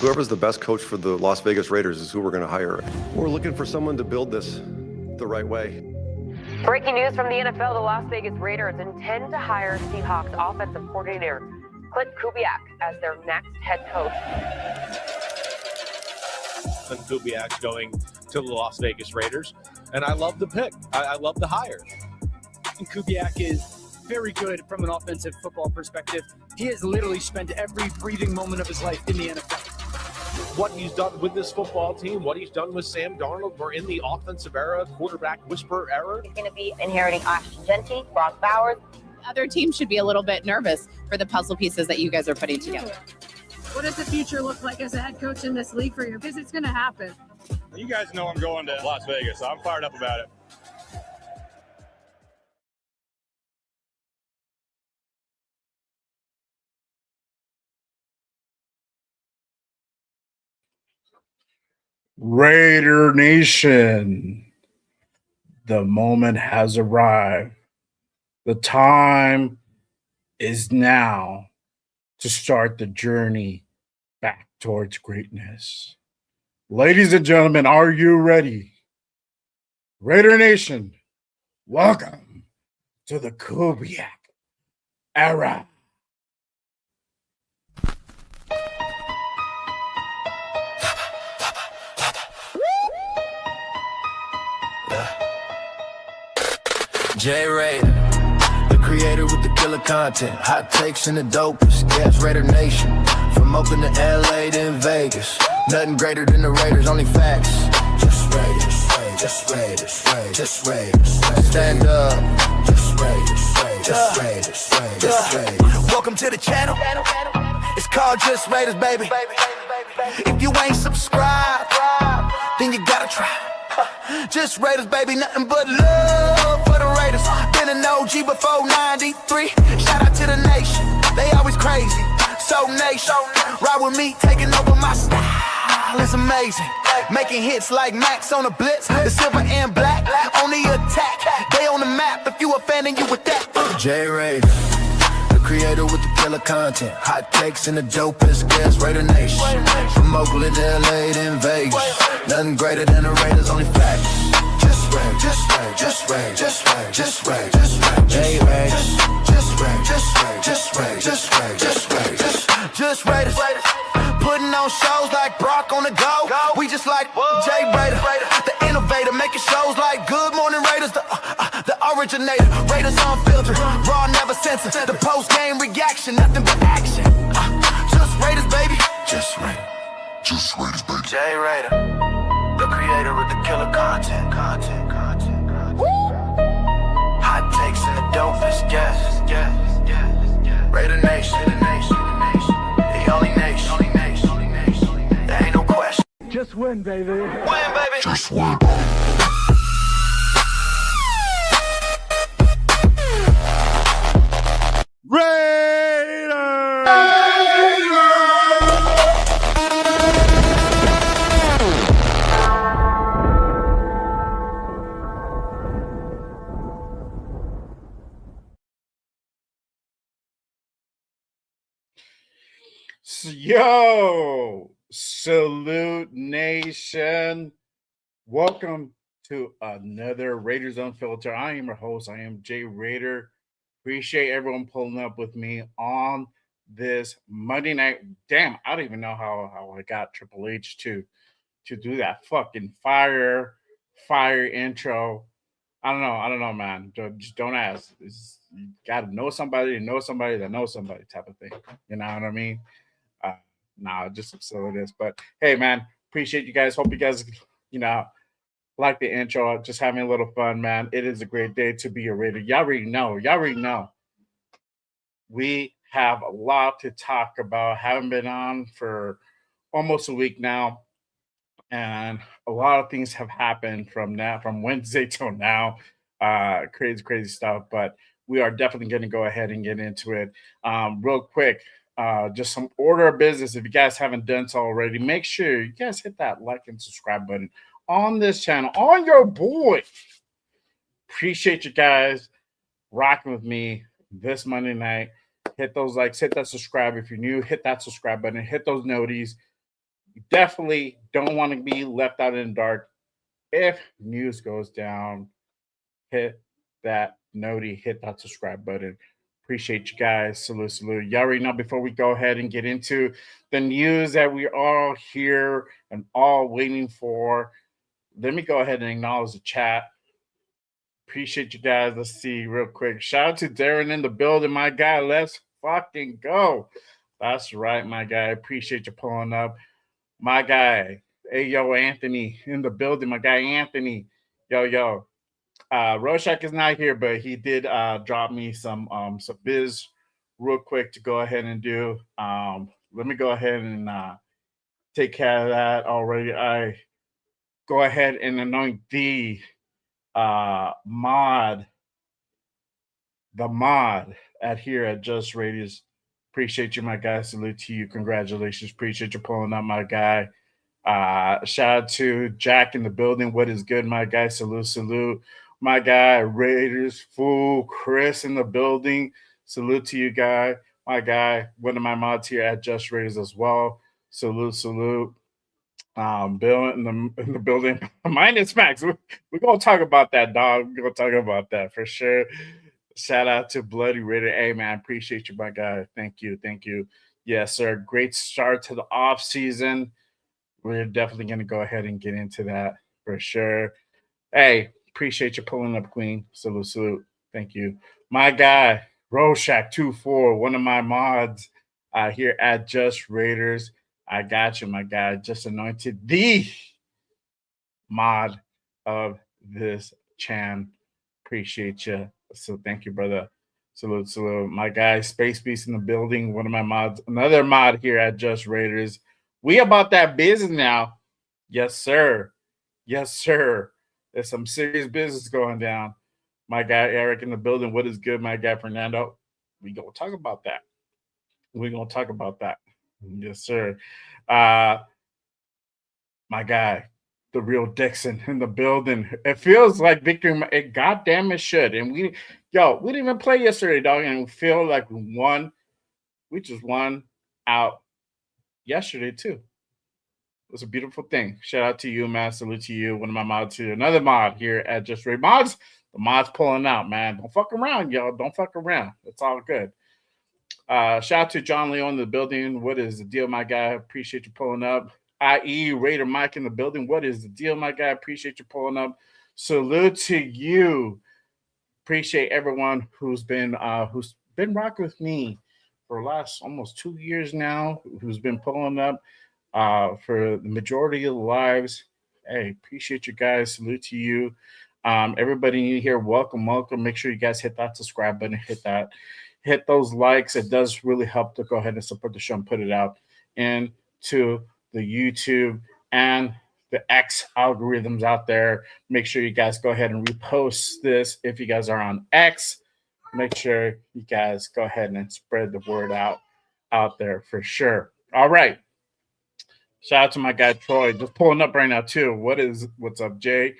Whoever's the best coach for the Las Vegas Raiders is who we're going to hire. We're looking for someone to build this the right way. Breaking news from the NFL, the Las Vegas Raiders intend to hire Seahawks offensive coordinator Klint Kubiak as their next head coach. Klint Kubiak going to the Las Vegas Raiders, and I love the pick. I love the hire. And Kubiak is very good from an offensive football perspective. He has literally spent every breathing moment of his life in the NFL. What he's done with this football team, what he's done with Sam Darnold, we're in the offensive era, quarterback whisper era. He's going to be inheriting Ashton Genty, Brock Bowers. Other teams should be a little bit nervous for the puzzle pieces that you guys are putting together. What does the future look like as a head coach in this league for you? Because it's going to happen. You guys know I'm going to Las Vegas, so I'm fired up about it. Raider Nation, the moment has arrived. The time is now to start the journey back towards greatness. Ladies and gentlemen, are you ready? Raider Nation, welcome to the Kubiak era. J Raider, the creator with the killer content, hot takes and the dopest. Gas Raider Nation, from Oakland to LA to in Vegas. Nothing greater than the Raiders, only facts. Just Raiders, just Raiders, just Raiders. Stand up, just Raiders, just Raiders, just Raiders. Welcome to the channel. It's called Just Raiders, baby. If you ain't subscribed, then you gotta try. Just Raiders, baby, nothing but love for the Raiders. Been an OG before 93. Shout out to the nation, they always crazy. So nation, ride with me, taking over my style. It's amazing, making hits like Maxx on the blitz. The silver and black, on the attack. They on the map, if you a fan and you with that. J Raider, the creator with the killer content, hot takes and the dopest guest. Raider Nation, from Oakland to LA to in Vegas. Nothing greater than the Raiders, only facts. Just Raiders, just Raiders, just Raiders, just Raiders, just Raiders, J Raiders, just Raiders, just Raiders, just Raiders, just Raiders, just Raiders. Putting on shows like Brock on the go. We just like J Raider, the innovator, making shows like Good Morning Raiders, the originator. Raiders Unfiltered, raw, never censored. The post-game reaction, nothing but action. Just Raiders, baby. Just Raiders. Just Raiders, baby. J Raider, the creator with the killer content. Hot takes and the dopest guests. Raider Nation, the only nation. There ain't no question. Just win, baby. Win, baby. Just win. Yo, salute nation. Welcome to another Raiders Unfiltered. I am your host. I am Jay Raider. Appreciate everyone pulling up with me on this Monday night. Damn, I don't even know how I got Triple H to do that fucking fire intro. I don't know, man. Just don't ask. You got to know somebody that knows somebody type of thing. You know what I mean? Just so it is. But hey, man, appreciate you guys. Hope you guys, like the intro. Just having a little fun, man. It is a great day to be a Raider. Y'all already know. We have a lot to talk about. Haven't been on for almost a week now, and a lot of things have happened from Wednesday till now. Crazy stuff. But we are definitely going to go ahead and get into it. Real quick. Just some order of business. If you guys haven't done so already, make sure you guys hit that like and subscribe button on this channel, on your boy. Appreciate you guys rocking with me this Monday night. Hit those likes, hit that subscribe. If you're new, hit that subscribe button, hit those noties. You definitely don't want to be left out in the dark. If news goes down, hit that noti, hit that subscribe button. Appreciate you guys. Salute, salute. You already know before we go ahead and get into the news that we are all here and all waiting for, let me go ahead and acknowledge the chat. Appreciate you guys. Let's see real quick. Shout out to Darren in the building, my guy. Let's fucking go. That's right, my guy. Appreciate you pulling up. My guy. Hey, yo, Anthony in the building. My guy, Anthony. Yo. Rorschach is not here, but he did drop me some biz real quick to go ahead and do. Let me go ahead and take care of that already. I go ahead and anoint the mod at here at Just Radius. Appreciate you, my guy. Salute to you. Congratulations. Appreciate you pulling up, my guy. Shout out to Jack in the building. What is good, my guy? Salute. My guy, Raiders Fool, Chris in the building. Salute to you, guy. My guy, one of my mods here at Just Raiders as well. Salute. Bill in the building. Mine is Maxx. We're gonna talk about that, dog. We're gonna talk about that for sure. Shout out to Bloody Raider. Hey man, appreciate you, my guy. Thank you. Yes, sir. Great start to the off season. We're definitely gonna go ahead and get into that for sure. Hey, appreciate you pulling up, Queen. Salute. Thank you. My guy, Rorschach24, one of my mods here at Just Raiders. I got you, my guy. Just anointed the mod of this chan. Appreciate you. So thank you, brother. Salute. My guy, Space Beast in the building. One of my mods, another mod here at Just Raiders. We about that business now. Yes, sir. There's some serious business going down. My guy, Eric in the building. What is good, my guy, Fernando? We gonna talk about that. Yes, sir. My guy, the real Dixon in the building. It feels like victory. It goddamn it should. And we didn't even play yesterday, dog. And we feel like we won. We just won out yesterday too. It was a beautiful thing. Shout out to you, man. Salute to you. One of my mods here. Another mod here at Just Ray Mods. The mod's pulling out, man. Don't fuck around, y'all. Don't fuck around. It's all good. Shout out to John Leon in the building. What is the deal, my guy? Appreciate you pulling up. I.E. Raider Mike in the building. What is the deal, my guy? Appreciate you pulling up. Salute to you. Appreciate everyone who's been rocking with me for the last almost 2 years now, who's been pulling up for the majority of the lives. Hey, appreciate you guys. Salute to you. Everybody here, welcome. Make sure you guys hit that subscribe button, hit those likes. It does really help to go ahead and support the show and put it out into the YouTube and the X algorithms out there. Make sure you guys go ahead and repost this. If you guys are on X, make sure you guys go ahead and spread the word out there for sure. All right. Shout out to my guy Troy, just pulling up right now too. What's up, Jay?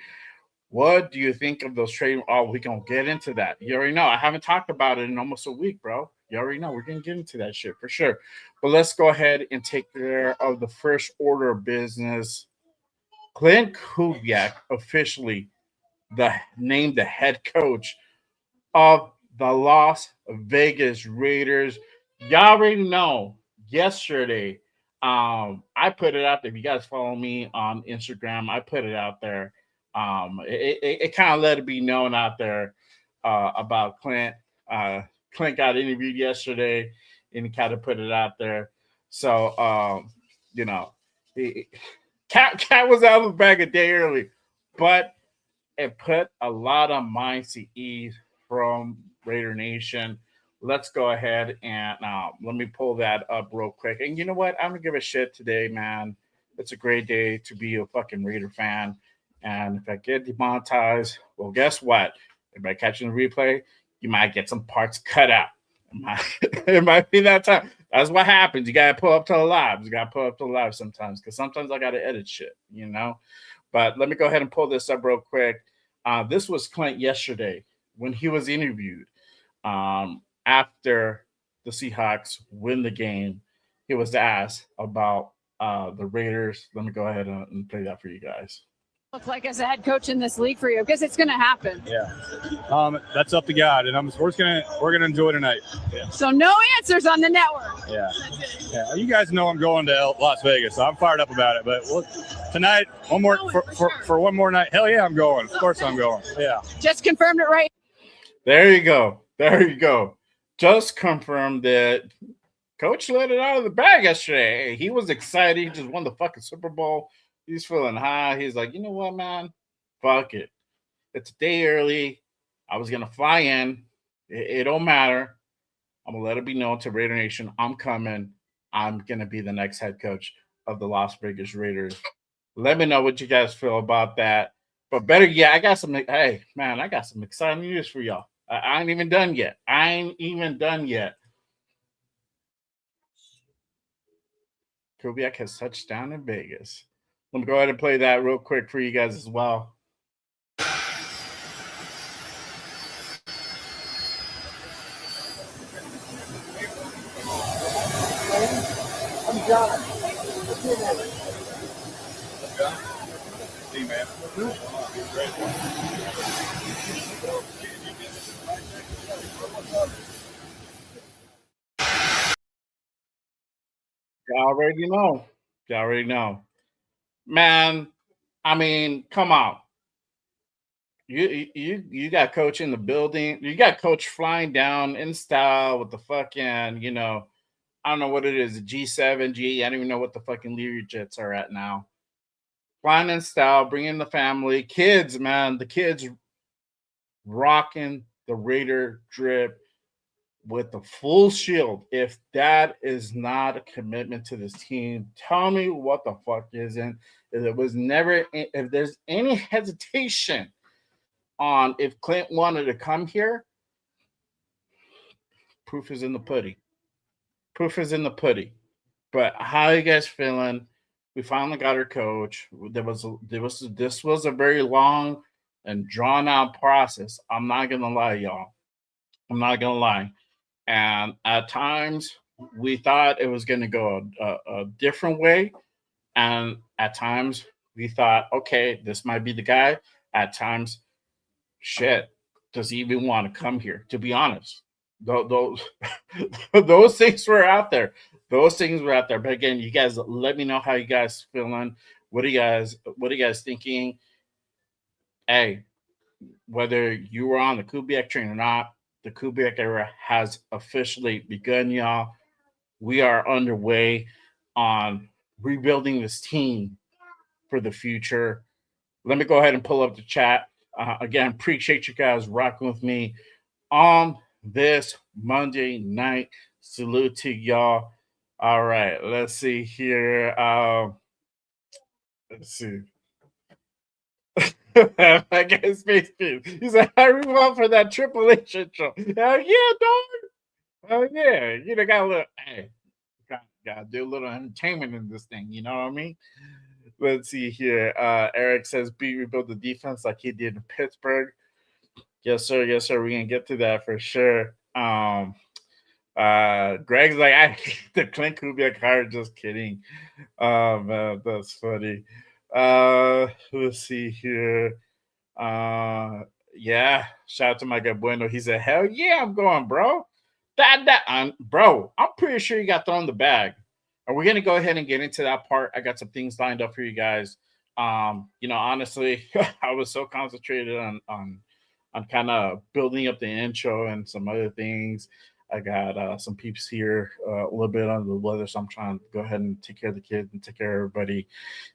What do you think of those trading? Oh, we gonna get into that. You already know. I haven't talked about it in almost a week, bro. You already know. We're gonna get into that shit for sure. But let's go ahead and take care of the first order of business. Klint Kubiak officially named the head coach of the Las Vegas Raiders. Y'all already know. Yesterday, I put it out there. If you guys follow me on Instagram, I put it out there. It kind of let it be known out there about Klint. Klint got interviewed yesterday, and he kind of put it out there. So, Cat was out of the bag a day early, but it put a lot of minds to ease from Raider Nation. Let's go ahead and let me pull that up real quick. And you know what? I'm going to give a shit today, man. It's a great day to be a fucking Raider fan. And if I get demonetized, well, guess what? Everybody catching the replay, you might get some parts cut out. It might be that time. That's what happens. You got to pull up to the live. Sometimes, because sometimes I got to edit shit, But let me go ahead and pull this up real quick. This was Klint yesterday when he was interviewed. After the Seahawks win the game, he was asked about the Raiders. Let me go ahead and play that for you guys. Look like as a head coach in this league for you? Because it's going to happen. Yeah. That's up to God, and we're gonna enjoy tonight. Yeah. So no answers on the network. Yeah. Yeah. You guys know I'm going to Las Vegas, so I'm fired up about it. But tonight, one more for one more night. Hell yeah, I'm going. Of course I'm going. Yeah. Just confirmed it right. There you go. There you go. Just confirmed that Coach let it out of the bag yesterday. He was excited. He just won the fucking Super Bowl. He's feeling high. He's like, you know what, man? Fuck it. It's a day early. I was going to fly in. It don't matter. I'm going to let it be known to Raider Nation. I'm coming. I'm going to be the next head coach of the Las Vegas Raiders. Let me know what you guys feel about that. But better yet, I got some exciting news for y'all. I ain't even done yet. Kubiak has touched down in Vegas. Let me go ahead and play that real quick for you guys as well. I'm John. Hey, man. Y'all already know. Man, I mean, come on. You got coach in the building. You got coach flying down in style with the fucking, I don't know what it is, a G7, G. I don't even know what the fucking Lear jets are at now. Flying in style, bringing the family, kids, man. The kids rocking the Raider drip with the full shield. If that is not a commitment to this team, tell me what the fuck isn't. If there's any hesitation on if Klint wanted to come here, proof is in the pudding. But how are you guys feeling? We finally got our coach. This was a very long and drawn out process. I'm not gonna lie, y'all. And at times we thought it was gonna go a different way, and at times we thought, okay, this might be the guy. At times, shit, does he even want to come here? To be honest, those things were out there. But again, you guys let me know how you guys feeling. What are you guys thinking? Hey, whether you were on the Kubiak train or not, the Kubiak era has officially begun, y'all. We are underway on rebuilding this team for the future. Let me go ahead and pull up the chat. Again, appreciate you guys rocking with me on this Monday night. Salute to y'all. All right, let's see here. Let's see. I guess Space Beam. He said, I revolve for that Triple H intro. Hell yeah, dog. Hell yeah. You know, gotta do a little entertainment in this thing. You know what I mean? Let's see here. Eric says, rebuild the defense like he did in Pittsburgh. Yes, sir. We're gonna get to that for sure. Greg's like, I hate the Klint Kubiak hire. Just kidding. Man, that's funny. Let's see here. Yeah, shout out to my guy Bueno. He said, hell yeah, I'm going, bro. Bro, I'm pretty sure you got thrown the bag. And we're gonna go ahead and get into that part. I got some things lined up for you guys. Honestly, I was so concentrated on kind of building up the intro and some other things. I got some peeps here a little bit under the weather, so I'm trying to go ahead and take care of the kids and take care of everybody.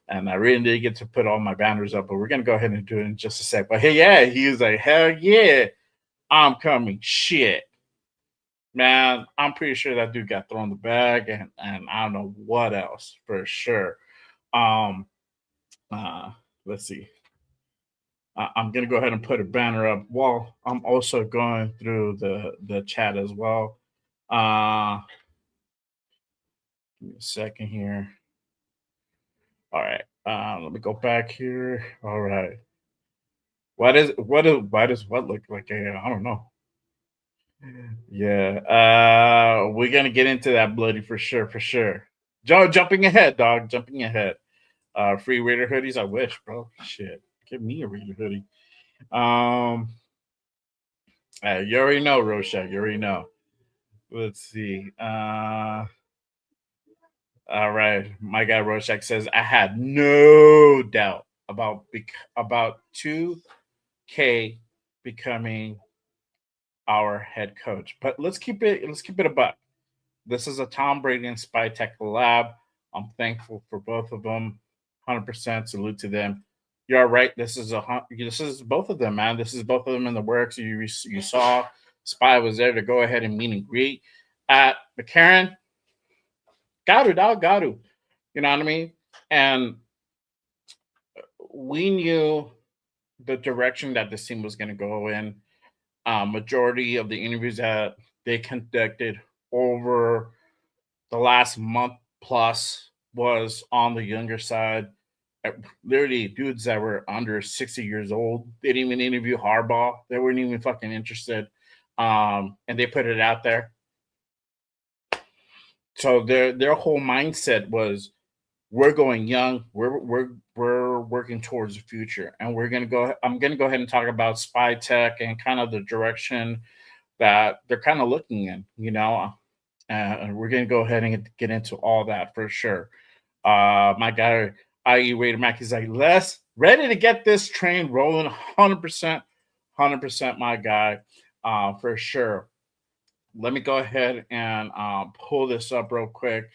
And I really didn't get to put all my banners up, but we're going to go ahead and do it in just a sec. But hey, yeah, he was like, hell yeah, I'm coming. Shit. Man, I'm pretty sure that dude got thrown the bag, and I don't know what else for sure. Let's see. I'm going to go ahead and put a banner up while I'm also going through the chat as well. Give me a second here. All right. Let me go back here. All right. Why does what look like? I don't know. Yeah. We're going to get into that, bloody, for sure. Joe, jumping ahead, dog. Jumping ahead. Free Raider hoodies. I wish, bro. Shit. Give me a Raider hoodie. You already know, Rorschach. You already know. Let's see. All right. My guy Rorschach says, I had no doubt about 2K becoming our head coach. But let's keep it a buck. This is a Tom Brady and Spy Tech collab. I'm thankful for both of them. 100% salute to them. You're right. This is both of them, man. This is both of them in the works. You saw Spy was there to go ahead and meet and greet at McCarran. Got to. You know what I mean? And we knew the direction that this team was going to go in. Majority of the interviews that they conducted over the last month plus was on the younger side. Literally dudes that were under 60 years old. They didn't even interview Harbaugh. They weren't even fucking interested. And they put it out there. So their whole mindset was, we're going young. We're working towards the future, and I'm gonna go ahead and talk about Spy Tech and kind of the direction that they're kind of looking in. You know, and we're gonna go ahead and get into all that for sure. My guy, IE Raider Mac, is like, let's ready to get this train rolling. 100%, my guy, for sure. Let me go ahead and pull this up real quick.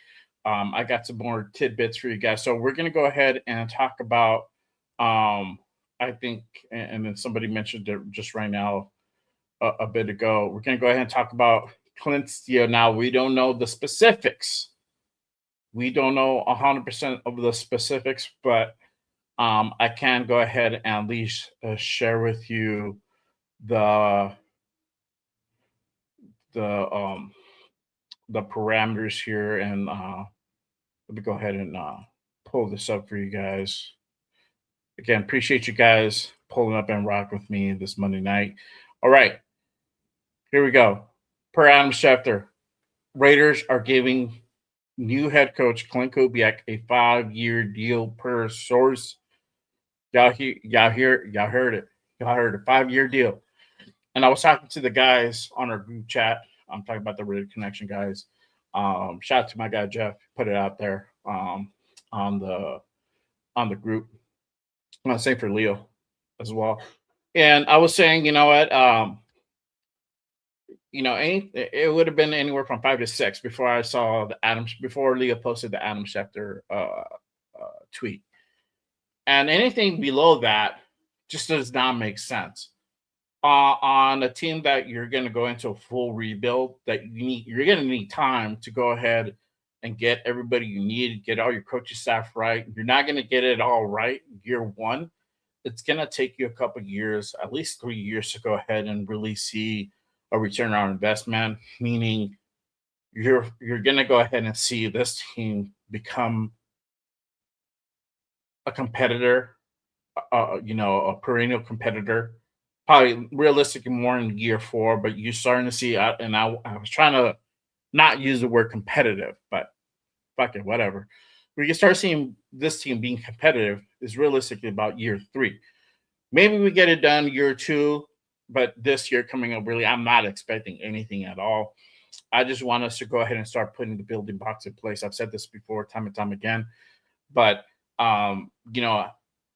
I got some more tidbits for you guys. So we're going to go ahead and talk about, I think, and then somebody mentioned it just right now a bit ago. We're going to go ahead and talk about Klint's deal. Now, we don't know the specifics. We don't know 100% of the specifics, but I can go ahead and at least share with you the parameters here, and let me go ahead and pull this up for you guys. Again, appreciate you guys pulling up and rock with me this Monday night. All right, here we go. Per Adam Schefter, Raiders are giving new head coach Klint Kubiak a 5-year deal per source. Y'all heard it. Y'all heard it. 5-year deal. And I was talking to the guys on our group chat. I'm talking about the Raider Connection guys. Shout out to my guy Jeff, put it out there on the group. I'm gonna say for Leo as well. And I was saying, you know what, it would have been anywhere from 5 to 6 before I saw before Leo posted the Adam Schefter tweet. And anything below that just does not make sense. On a team that you're going to go into a full rebuild, that you're going to need time to go ahead and get everybody you need, get all your coaching staff right. You're not going to get it all right year one. It's going to take you a couple of years, at least 3 years, to go ahead and really see a return on investment, meaning you're going to go ahead and see this team become a competitor, a perennial competitor. Probably realistically more in year 4, but you're starting to see, and I was trying to not use the word competitive, but fuck it, whatever. We can start seeing this team being competitive is realistically about year 3. Maybe we get it done year 2, but this year coming up, really, I'm not expecting anything at all. I just want us to go ahead and start putting the building blocks in place. I've said this before time and time again, but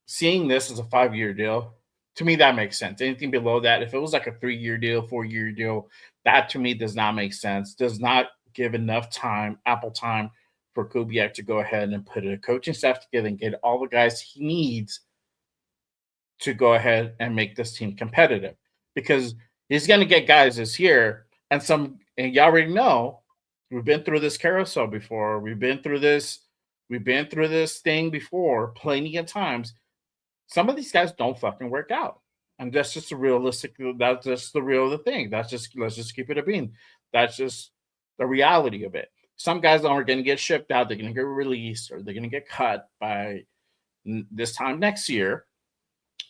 seeing this as a 5-year deal, to me, that makes sense. Anything below that, if it was like a 3-year deal, 4-year deal, that to me does not make sense. Does not give enough ample time for Kubiak to go ahead and put a coaching staff together and get all the guys he needs to go ahead and make this team competitive. Because he's going to get guys this year, and you already know, we've been through this carousel before. We've been through this thing before plenty of times. Some of these guys don't fucking work out. And that's just that's just the real thing. Let's just keep it a bean. That's just the reality of it. Some guys are going to get shipped out. They're going to get released, or they're going to get cut by this time next year,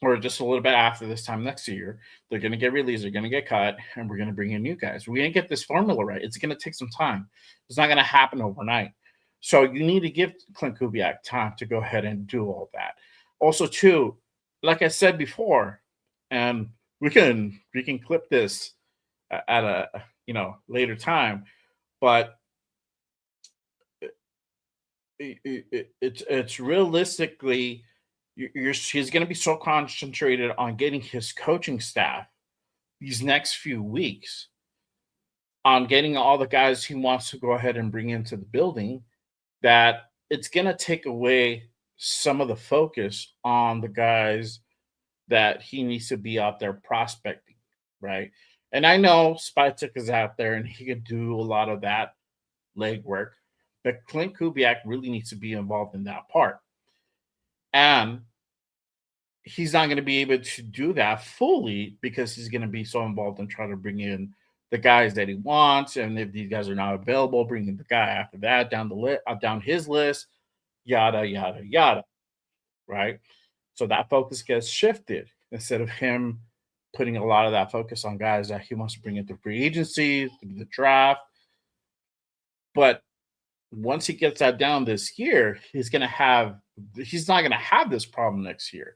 or just a little bit after this time next year. They're going to get released. They're going to get cut, and we're going to bring in new guys. We're going to get this formula right. It's going to take some time. It's not going to happen overnight. So you need to give Klint Kubiak time to go ahead and do all that. Also, too, like I said before, and we can clip this at a later time, but it's realistically he's going to be so concentrated on getting his coaching staff these next few weeks, on getting all the guys he wants to go ahead and bring into the building, that it's going to take away some of the focus on the guys that he needs to be out there prospecting, right? And I know Spytek is out there and he can do a lot of that legwork, but Klint Kubiak really needs to be involved in that part. And he's not going to be able to do that fully because he's going to be so involved in trying to bring in the guys that he wants. And if these guys are not available, bringing the guy after that down the list, down his list, yada, yada, yada, right? So that focus gets shifted instead of him putting a lot of that focus on guys that he wants to bring into free agency, the draft. But once he gets that down this year, he's not going to have this problem next year.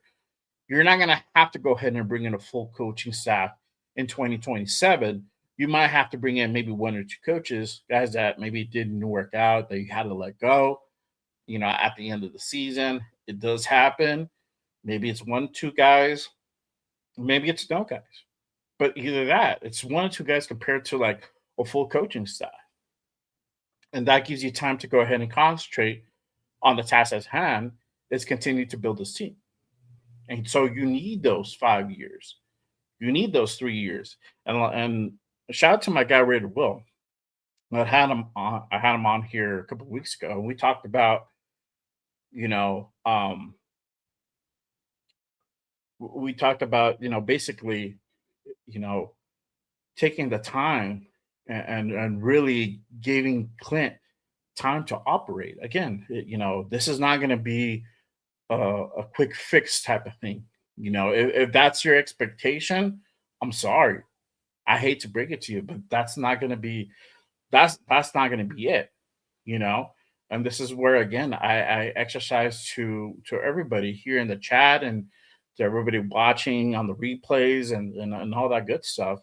You're not going to have to go ahead and bring in a full coaching staff in 2027. You might have to bring in maybe one or two coaches, guys that maybe didn't work out, that you had to let go, at the end of the season. It does happen. Maybe it's 1-2 guys. Maybe it's no guys. But either that, it's 1 or 2 guys compared to like a full coaching staff. And that gives you time to go ahead and concentrate on the task at hand, is continue to build this team. And so you need those 5 years. You need those 3 years. And shout out to my guy, Raider Will. I had him on here a couple of weeks ago. And we talked about, basically, taking the time and really giving Klint time to operate. Again, this is not going to be a quick fix type of thing. If that's your expectation, I'm sorry. I hate to break it to you, but that's not going to be it. And this is where, again, I exercise to everybody here in the chat and to everybody watching on the replays and all that good stuff.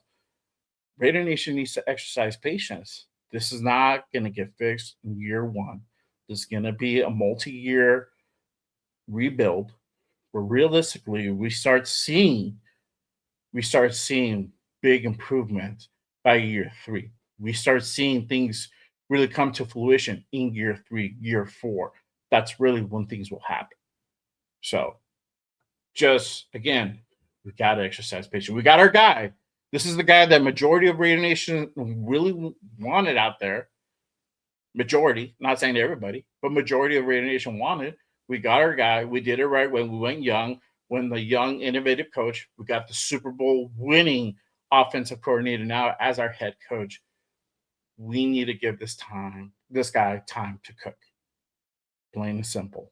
Raider Nation needs to exercise patience. This is not going to get fixed in year one. This is going to be a multi-year rebuild where realistically we start seeing big improvements by year 3. We start seeing things really come to fruition in year 3, year 4. That's really when things will happen. So just, again, we got to exercise patience. We got our guy. This is the guy that majority of Raider Nation really wanted out there. Majority, not saying everybody, but majority of Raider Nation wanted. We got our guy. We did it right when we went young. When the young, innovative coach, we got the Super Bowl winning offensive coordinator now as our head coach. We need to give this guy time to cook. Plain and simple.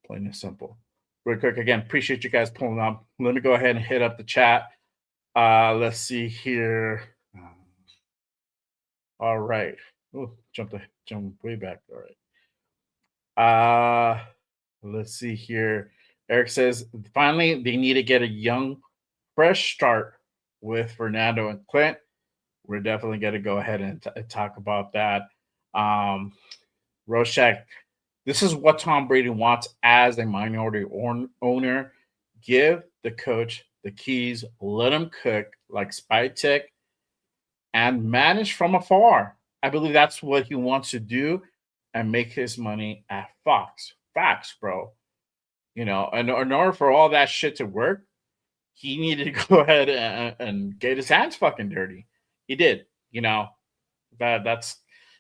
Plain and simple. Real quick, again, appreciate you guys pulling up. Let me go ahead and hit up the chat. Let's see here. All right. Oh, jump way back. All right. Let's see here. Eric says, finally, they need to get a young, fresh start with Fernando and Klint. We're definitely going to go ahead and talk about that. Roshak, this is what Tom Brady wants as a minority owner. Give the coach the keys, let him cook like Spytek, and manage from afar. I believe that's what he wants to do and make his money at Fox. Facts, bro. And in order for all that shit to work, he needed to go ahead and get his hands fucking dirty. He did. That's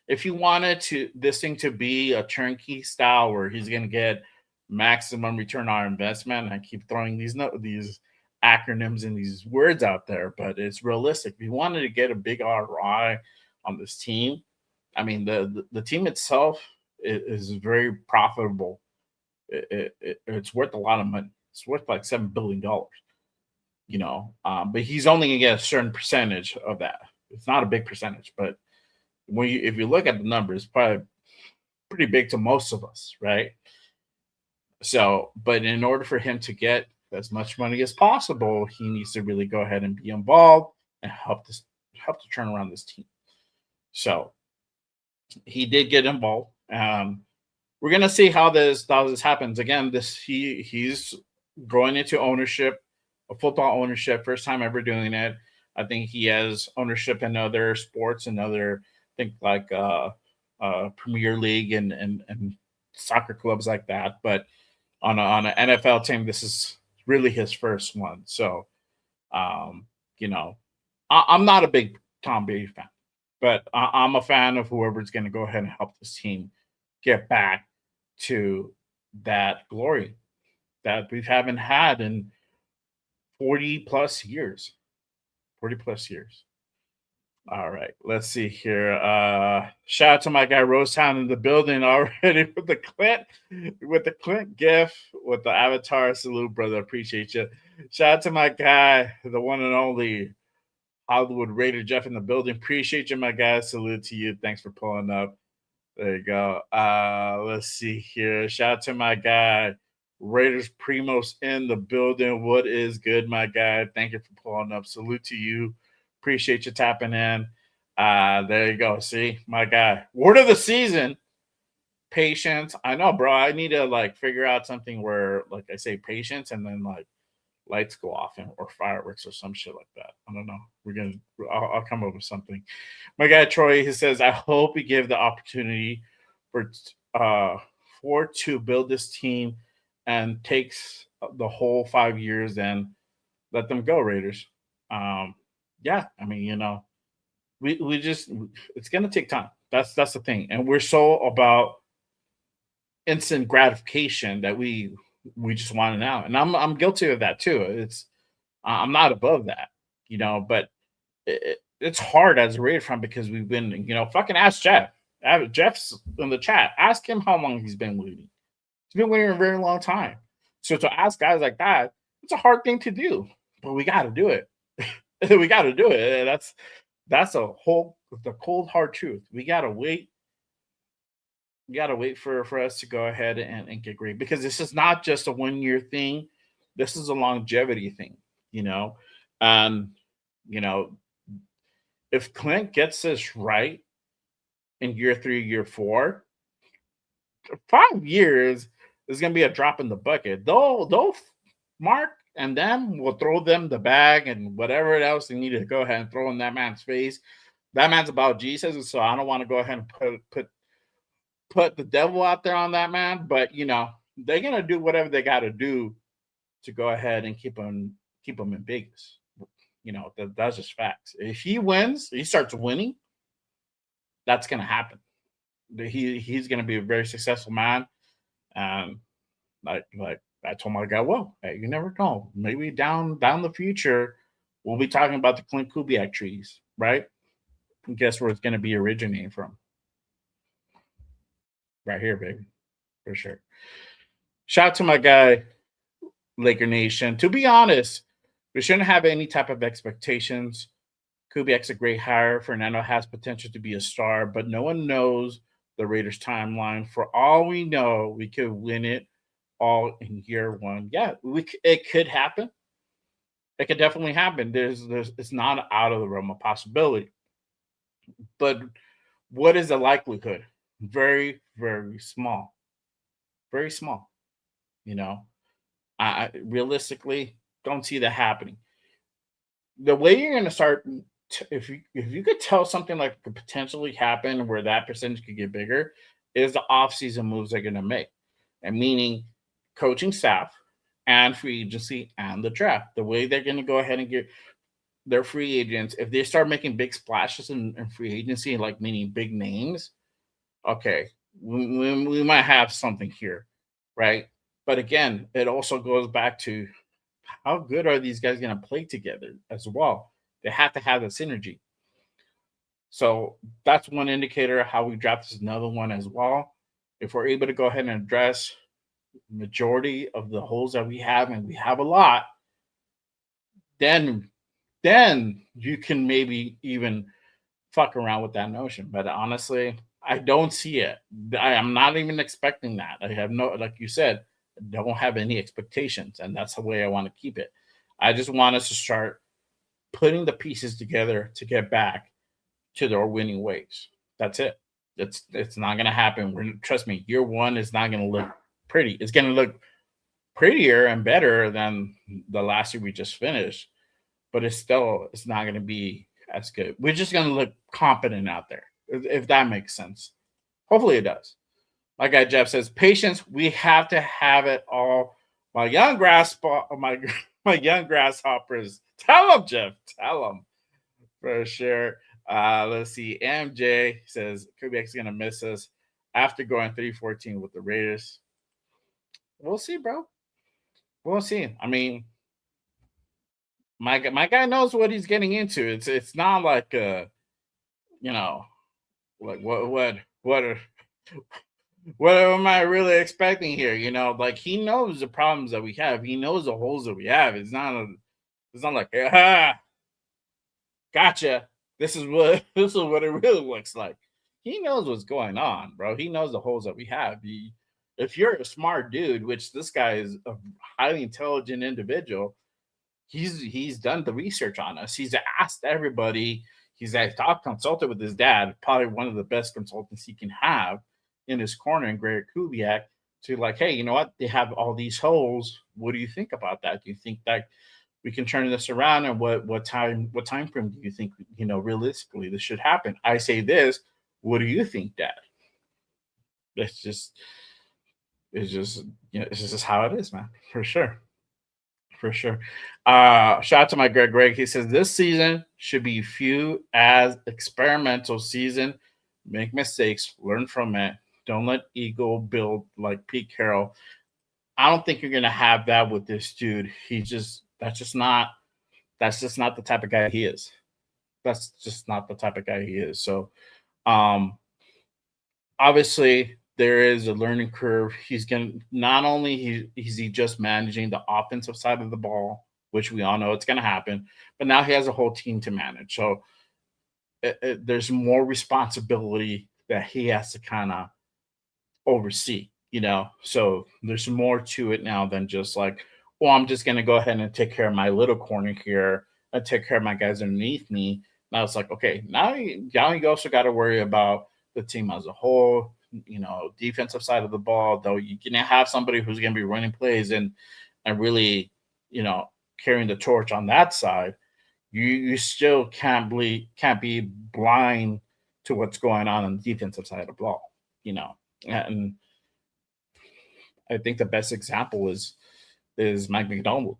if you wanted this thing to be a turnkey style where he's going to get maximum return on investment. And I keep throwing these acronyms and these words out there, but it's realistic. If you wanted to get a big ROI on this team, I mean, the team itself is very profitable. It's worth a lot of money. It's worth like $7 billion, but he's only going to get a certain percentage of that. It's not a big percentage, but if you look at the numbers, probably pretty big to most of us, right? So, but in order for him to get as much money as possible, he needs to really go ahead and be involved and help to turn around this team. So he did get involved. We're gonna see how this happens. Again, he's going into ownership, a football ownership, first time ever doing it. I think he has ownership in other sports and other, I think like Premier League and soccer clubs like that. But on an NFL team, this is really his first one. So, you know, I'm not a big Tom Brady fan, but I'm a fan of whoever's going to go ahead and help this team get back to that glory that we haven't had in 40 plus years. 40 plus years. All right, let's see here. Shout out to my guy Rosetown in the building already with the Klint gif with the avatar. Salute, brother. Appreciate you. Shout out to my guy, the one and only Hollywood Raider Jeff in the building. Appreciate you, my guy. Salute to you. Thanks for pulling up. There you go. Let's see here. Shout out to my guy Raiders Primos in the building. What is good, my guy? Thank you for pulling up. Salute to you. Appreciate you tapping in. There you go. See, my guy. Word of the season. Patience. I know, bro. I need to like figure out something where like I say patience and then like lights go off or fireworks or some shit like that. I don't know. I'll come up with something. My guy Troy, he says, I hope we give the opportunity for to build this team and takes the whole 5 years and let them go, Raiders. Yeah, I mean, you know, we just it's gonna take time. That's the thing, and we're so about instant gratification that we just want it now, and I'm guilty of that too. It's I'm not above that, you know, but it's hard as a Raider fan because we've been, you know, fucking ask Jeff. Jeff's in the chat. Ask him how long he's been waiting. He's been waiting a very long time. So to ask guys like that, it's a hard thing to do, but we got to do it. We got to do it. That's the cold hard truth. We got to wait. We got to wait for us to go ahead and get great, because this is not just a 1 year thing. This is a longevity thing, you know. You know, if Klint gets this right in year 3, year 4, 5 years is going to be a drop in the bucket. They'll Mark and them will throw them the bag and whatever else they need to go ahead and throw in that man's face. That man's about Jesus, and so I don't want to go ahead and put the devil out there on that man. But you know, they're gonna do whatever they got to do to go ahead and keep him in Vegas. You know, that's just facts. If he wins, he starts winning, that's gonna happen. He's gonna be a very successful man. Like I told my guy, well, hey, you never know. Maybe down the future, we'll be talking about the Klint Kubiak trees, right? And guess where it's going to be originating from? Right here, baby, for sure. Shout out to my guy, Laker Nation. To be honest, we shouldn't have any type of expectations. Kubiak's a great hire. Fernando has potential to be a star, but no one knows the Raiders' timeline. For all we know, we could win it all in year 1. Yeah, it could happen. It could definitely happen. It's not out of the realm of possibility. But what is the likelihood? Very, very small. Very small. You know, I realistically don't see that happening. The way you're going to start, if you could tell something like could potentially happen where that percentage could get bigger, is the offseason moves they're going to make. And meaning coaching staff and free agency and the draft. The way they're going to go ahead and get their free agents, if they start making big splashes in free agency, like meaning big names, okay, we might have something here, right? But again, it also goes back to how good are these guys going to play together as well? They have to have the synergy. So that's one indicator. How we draft is another one as well. If we're able to go ahead and address majority of the holes that we have, and we have a lot, then you can maybe even fuck around with that notion. But honestly, I don't see it. I am not even expecting that. I have no, like you said, don't have any expectations, and that's the way I want to keep it. I just want us to start putting the pieces together to get back to their winning ways. That's it. It's not gonna happen. Trust me, year one is not gonna look pretty. It's gonna look prettier and better than the last year we just finished, but it's not gonna be as good. We're just gonna look competent out there, if that makes sense. Hopefully it does. My guy Jeff says, patience. We have to have it all. My young young grasshoppers. Tell them, Jeff. Tell them for sure. Let's see. MJ says Kubiak's gonna miss us after going 3-14 with the Raiders. We'll see, bro. We'll see. I mean, my guy knows what he's getting into. It's not like like what am I really expecting here? Like he knows the problems that we have. He knows the holes that we have. It's not like gotcha. This is what it really looks like. He knows what's going on, bro. He knows the holes that we have. If you're a smart dude, which this guy is a highly intelligent individual, he's done the research on us. He's asked everybody. He's consulted with his dad, probably one of the best consultants he can have in his corner, in Greg Kubiak, to like, hey, you know what? They have all these holes. What do you think about that? Do you think that we can turn this around? And what time frame do you think, realistically this should happen? I say this. What do you think, Dad? It's just how it is, man. For sure. Shout out to my Greg. He says this season should be viewed as experimental season. Make mistakes, learn from it. Don't let ego build like Pete Carroll. I don't think you're gonna have that with this dude. That's just not the type of guy he is. That's just not the type of guy he is. So obviously there is a learning curve. He's gonna not only is he just managing the offensive side of the ball, which we all know it's gonna happen, but now he has a whole team to manage. So there's more responsibility that he has to kind of oversee, So there's more to it now than just like, well, I'm just gonna go ahead and take care of my little corner here and take care of my guys underneath me. Now it's like, okay, now you also got to worry about the team as a whole, defensive side of the ball, though you're gonna have somebody who's gonna be running plays and really, carrying the torch on that side. You still can't be blind to what's going on the defensive side of the ball, And I think the best example is Mike McDonald.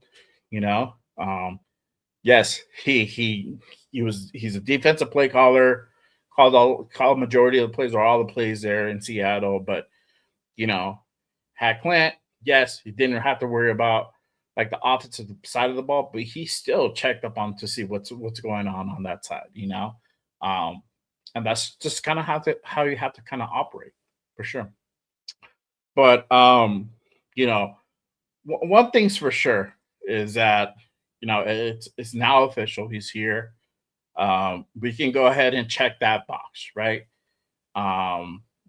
Yes, he's a defensive play caller, called majority of the plays or all the plays there in Seattle, but had Klint, yes, he didn't have to worry about like the offensive side of the ball, but he still checked up on to see what's going on that side, and that's just kind of how you have to kind of operate for sure. But one thing's for sure is that it's now official. He's here. We can go ahead and check that box, right?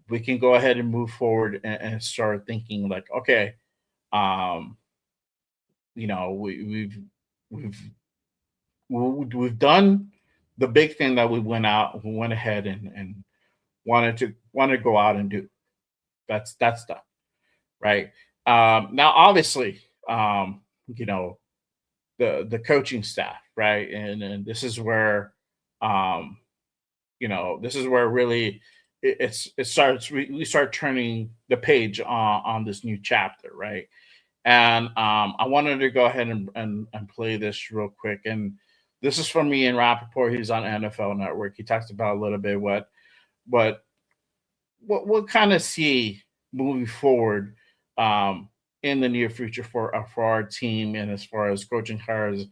We can go ahead and move forward and start thinking like, okay, we've done the big thing that we went ahead and wanted to go out and do. That's done, right? Now, obviously, the coaching staff, right, and this is where, this is where really it starts. We start turning the page on this new chapter, right? And I wanted to go ahead and play this real quick. And this is from Ian Rappaport. He's on NFL Network. He talks about a little bit what we'll kind of see moving forward in the near future for our team, and as far as coaching hires,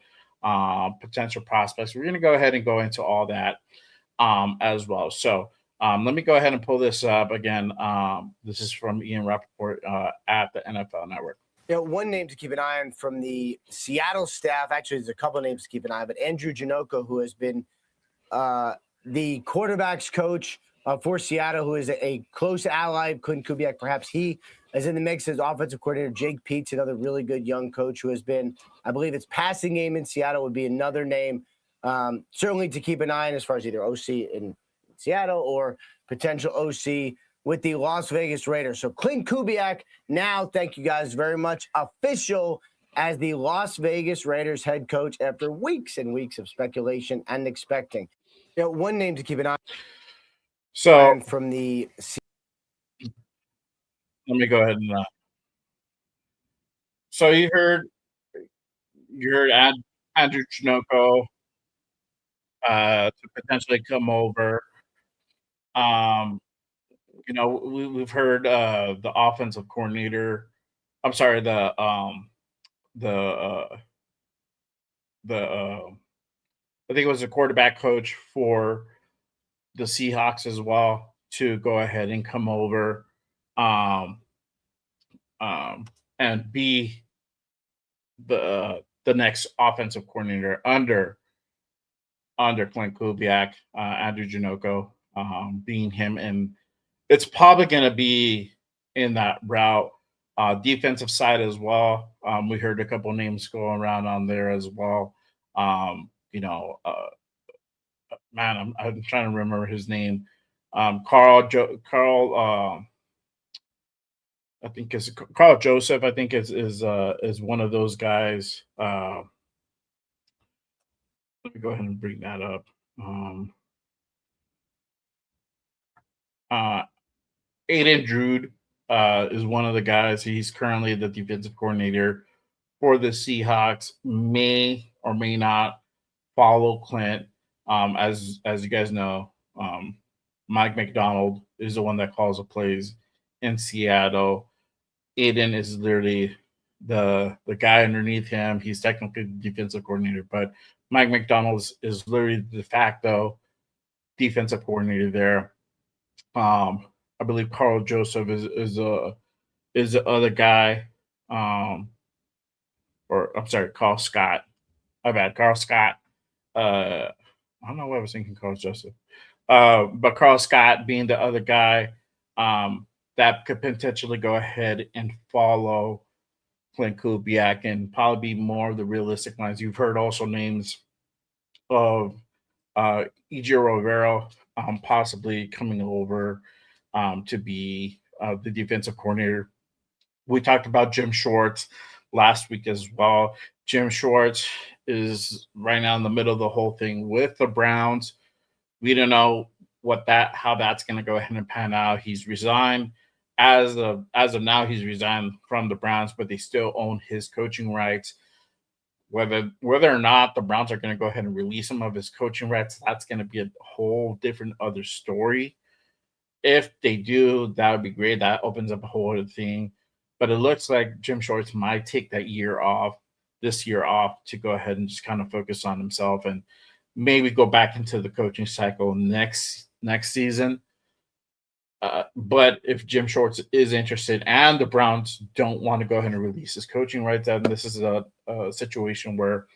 potential prospects. We're going to go ahead and go into all that as well. So let me go ahead and pull this up again. This is from Ian Rappaport at the NFL Network. One name to keep an eye on from the Seattle staff, actually there's a couple of names to keep an eye on, but Andrew Janocko, who has been the quarterback's coach for Seattle, who is a close ally of Klint Kubiak. Perhaps he is in the mix as offensive coordinator. Jake Pete's another really good young coach who has been, I believe it's passing game in Seattle would be another name. Certainly to keep an eye on as far as either OC in Seattle or potential OC with the Las Vegas Raiders. So Klint Kubiak now, thank you guys very much, official as the Las Vegas Raiders head coach after weeks and weeks of speculation and expecting. You know, one name to keep an eye So on from the. let me go ahead and. So you heard Andrew Chinoco to potentially come over. You know, we've heard the offensive coordinator. I'm sorry, the I think it was the quarterback coach for the Seahawks as well to go ahead and come over and be the next offensive coordinator under Klint Kubiak, Andrew Janoko, being him, and it's probably going to be in that route. Defensive side as well. We heard a couple names going around on there as well. You know, man, I'm trying to remember his name. Carl. I think is Carl Joseph. I think is one of those guys. Let me go ahead and bring that up. Aiden Drude is one of the guys. He's currently the defensive coordinator for the Seahawks. May or may not follow Klint. As you guys know, Mike McDonald is the one that calls the plays in Seattle. Aiden is literally the guy underneath him. He's technically the defensive coordinator, but Mike McDonald is literally the de facto defensive coordinator there. I believe Carl Joseph is the other guy. Or I'm sorry, Carl Scott. My bad, Carl Scott. I don't know why I was thinking Carl Joseph. But Carl Scott being the other guy that could potentially go ahead and follow Klint Kubiak and probably be more of the realistic lines. You've heard also names of E.J. Rivera possibly coming over to be the defensive coordinator. We talked about Jim Schwartz last week as well. Jim Schwartz is right now in the middle of the whole thing with the Browns. We don't know how that's going to go ahead and pan out. He's resigned as of now. He's resigned from the Browns, but they still own his coaching rights. Whether or not the Browns are going to go ahead and release him of his coaching rights, that's going to be a whole different other story. If they do, that would be great. That opens up a whole other thing. But it looks like Jim Schwartz might take this year off, to go ahead and just kind of focus on himself and maybe go back into the coaching cycle next season. But if Jim Schwartz is interested and the Browns don't want to go ahead and release his coaching rights, then this is a situation where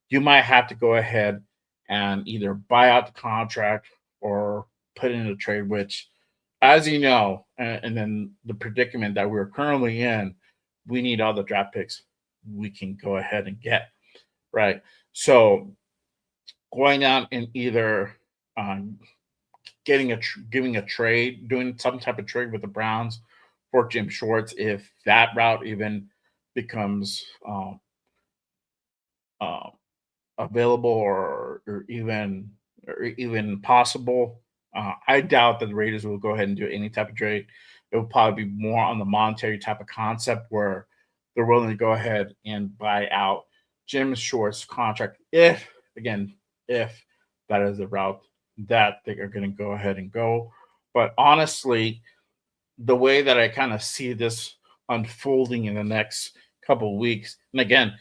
you might have to go ahead and either buy out the contract or put in a trade, which, as you know, and then the predicament that we're currently in, we need all the draft picks we can go ahead and get, right? So going out and either giving a trade, doing some type of trade with the Browns for Jim Schwartz, if that route even becomes available or even possible. I doubt that the Raiders will go ahead and do any type of trade. It will probably be more on the monetary type of concept where they're willing to go ahead and buy out Jim Schwartz's contract if that is the route that they are going to go ahead and go. But honestly, the way that I kind of see this unfolding in the next couple of weeks, and again,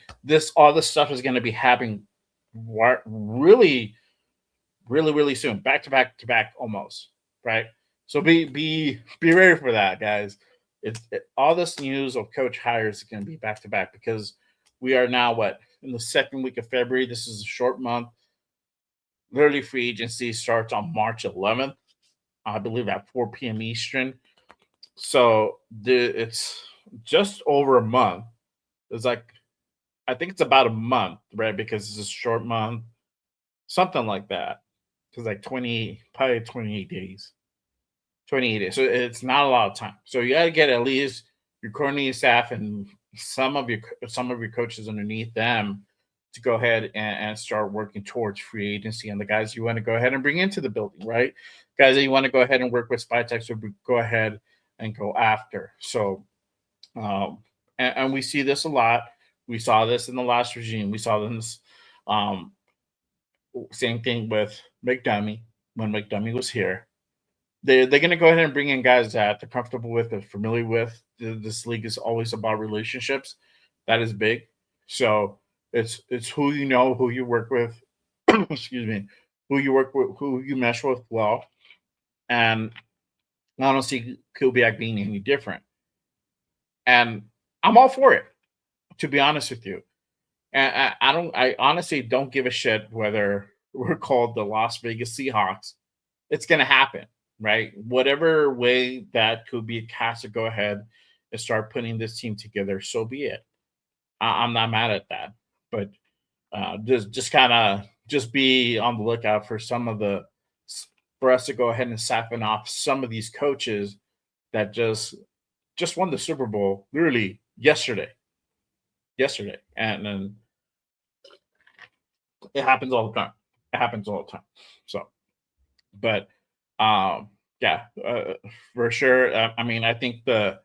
all this stuff is going to be happening really soon, back to back almost, right? So be ready for that, guys. All this news of coach hires is going to be back to back because we are now in the second week of February. This is a short month. Literally, free agency starts on March 11th. I believe at 4 p.m. Eastern. So it's just over a month. It's like, I think it's about a month, right? Because it's a short month, something like that. It's like probably 28 days. 28 days. So it's not a lot of time. So you got to get at least your coordinating staff and some of your coaches underneath them to go ahead and start working towards free agency and the guys you want to go ahead and bring into the building, right? Guys that you want to go ahead and work with Spytex or go ahead and go after. So, and we see this a lot. We saw this in the last regime. We saw this same thing with McDummy when McDummy was here. They're going to go ahead and bring in guys that they're comfortable with, they're familiar with. This league is always about relationships. That is big. So it's who you know, who you work with, excuse me, who you work with, who you mesh with well. And I don't see Kubiak being any different. And I'm all for it, to be honest with you. And I honestly don't give a shit whether we're called the Las Vegas Seahawks. It's going to happen, right? Whatever way that Kubiak has to go ahead and start putting this team together, so be it. I'm not mad at that. But just be on the lookout for for us to go ahead and siphon off some of these coaches that just won the Super Bowl literally yesterday. And then it happens all the time. So, but for sure. I mean, I think the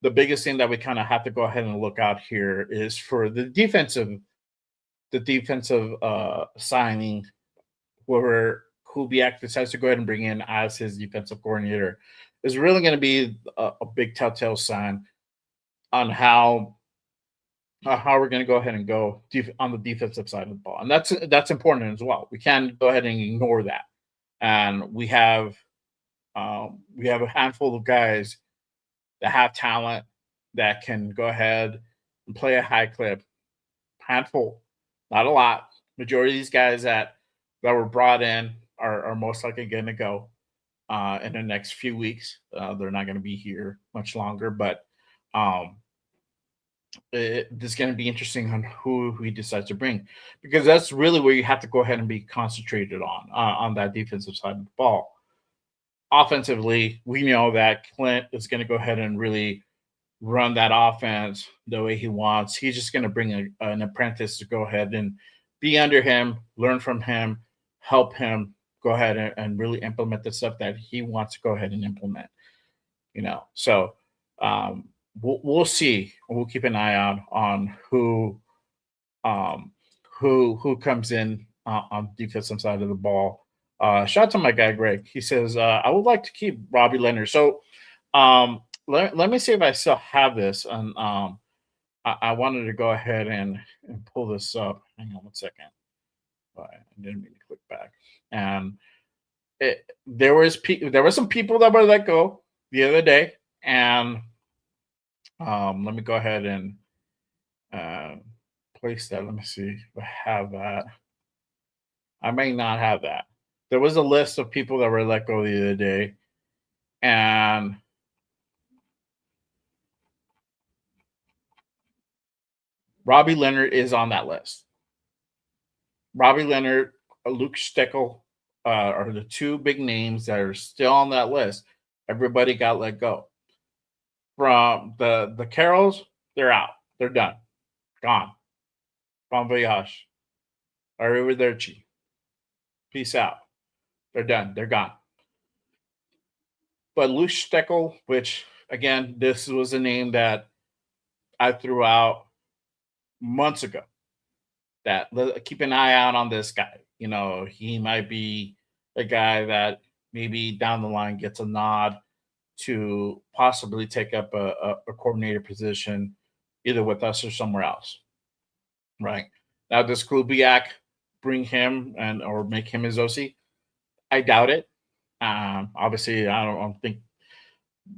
biggest thing that we kind of have to go ahead and look out here is for the defensive signing, whoever Kubiak decides to go ahead and bring in as his defensive coordinator, is really going to be a big telltale sign on how we're going to go ahead and go on the defensive side of the ball. And that's important as well. We can't go ahead and ignore that. And we have a handful of guys that have talent that can go ahead and play a high clip. Handful, not a lot. Majority of these guys that were brought in are most likely going to go in the next few weeks. They're not going to be here much longer, but it's going to be interesting on who he decides to bring, because that's really where you have to go ahead and be concentrated on that defensive side of the ball. Offensively, we know that Klint is going to go ahead and really run that offense the way he wants. He's just going to bring an apprentice to go ahead and be under him, learn from him, help him go ahead and really implement the stuff that he wants to go ahead and implement. So we'll see. We'll keep an eye out on who comes in on the defensive side of the ball. Shout out to my guy Greg. He says, I would like to keep Robbie Leonard. So let me see if I still have this. And I wanted to go ahead and pull this up. Hang on one second. I didn't mean to click back. And there were some people that were let go the other day. And let me go ahead and place that. Let me see if I have that. I may not have that. There was a list of people that were let go the other day, and Robbie Leonard is on that list. Robbie Leonard, Luke Steckel are the two big names that are still on that list. Everybody got let go. From the Carrolls, they're out. They're done. Gone. Bon voyage. Arrivederci. Peace out. They're done. They're gone. But Luke Steckel, which, again, this was a name that I threw out months ago, that keep an eye out on this guy. He might be a guy that maybe down the line gets a nod to possibly take up a coordinator position, either with us or somewhere else. Right. Now, does Kubiak bring him or make him his OC? I doubt it. Obviously, I don't think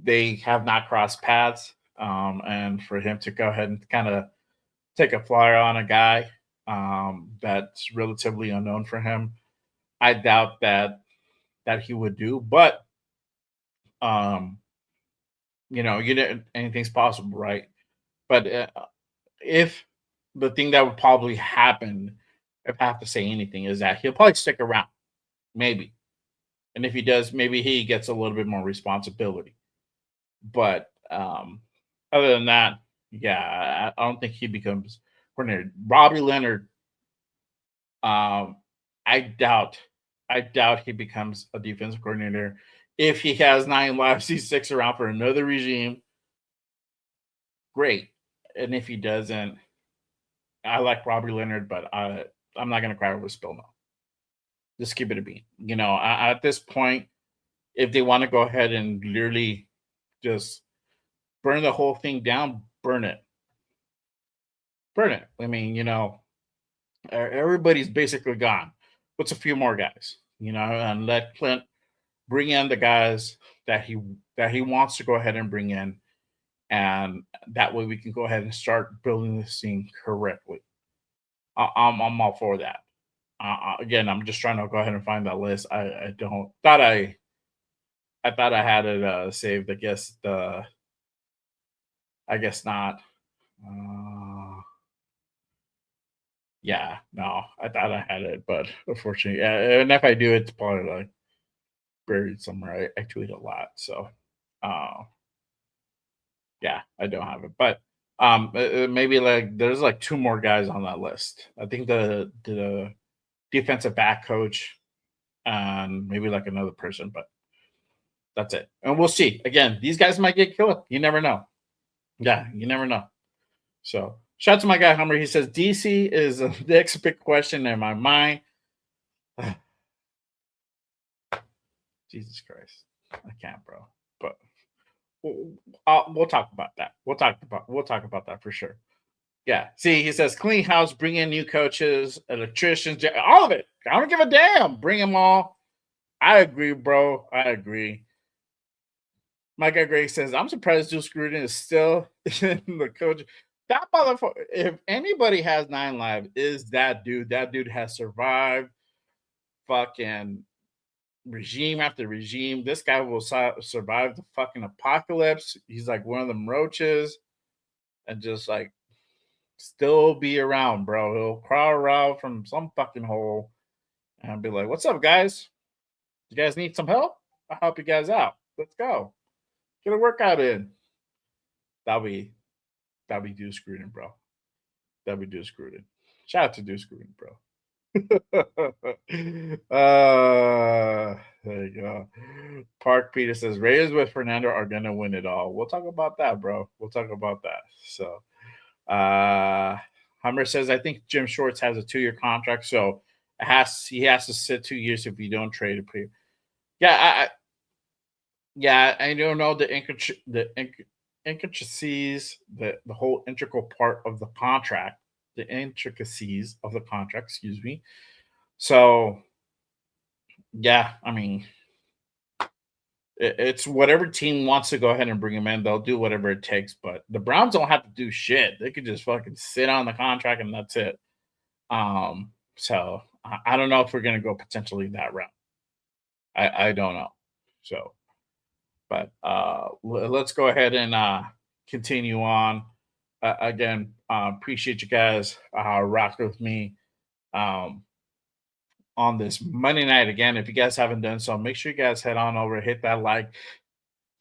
they have not crossed paths. And for him to go ahead and kind of take a flyer on a guy that's relatively unknown for him, I doubt that he would do. But You know, anything's possible, right? But if the thing that would probably happen, if I have to say anything, is that he'll probably stick around, maybe. And if he does, maybe he gets a little bit more responsibility. But other than that, yeah, I don't think he becomes coordinator. Robbie Leonard, I doubt, he becomes a defensive coordinator. If he has 9 lives, he sticks around for another regime. Great. And if he doesn't, I like Robbie Leonard, but I'm not going to cry over spill milk. Just keep it a bean. You know, at this point, if they want to go ahead and literally just burn the whole thing down, burn it. Burn it. I mean, you know, everybody's basically gone. What's a few more guys? You know, and let Klint bring in the guys that he wants to go ahead and bring in, and that way we can go ahead and start building this thing correctly. I'm all for that. Again, I'm just trying to go ahead and find that list. I thought I had it saved. I guess not. Yeah, no, I thought I had it, but unfortunately, and if I do, it's probably like buried somewhere. I tweet a lot, so yeah, I don't have it. But maybe like there's like 2 more guys on that list. I think the defensive back coach and maybe like another person, but that's it. And we'll see. Again, these guys might get killed. You never know. Yeah, you never know. So shout out to my guy Hummer. He says DC is the next big question in my mind. Jesus Christ, I can't, bro. But we'll talk about that. We'll talk about that for sure. Yeah. See, he says clean house, bring in new coaches, electricians, all of it. I don't give a damn. Bring them all. I agree, bro. I agree. My guy Greg says, I'm surprised Juice Gruden is still in the coach. That motherfucker, if anybody has 9 lives, is that dude. That dude has survived fucking regime after regime. This guy will survive the fucking apocalypse. He's like one of them roaches and just like still be around, bro. He'll crawl around from some fucking hole and be like, what's up, guys? You guys need some help? I'll help you guys out. Let's go. Get a workout in. That'll be Deuce Gruden, bro. That'll be Deuce Gruden. Shout out to Deuce Gruden, bro. There you go. Park Peter says Raiders with Fernando are gonna win it all. We'll talk about that, bro. We'll talk about that. So Hummer says I think Jim Schwartz has a 2-year contract, so he has to sit 2 years if you don't trade it. Yeah, I don't know the intricacies, the whole integral part of the contract, the intricacies of the contract, excuse me. So, yeah, I mean, it's whatever team wants to go ahead and bring him in, they'll do whatever it takes. But the Browns don't have to do shit. They could just fucking sit on the contract and that's it. So I don't know if we're gonna go potentially that route. I don't know. So, but let's go ahead and continue on. Again, appreciate you guys rocking with me on this Monday night. Again, if you guys haven't done so, make sure you guys head on over, hit that like,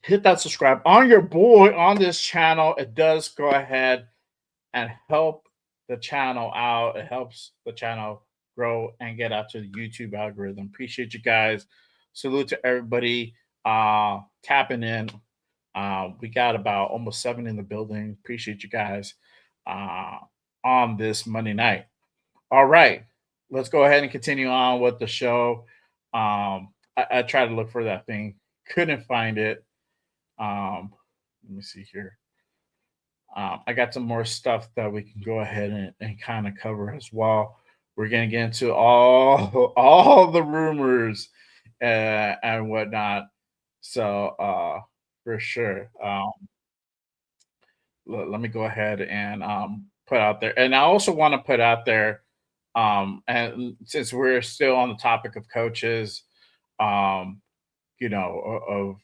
hit that subscribe on your boy on this channel. It does go ahead and help the channel out. It helps the channel grow and get out to the YouTube algorithm. Appreciate you guys. Salute to everybody tapping in. We got about almost 7 in the building. Appreciate you guys on this Monday night. All right, let's go ahead and continue on with the show. I tried to look for that thing, couldn't find it. Let me see here. I got some more stuff that we can go ahead and kind of cover as well. We're gonna get into all the rumors and whatnot. So for sure. Let me go ahead and put out there. And I also want to put out there, and since we're still on the topic of coaches, you know, of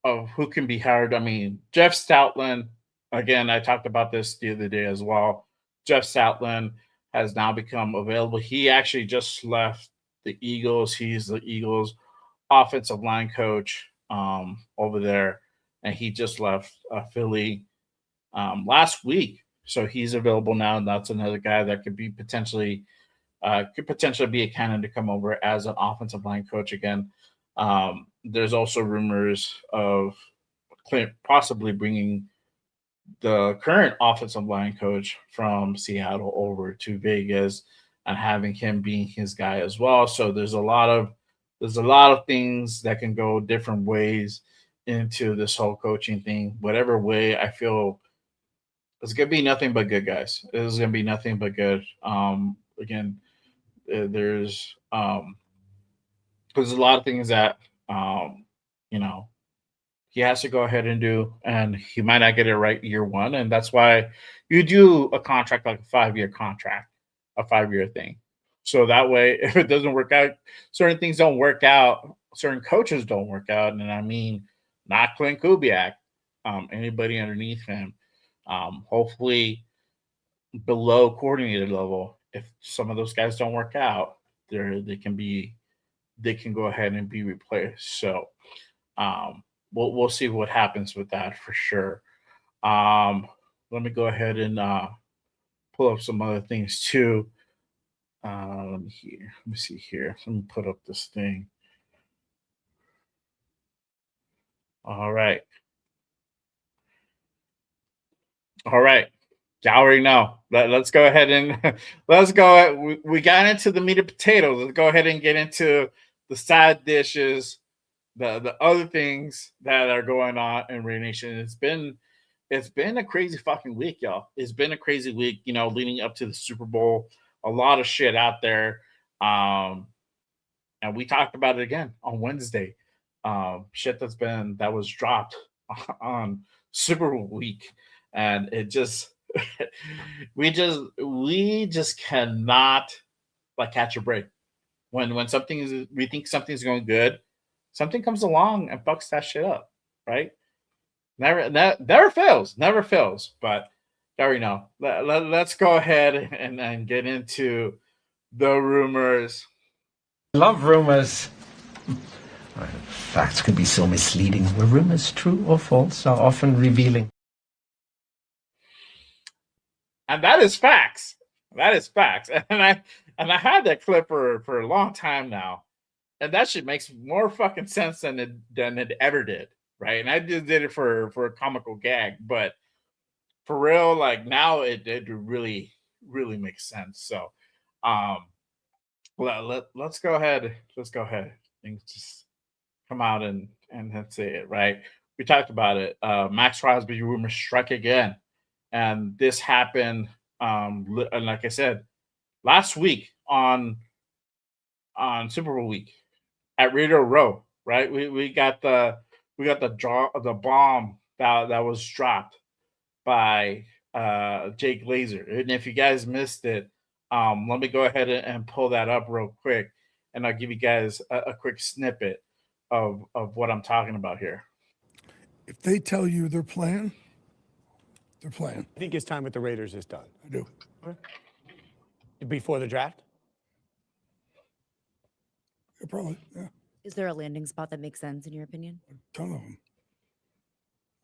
of who can be hired. I mean, Jeff Stoutland, again, I talked about this the other day as well. Jeff Stoutland has now become available. He actually just left the Eagles. He's the Eagles offensive line coach over there, and he just left Philly last week. So he's available now, and that's another guy that could potentially be a candidate to come over as an offensive line coach again. There's also rumors of Klint possibly bringing the current offensive line coach from Seattle over to Vegas and having him being his guy as well. So there's a lot of things that can go different ways into this whole coaching thing. Whatever way, I feel it's gonna be nothing but good, guys. It's gonna be nothing but good. Again, there's a lot of things that he has to go ahead and do, and he might not get it right year one, and that's why you do a contract like a 5-year contract, a 5-year thing. So that way, if it doesn't work out, certain things don't work out, certain coaches don't work out, and I mean, not Klint Kubiak, anybody underneath him. Hopefully, below coordinator level, if some of those guys don't work out, they can go ahead and be replaced. So we'll see what happens with that for sure. Let me go ahead and pull up some other things too. Let me see here. Let me put up this thing. All right. Y'all already know. Let's go ahead and let's go. We got into the meat and potatoes. Let's go ahead and get into the side dishes, the other things that are going on in Raider Nation. It's been a crazy fucking week, y'all. It's been a crazy week, leading up to the Super Bowl. A lot of shit out there. And we talked about it again on Wednesday. Shit that was dropped on Super Bowl week. And it just we just cannot catch a break. When we think something's going good, something comes along and fucks that shit up, right? Never fails. But you already know. Let's go ahead and get into the rumors. Love rumors. Facts can be so misleading. Were rumors true or false are often revealing. And that is facts. And I had that clip for a long time now. And that shit makes more fucking sense than it ever did. Right. And I just did it for a comical gag. But for real, now it really, really makes sense. So let's go ahead. Things just come out and let's say it, right? We talked about it. Maxx Crosby rumor struck again. And this happened, and like I said, last week on Super Bowl week at Raider Row, right? We got the bomb that was dropped by Jake Glazer. And if you guys missed it, let me go ahead and pull that up real quick, and I'll give you guys a quick snippet of what I'm talking about here. If they tell you they're playing, they're playing. I think his time with the Raiders is done. I do. Before the draft? Yeah, probably, yeah. Is there a landing spot that makes sense in your opinion? A ton of them.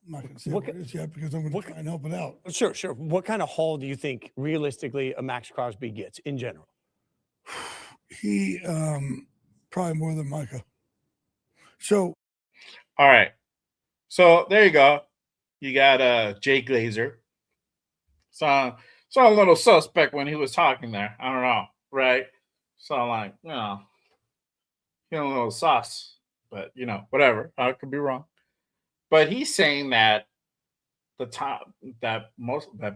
I'm not going to say what it is yet because I'm going to try and help it out. Sure. What kind of haul do you think realistically a Maxx Crosby gets in general? He probably more than Micah. So, all right. So there you go. You got Jay Glazer. So a little suspect when he was talking there. I don't know, right? So a little sus, but whatever. I could be wrong. But he's saying that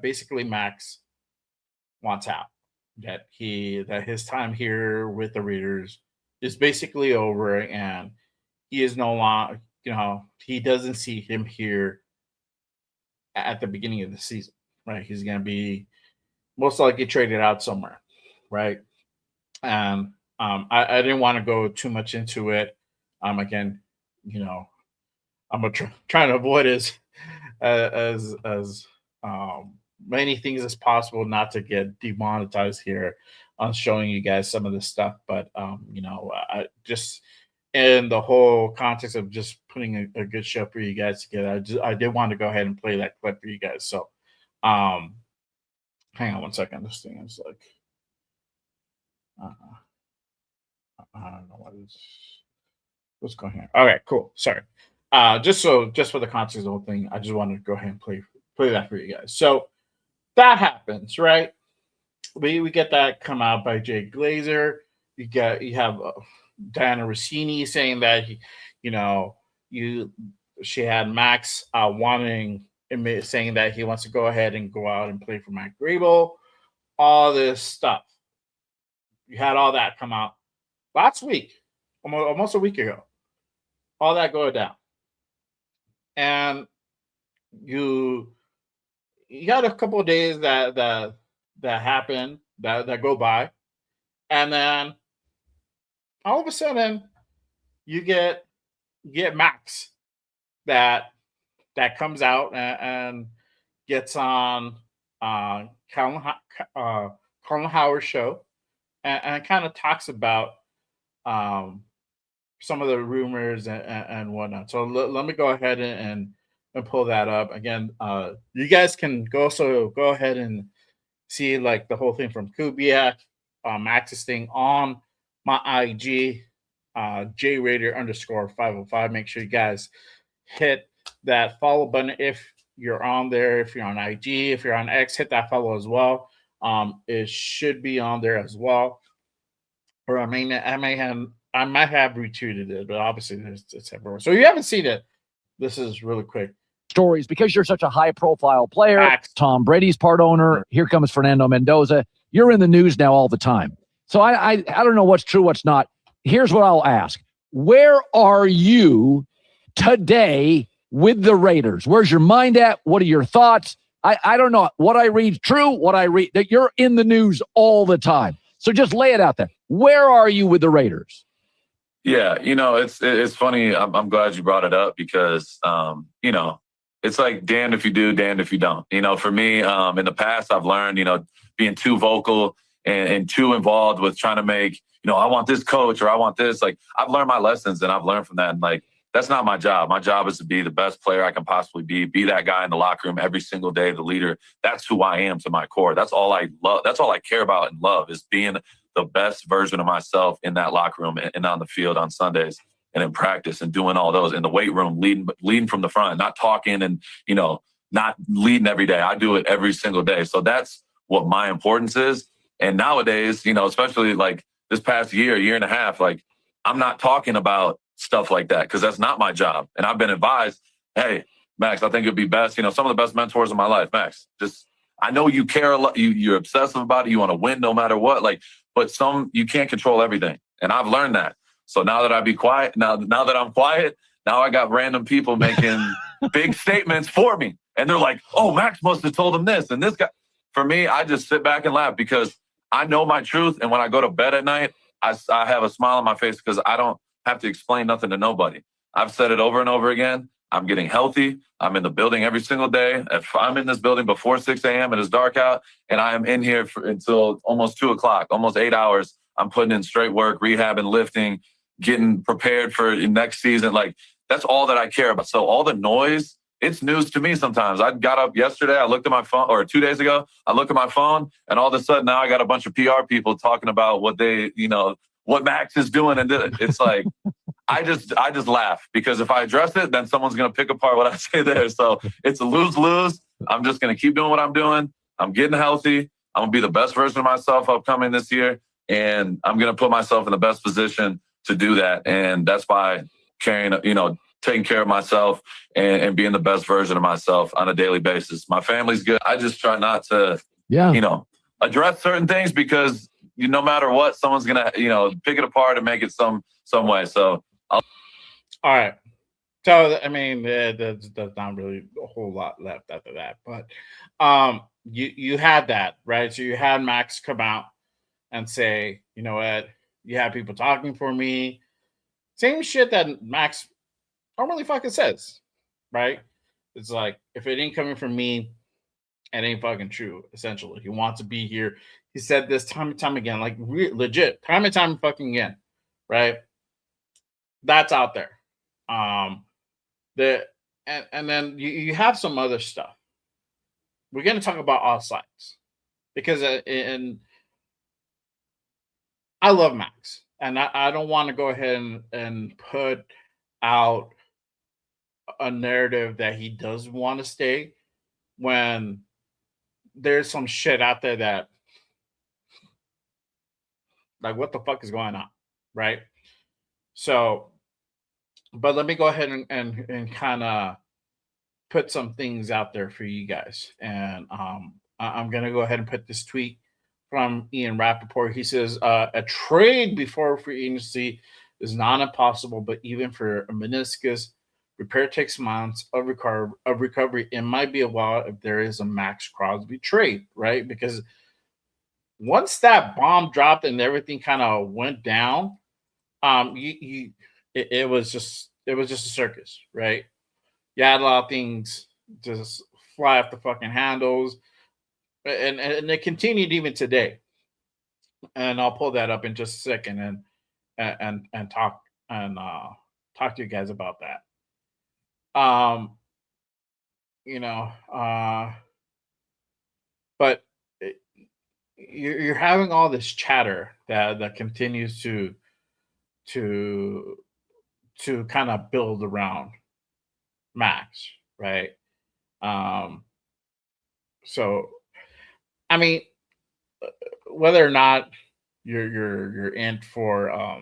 basically Maxx wants out. That his time here with the Raiders is basically over, and he is no longer. He doesn't see him here at the beginning of the season, right? He's going to be most likely traded out somewhere, right? And I didn't want to go too much into it. Again, I'm trying to avoid as many things as possible, not to get demonetized here on showing you guys some of this stuff. But I just, in the whole context of just putting a good show for you guys together, I did want to go ahead and play that clip for you guys. So hang on one second. This thing is like I don't know what's going here. Okay, cool. Sorry. Just for the context of the whole thing, I just wanted to go ahead and play that for you guys. So that happens, right? We get that come out by Jay Glazer. You have Diana Rossini saying that she had Max saying that he wants to go ahead and go out and play for Matt Grable. All this stuff. You had all that come out last week, almost a week ago. All that going down, and you got a couple of days that happen that go by, and then all of a sudden you get Max that comes out and gets on Colin Howard's show and kind of talks about some of the rumors and whatnot. So let me go ahead and pull that up again. You guys can go ahead and see like the whole thing from Kubiak, Max's thing on my IG, JRaider_505. Make sure you guys hit that follow button if you're on there. If you're on IG, if you're on X, hit that follow as well. It should be on there as well. Or I might have retweeted it, but obviously it's everywhere. So if you haven't seen it, this is really quick. Stories because you're such a high-profile player. Facts. Tom Brady's part owner. Here comes Fernando Mendoza. You're in the news now all the time. So I don't know what's true, what's not. Here's what I'll ask. Where are you today with the Raiders? Where's your mind at? What are your thoughts? I don't know. What I read true, what I read, that you're in the news all the time. So just lay it out there. Where are you with the Raiders? Yeah, it's funny. I'm glad you brought it up because, it's like damned if you do, damned if you don't. For me, in the past, I've learned, being too vocal and too involved with trying to make, I want this coach or I want this. Like, I've learned my lessons and I've learned from that. And like, that's not my job. My job is to be the best player I can possibly be that guy in the locker room every single day, the leader. That's who I am to my core. That's all I love. That's all I care about and love is being the best version of myself in that locker room and on the field on Sundays and in practice and doing all those in the weight room, leading from the front, not talking and, not leading every day. I do it every single day. So that's what my importance is. And nowadays, especially like this past year and a half, like I'm not talking about stuff like that because that's not my job. And I've been advised, hey, Max, I think it'd be best, some of the best mentors in my life, Max, I know you care a lot. You're obsessive about it. You want to win no matter what. But you can't control everything. And I've learned that. So now that I be quiet, now that I'm quiet, now I got random people making big statements for me. And they're like, oh, Max must have told him this. And this guy, for me, I just sit back and laugh because I know my truth. And when I go to bed at night, I have a smile on my face because I don't have to explain nothing to nobody. I've said it over and over again. I'm getting healthy. I'm in the building every single day. If I'm in this building before 6 a.m. and it's dark out and I am in here until almost 2 o'clock, almost 8 hours, I'm putting in straight work, rehab and lifting, getting prepared for next season. Like, that's all that I care about. So all the noise, it's news to me sometimes. I got up yesterday, I looked at my phone, or 2 days ago, I looked at my phone, and all of a sudden now I got a bunch of PR people talking about what what Max is doing. And it's like, I just laugh because if I address it, then someone's going to pick apart what I say there. So it's a lose-lose. I'm just going to keep doing what I'm doing. I'm getting healthy. I'm going to be the best version of myself upcoming this year. And I'm going to put myself in the best position to do that. And that's by taking care of myself and being the best version of myself on a daily basis. My family's good. I just try not to, address certain things because no matter what, someone's going to, pick it apart and make it some way. So all right. So, I mean, there's not really a whole lot left after that. But you had that, right? So you had Max come out and say, you know what, you have people talking for me. Same shit that Max normally fucking says, right? It's like, if it ain't coming from me, it ain't fucking true. Essentially, he wants to be here. He said this time and time again, like legit, time and time fucking again, right? That's out there. The and then you have some other stuff. We're gonna talk about all sides because and I love Maxx, and I don't want to go ahead and put out a narrative that he does want to stay when there's some shit out there that, like, what the fuck is going on, right? So, but let me go ahead and kind of put some things out there for you guys. And I'm going to go ahead and put this tweet from Ian Rappaport. He says, a trade before free agency is not impossible, but even for a meniscus repair takes months of recovery. It might be a while if there is a Maxx Crosby trade, right? Because once that bomb dropped and everything kind of went down, it was just a circus, right? You had a lot of things just fly off the fucking handles, and it continued even today. And I'll pull that up in just a second and talk talk to you guys about that. You know, but you're having all this chatter that continues to kind of build around Maxx, right? So I mean, whether or not you're in for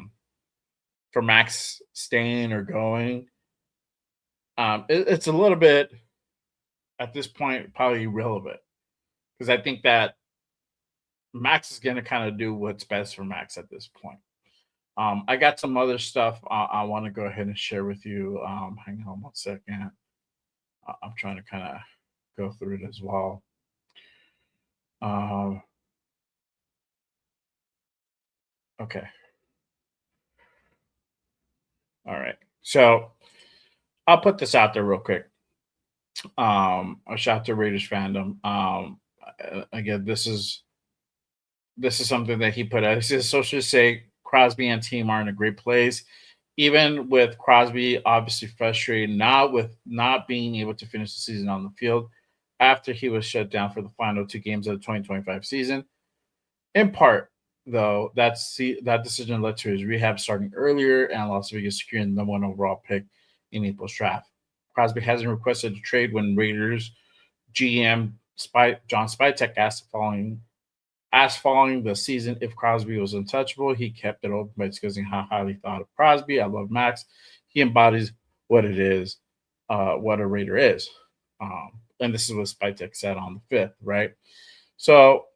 Maxx staying or going, it's a little bit at this point probably irrelevant, because I think that Maxx is going to kind of do what's best for Maxx at this point. I got some other stuff I want to go ahead and share with you. Hang on one second. I'm trying to kind of go through it as well. Okay. All right. So I'll put this out there real quick. A shout to Raiders fandom. Again, this is something that he put out. He says, "Sources say Crosby and team are in a great place, even with Crosby obviously frustrated now with not being able to finish the season on the field after he was shut down for the final 2 games of the 2025 season. In part, though, that decision led to his rehab starting earlier and Las Vegas securing the #1 overall pick in April's draft. Crosby hasn't requested a trade when Raiders GM John Spytek asked following the season if Crosby was untouchable. He kept it open by discussing how highly thought of Crosby. I love Maxx. He embodies what it is, what a Raider is." And this is what Spytek said on the 5th, right? So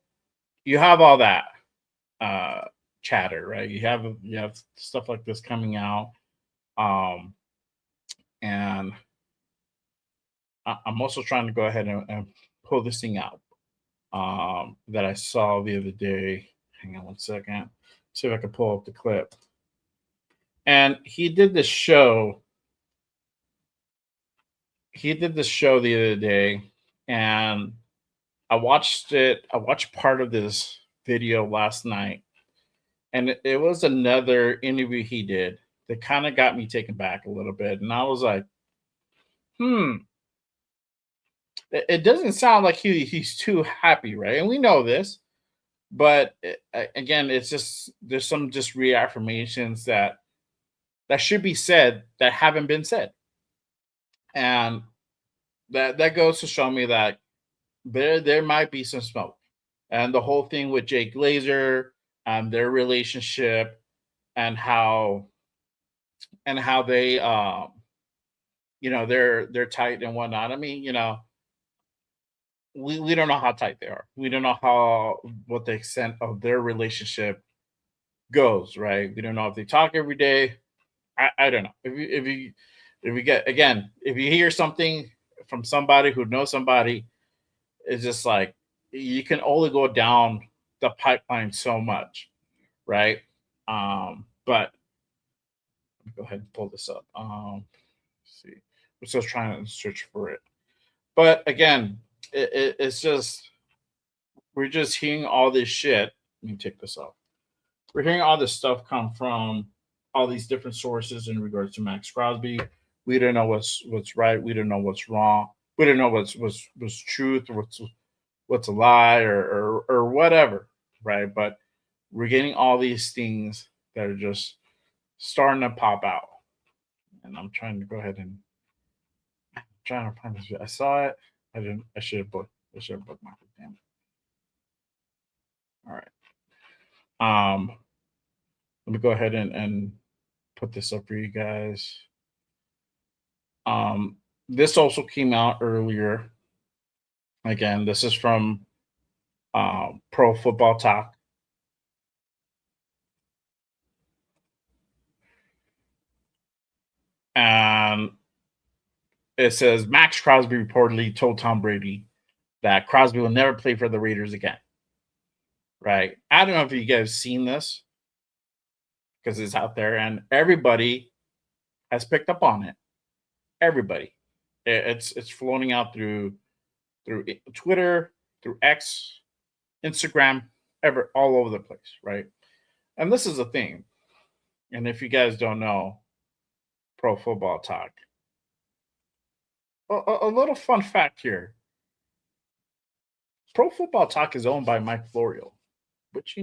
you have all that chatter, right? You have stuff like this coming out, and I'm also trying to go ahead and pull this thing out that I saw the other day. Hang on one second. See if I can pull up the clip. And he did this show. The other day, and I watched it. I watched part of this video last night, and it was another interview he did that kind of got me taken back a little bit. And I was like, it doesn't sound like he's too happy, right? And we know this, but again, it's just there's some just reaffirmations that should be said that haven't been said, and that goes to show me that there might be some smoke. And the whole thing with Jake Glazer and their relationship and how they they're tight and whatnot. I mean, we don't know how tight they are. We don't know what the extent of their relationship goes, right? We don't know if they talk every day. I don't know. If you hear something from somebody who knows somebody, it's just like you can only go down the pipeline so much, right? But let me go ahead and pull this up. see. We're still trying to search for it. But again, it's just, we're just hearing all this shit. Let me take this off. We're hearing all this stuff come from all these different sources in regards to Maxx Crosby. We don't know what's right. We don't know what's wrong. We don't know what's truth or what's a lie or whatever, right? But we're getting all these things that are just starting to pop out. And I'm trying to go ahead and trying to find this. I saw it. I didn't. I should have bookmarked it. Damn it. All right. Let me go ahead and put this up for you guys. This also came out earlier. Again, this is from Pro Football Talk. And it says Maxx Crosby reportedly told Tom Brady that Crosby will never play for the Raiders again. Right? I don't know if you guys seen this because it's out there and everybody has picked up on it. Everybody. It's floating out through Twitter, through X, Instagram, all over the place, right? And this is the thing. And if you guys don't know, Pro Football Talk. A little fun fact here. Pro Football Talk is owned by Mike Florio, which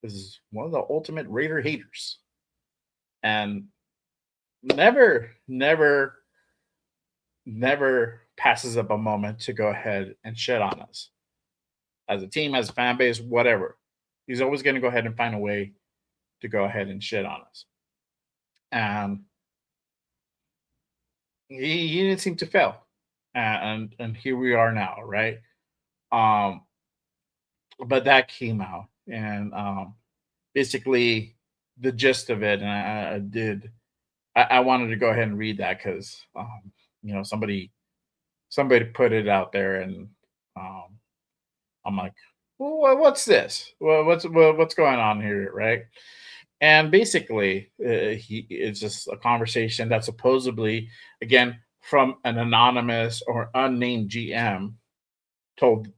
is one of the ultimate Raider haters. And never passes up a moment to go ahead and shit on us. As a team, as a fan base, whatever. He's always going to go ahead and find a way to go ahead and shit on us. And he didn't seem to fail. And here we are now, right? But that came out. And basically the gist of it, and I wanted to go ahead and read that because somebody put it out there, and I'm like, well, what's this? Well, what's going on here, right? And basically, it's just a conversation that supposedly, again, from an anonymous or unnamed GM, told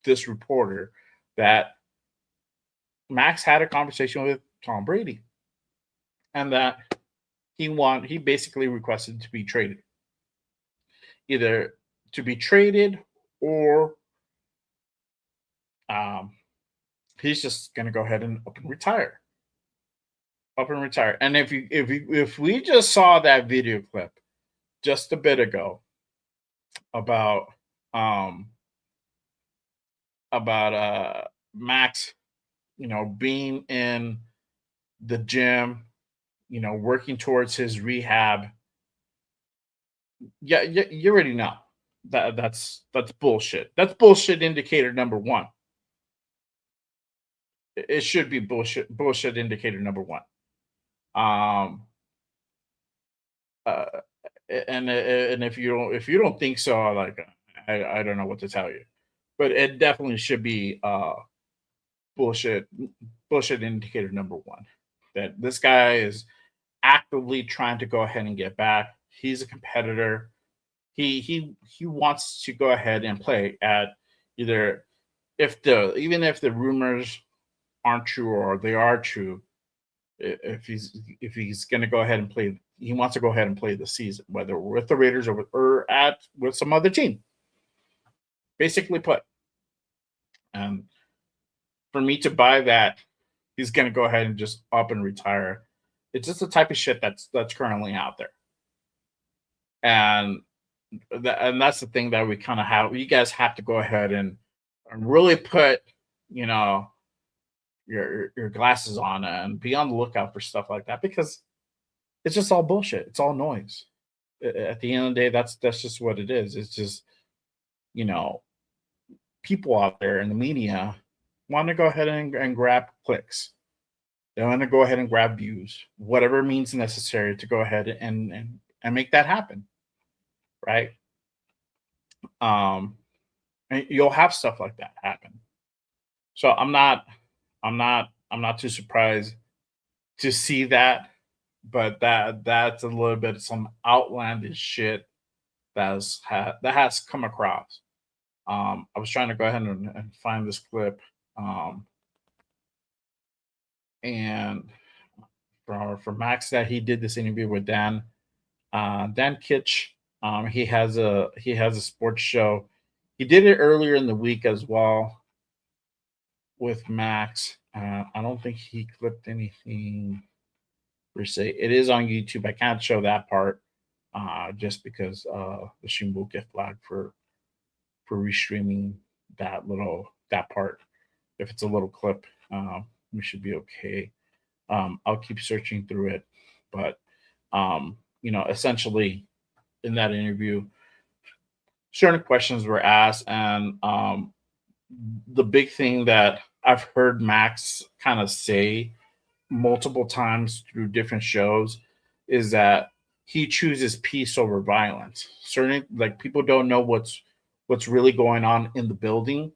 this reporter that Max had a conversation with Tom Brady, and that he basically requested to be traded, either to be traded or he's just going to go ahead and up and retire. And if we just saw that video clip just a bit ago about Max, being in the gym, working towards his rehab. Yeah, you already know that's bullshit. That's bullshit indicator number one. It should be bullshit indicator number one. And if you don't think so, like I don't know what to tell you, but it definitely should be bullshit indicator number one. That this guy is actively trying to go ahead and get back. He's a competitor. He wants to go ahead and play at either even if the rumors aren't true or they are true. If he's going to go ahead and play, he wants to go ahead and play the season, whether with the Raiders or with some other team. Basically put. And for me to buy that, he's going to go ahead and just up and retire. It's just the type of shit that's currently out there. And that's the thing that we kind of have. You guys have to go ahead and really put, your glasses on and be on the lookout for stuff like that, because it's just all bullshit. It's all noise. At the end of the day, that's just what it is. It's just, people out there in the media want to go ahead and grab clicks. They want to go ahead and grab views, whatever means necessary to go ahead and make that happen. Right? And you'll have stuff like that happen. So I'm not too surprised to see that but that's a little bit of some outlandish shit that has come across. I was trying to go ahead and find this clip, and for Max, that he did this interview with Dan Kitch. He has a sports show. He did it earlier in the week as well with Max. I don't think he clipped anything per se. It is on YouTube. I can't show that part just because the stream will get flagged for restreaming that part. If it's a little clip, we should be okay. I'll keep searching through it, but essentially in that interview, certain questions were asked, and the big thing that I've heard Max kind of say multiple times through different shows is that he chooses peace over violence. Certain, like, people don't know what's really going on in the building,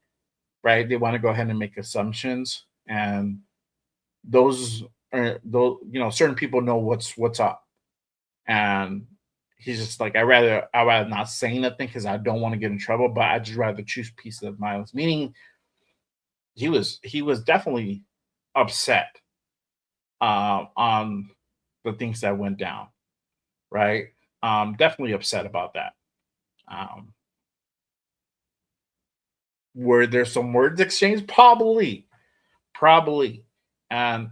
right? They want to go ahead and make assumptions, and those certain people know what's up, and he's just like, I'd rather not say nothing because I don't want to get in trouble, but I just rather choose peace of violence. Meaning, he was definitely upset on the things that went down, right? Definitely upset about that. Were there some words exchanged? Probably, and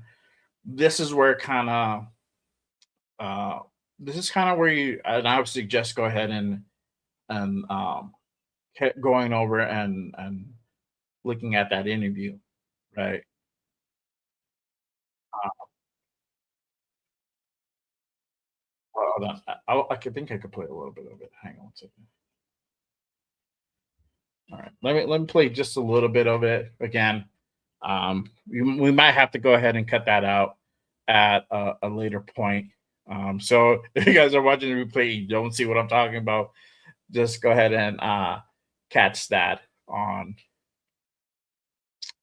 this is where where you, and I would suggest go ahead and going over and looking at that interview, right? Hold on. I think I could play a little bit of it. Hang on one second. All right, let me play just a little bit of it again. We might have to go ahead and cut that out at a later point. So if you guys are watching the replay, you don't see what I'm talking about, just go ahead and catch that on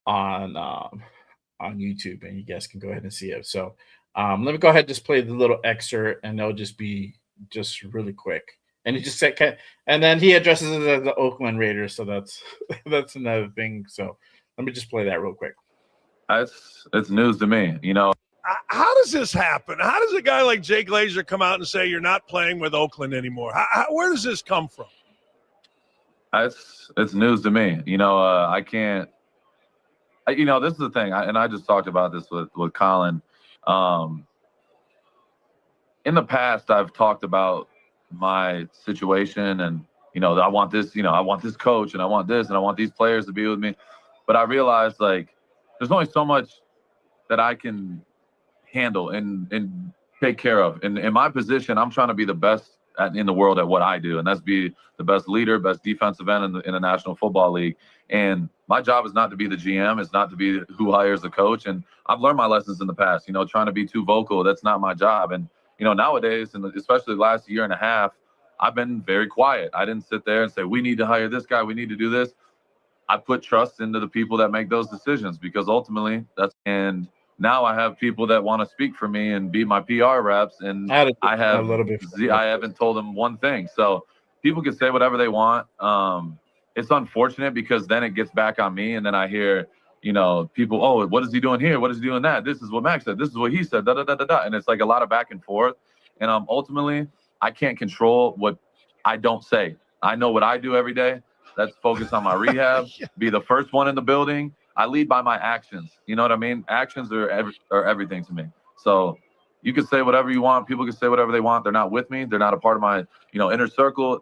YouTube, and you guys can go ahead and see it. So let me go ahead and just play the little excerpt, and they'll just be just really quick. And he just said, and then he addresses it as the Oakland Raiders. So that's another thing. So let me just play that real quick. It's news to me. How does this happen? How does a guy like Jay Glazer come out and say you're not playing with Oakland anymore? Where does this come from? It's news to me. I can't. This is the thing, and I just talked about this with Colin. In the past, I've talked about my situation, and I want this. I want this coach, and I want this, and I want these players to be with me. But I realized, like, there's only so much that I can handle and take care of. And in my position, I'm trying to be the best in the world at what I do, and that's be the best leader, best defensive end in the National Football League. And my job is not to be the GM. It's not to be who hires the coach. And I've learned my lessons in the past. Trying to be too vocal, that's not my job. And nowadays, and especially the last year and a half, I've been very quiet. I didn't sit there and say, we need to hire this guy, we need to do this. I put trust into the people that make those decisions, because ultimately and now I have people that want to speak for me and be my PR reps, and I haven't told them one thing. So people can say whatever they want. It's unfortunate because then it gets back on me, and then I hear, people, oh, what is he doing here? What is he doing that? This is what Max said. This is what he said. Da da da da da. And it's like a lot of back and forth. And ultimately, I can't control what I don't say. I know what I do every day. That's focus on my rehab. Be the first one in the building. I lead by my actions. You know what I mean? Actions are everything to me. So you can say whatever you want. People can say whatever they want. They're not with me. They're not a part of my, inner circle.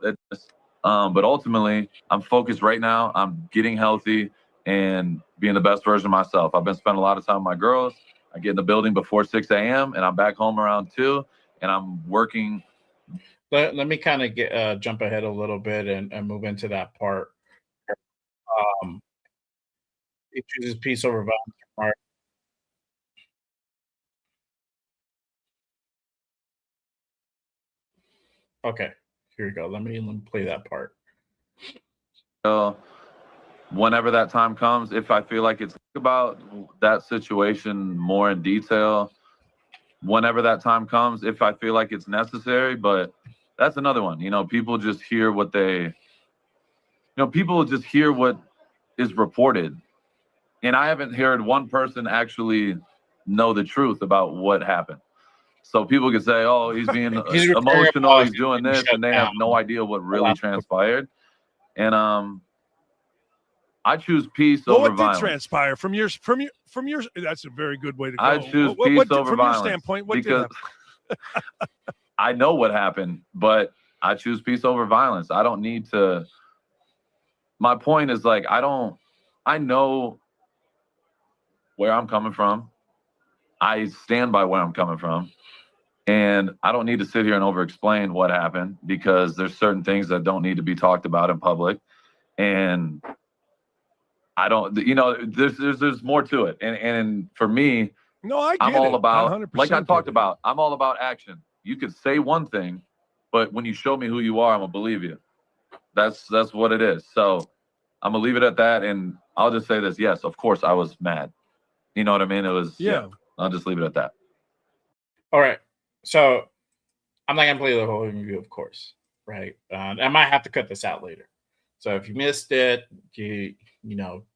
But ultimately, I'm focused right now. I'm getting healthy and being the best version of myself. I've been spending a lot of time with my girls. I get in the building before 6 a.m. and I'm back home around 2, and I'm working. Let me kind of jump ahead a little bit and move into that part. He chooses peace over violence part. Okay, here we go. Let me play that part. Whenever that time comes, if I feel like it's about that situation more in detail, whenever that time comes, if I feel like it's necessary. But that's another one. People just hear what people just hear what is reported. And I haven't heard one person actually know the truth about what happened. So people can say, oh, he's being emotional, he's doing this, and they have no idea what really transpired. And I choose peace over what violence. did transpire from your? That's a very good way to go. I choose peace over from violence. Your standpoint, what because did I know what happened, but I choose peace over violence. I don't need to. My point is I know where I'm coming from. I stand by where I'm coming from. And I don't need to sit here and over-explain what happened, because there's certain things that don't need to be talked about in public. And I don't, there's more to it. And for me, No, I get I'm all it. about, 100% like I get talked it. about, I'm all about action. You could say one thing, but when you show me who you are, I'm gonna believe you. That's what it is. So I'm gonna leave it at that. And I'll just say this. Yes, of course I was mad. You know what I mean? It was, Yeah. I'll just leave it at that. All right. So I'm not gonna play the whole interview, of course, right? I might have to cut this out later. So if you missed it, you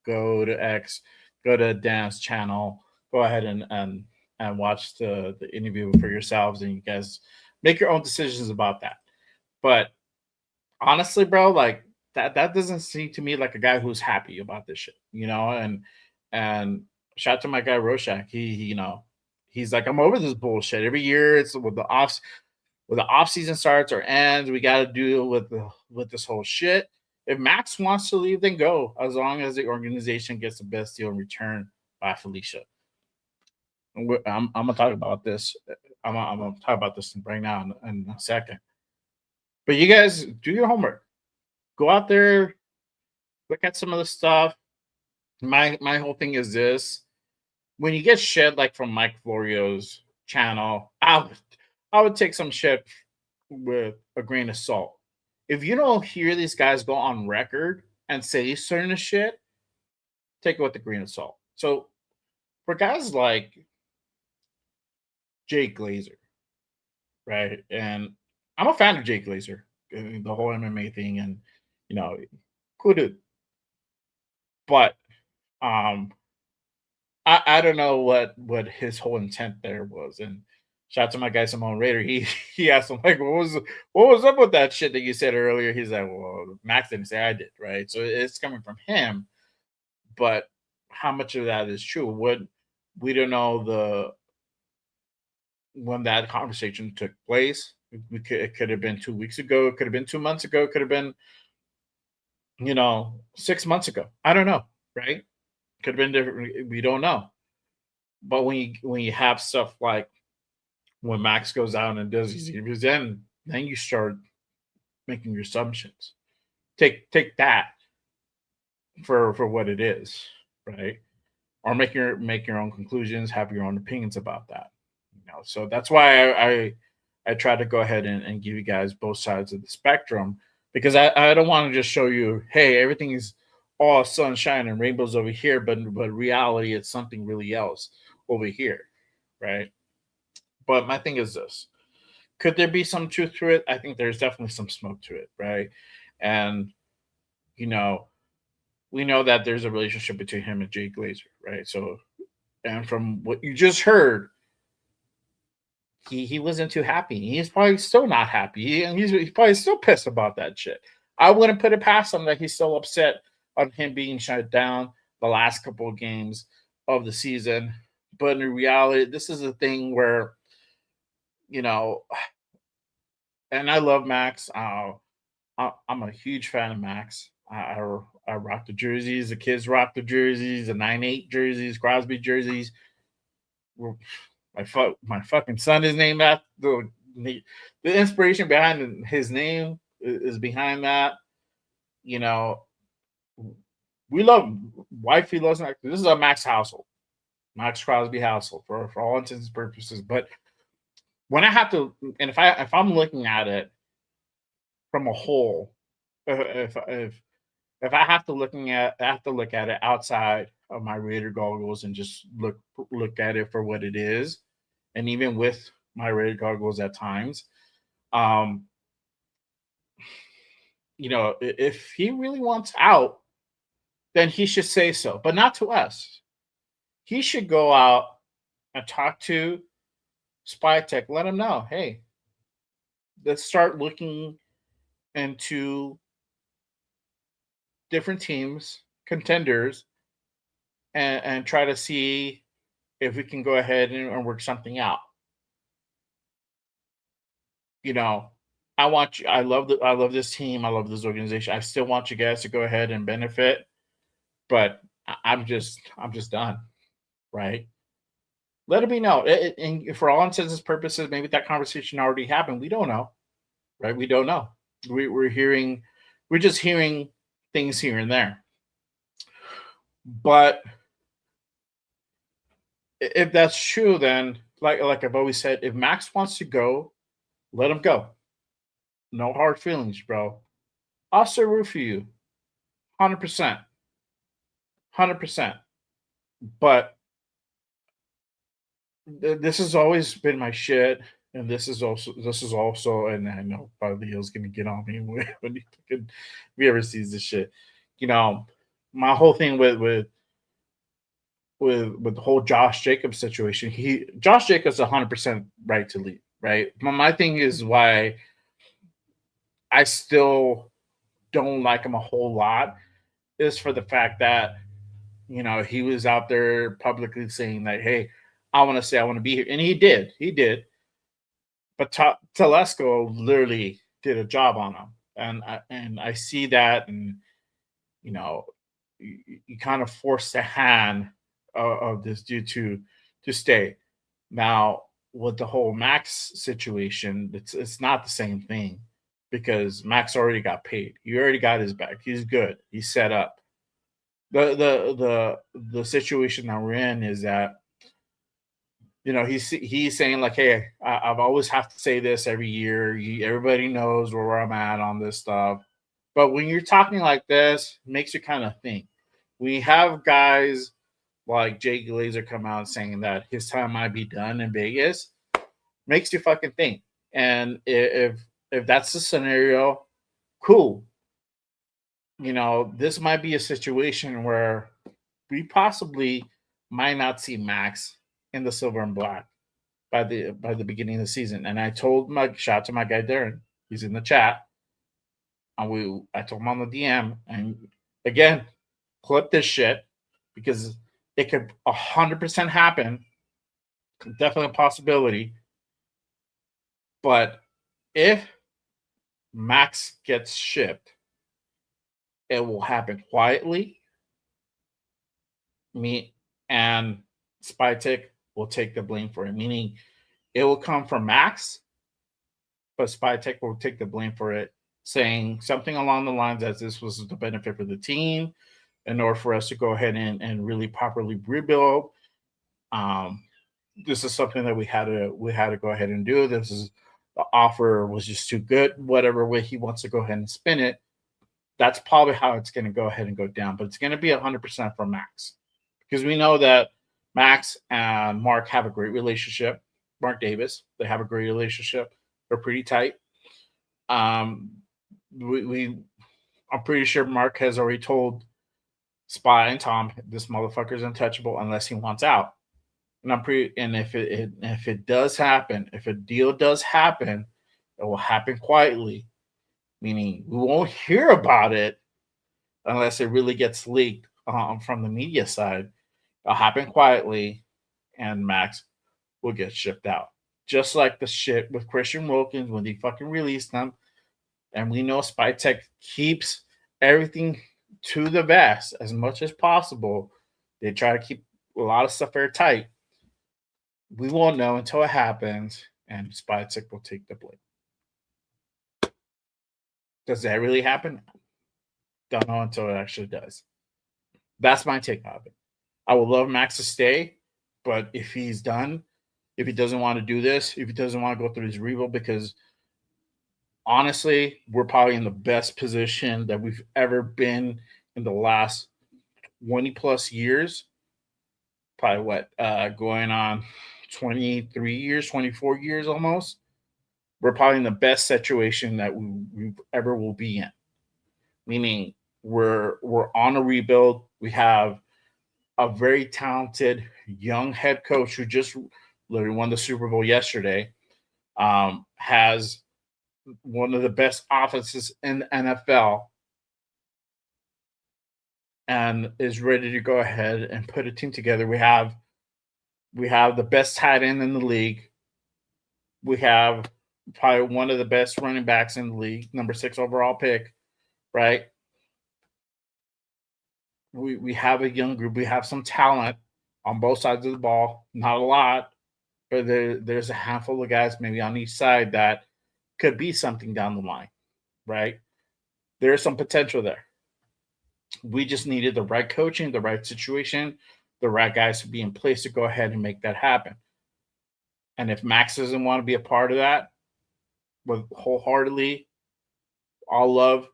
go to X, go to Dan's channel, go ahead and watch the interview for yourselves, and you guys make your own decisions about that. But honestly, bro, like that doesn't seem to me like a guy who's happy about this shit, and shout out to my guy Rorschach. He's like, I'm over this bullshit. Every year it's with the off season starts or ends, we got to deal with this whole shit. If Maxx wants to leave, then go, as long as the organization gets the best deal in return by Felicia. I'm gonna talk about this. I'm gonna talk about this right now in a second. But you guys do your homework. Go out there, look at some of the stuff. My whole thing is this: when you get shit like from Mike Florio's channel, I would take some shit with a grain of salt. If you don't hear these guys go on record and say certain shit, take it with a grain of salt. So for guys like Jake Glazer, right? And I'm a fan of Jake Glazer, the whole MMA thing, and cool dude. But I don't know what his whole intent there was. And shout out to my guy Simone Raider. He asked him, like, what was up with that shit that you said earlier? He's like, well, Maxx didn't say, I did, right? So it's coming from him. But how much of that is true? We don't know when that conversation took place. It could have been 2 weeks ago. It could have been 2 months ago. It could have been 6 months ago. I don't know, right? Could have been different. We don't know. But when you have stuff like when Maxx goes out and does these interviews, then you start making your assumptions. Take that for what it is, right? Or make your own conclusions, have your own opinions about that. So that's why I try to go ahead and give you guys both sides of the spectrum, because I don't want to just show you, hey, everything is all sunshine and rainbows over here, but reality, it's something really else over here, right? But my thing is this: could there be some truth to it? I think there's definitely some smoke to it, right? And we know that there's a relationship between him and Jake Glazer, right? So, and from what you just heard, he wasn't too happy. He's probably still not happy, and he's probably still pissed about that shit. I wouldn't put it past him that he's still upset on him being shut down the last couple of games of the season. But in reality, this is a thing where, and I love Maxx. I'm a huge fan of Maxx. I rock the jerseys. The kids rock the jerseys, the 9-8 jerseys, Crosby jerseys. My fucking son is named after the inspiration behind his name is behind that. We love wifey loves Maxx. This is a Maxx household, Maxx Crosby household for all intents and purposes. But when I have to, and if I'm looking at it from a whole, if I have to look at it outside of my Raider goggles and just look at it for what it is, and even with my Raider goggles at times, if he really wants out, then he should say so, but not to us. He should go out and talk to Spytech, let him know, hey, let's start looking into different teams, contenders, and try to see if we can go ahead and work something out. I love this team. I love this organization. I still want you guys to go ahead and benefit, but I'm just done, right? Let it be known. And for all intents and purposes, maybe that conversation already happened. We don't know, right? We don't know. We're just hearing things here and there. But if that's true, then like I've always said, if Maxx wants to go, let him go. No hard feelings, bro. I'll still root for you. 100%. 100%. But this has always been my shit. And this is also, and I know probably Leo's gonna get on me when he ever sees this shit. My whole thing with the whole Josh Jacobs situation, Josh Jacobs 100% right to leave, right? My thing is why I still don't like him a whole lot is for the fact that he was out there publicly saying that, hey, I want to be here, and he did. But Telesco literally did a job on him, and I see that, and you kind of force the hand of this dude to stay. Now with the whole Maxx situation, it's not the same thing because Maxx already got paid. He already got his back. He's good. He's set up. The situation that we're in is that he's saying like, hey, I've always have to say this every year. Everybody knows where I'm at on this stuff. But when you're talking like this, it makes you kind of think. We have guys like Jay Glazer come out saying that his time might be done in Vegas. Makes you fucking think. And if that's the scenario, cool. This might be a situation where we possibly might not see Maxx in the silver and black by the beginning of the season. And I told shout out to my guy Darren, he's in the chat. And I told him on the DM, and again, clip this shit because it could 100% happen. Definitely a possibility. But if Maxx gets shipped, it will happen quietly. Me and Spytech will take the blame for it, meaning it will come from Maxx, but Spytech will take the blame for it, saying something along the lines as this was the benefit for the team in order for us to go ahead and really properly rebuild. This is something that we had to go ahead and do. The offer was just too good. Whatever way he wants to go ahead and spin it, that's probably how it's going to go ahead and go down. But it's going to be 100% from Maxx because we know that Maxx and Mark have a great relationship. Mark Davis, they have a great relationship. They're pretty tight. I'm pretty sure Mark has already told Spy and Tom, this motherfucker's untouchable unless he wants out. And if it does happen, if a deal does happen, it will happen quietly, meaning we won't hear about it unless it really gets leaked from the media side. It'll happen quietly, and Maxx will get shipped out. Just like the shit with Christian Wilkins when they fucking released them. And we know Spytech keeps everything to the vest as much as possible. They try to keep a lot of stuff airtight. We won't know until it happens, and Spytech will take the blame. Does that really happen? Don't know until it actually does. That's my take on it. I would love Maxx to stay, but if he's done, if he doesn't want to do this, if he doesn't want to go through his rebuild, because honestly, we're probably in the best position that we've ever been in the last 20 plus years. Probably going on 23 years, 24 years almost, we're probably in the best situation that we ever will be in. Meaning we're on a rebuild. We have a very talented young head coach who just literally won the Super Bowl yesterday. Has one of the best offenses in the NFL and is ready to go ahead and put a team together. We have the best tight end in the league. We have probably one of the best running backs in the league, number 6 overall pick, right? We have a young group. We have some talent on both sides of the ball. Not a lot, but there's a handful of guys maybe on each side that could be something down the line, right? There's some potential there. We just needed the right coaching, the right situation, the right guys to be in place to go ahead and make that happen. And if Max doesn't want to be a part of that, with wholeheartedly, all love,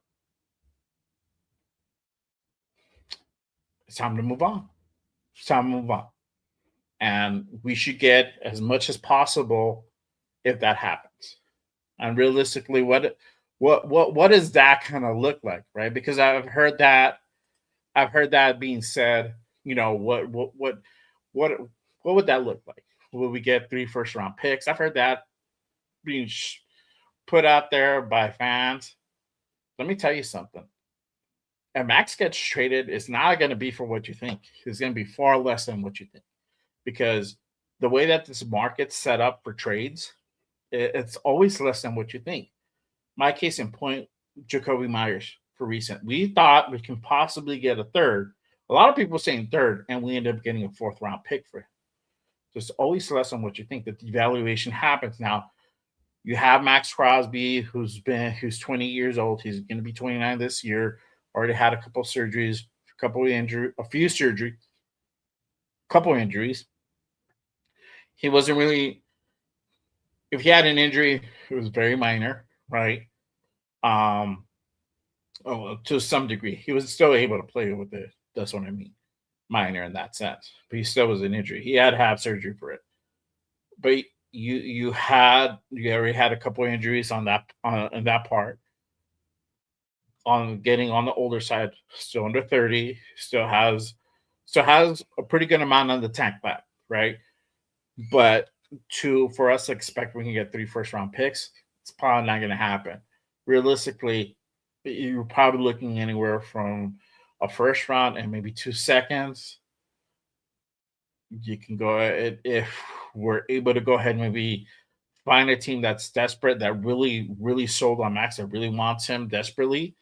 it's time to move on. It's time to move on. And we should get as much as possible if that happens. And realistically, what does that kind of look like, right? Because I've heard that being said. You know, what would that look like? Will we get 3 first-round picks? I've heard that being put out there by fans. Let me tell you something. If Max gets traded, it's not going to be for what you think. It's going to be far less than what you think. Because the way that this market's set up for trades, it's always less than what you think. My case in point, Jacoby Myers for recent. We thought we can possibly get a third. A lot of people saying third, and we ended up getting a 4th-round pick for him. So it's always less than what you think. That the evaluation happens. Now, you have Maxx Crosby, who's 20 years old. He's going to be 29 this year. Already had a couple surgeries, couple injuries. He wasn't really. If he had an injury, it was very minor, right? To some degree, he was still able to play with it. That's what I mean, minor in that sense. But he still was an injury. He had to have surgery for it. But you already had a couple injuries on that part. On getting on the older side, still under 30, still has a pretty good amount on the tank left, right? But for us to expect we can get 3 first-round picks, it's probably not going to happen. Realistically, you're probably looking anywhere from a 1st round and maybe 2 seconds. You can go ahead, if we're able to go ahead and maybe find a team that's desperate, that really, really sold on Max, that really wants him desperately.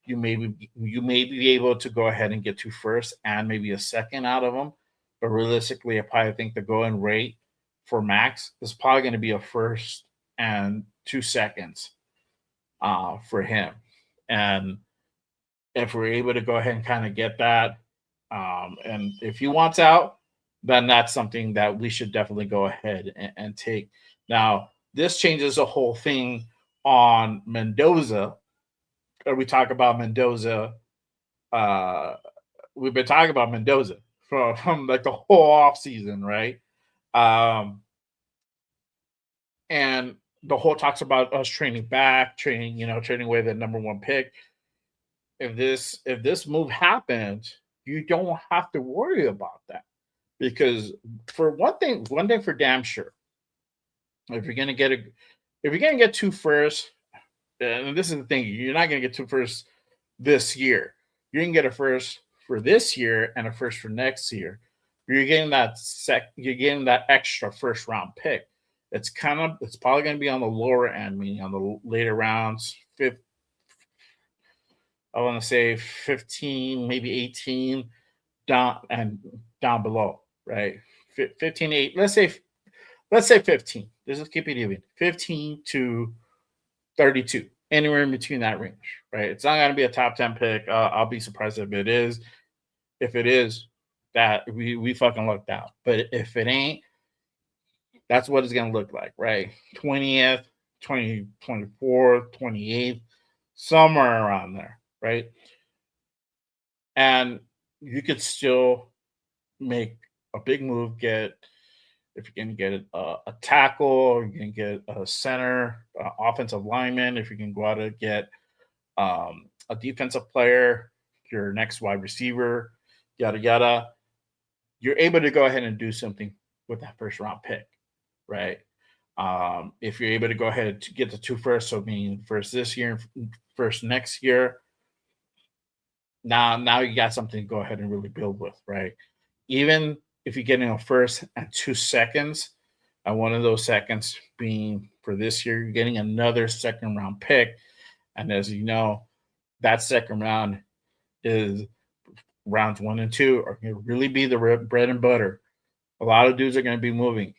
You may be able to go ahead and get 2 firsts and maybe a 2nd out of them. But realistically, I probably think the going rate for Max is probably going to be a 1st and 2 seconds for him. And if we're able to go ahead and kind of get that, and if he wants out, then that's something that we should definitely go ahead and take. Now, this changes the whole thing on Mendoza. We talk about Mendoza. We've been talking about Mendoza from like the whole offseason, right? And the whole talks about us training away the number 1 pick. If this move happens, you don't have to worry about that. Because for one thing for damn sure, if you're gonna get 2 firsts, and this is the thing, you're not gonna get 2 firsts this year. You're gonna get a 1st for this year and a 1st for next year. You're getting that extra 1st-round pick. It's probably gonna be on the lower end, meaning on the later rounds, I want to say 15, maybe 18, down below, right? 15, 8. Let's say 15. Let's just keep it even. 15 to 32, anywhere in between that range, right? It's not going to be a top 10 pick. I'll be surprised if it is. If it is, that we fucking lucked out. But if it ain't, that's what it's going to look like, right? 20th, 24th, 28th, somewhere around there, right? And you could still make a big move, get if you're going to get a tackle, you're going to get a center, offensive lineman, if you can go out and get a defensive player, your next wide receiver, yada, yada, you're able to go ahead and do something with that first round pick, right? If you're able to go ahead to get the 2 firsts, so meaning first this year, first next year, now you got something to go ahead and really build with, right? Even if you're getting a first and 2 seconds, and one of those seconds being for this year, you're getting another second round pick. And as you know, that second round is rounds 1 and 2 are going to really be the bread and butter. A lot of dudes are going to be moving.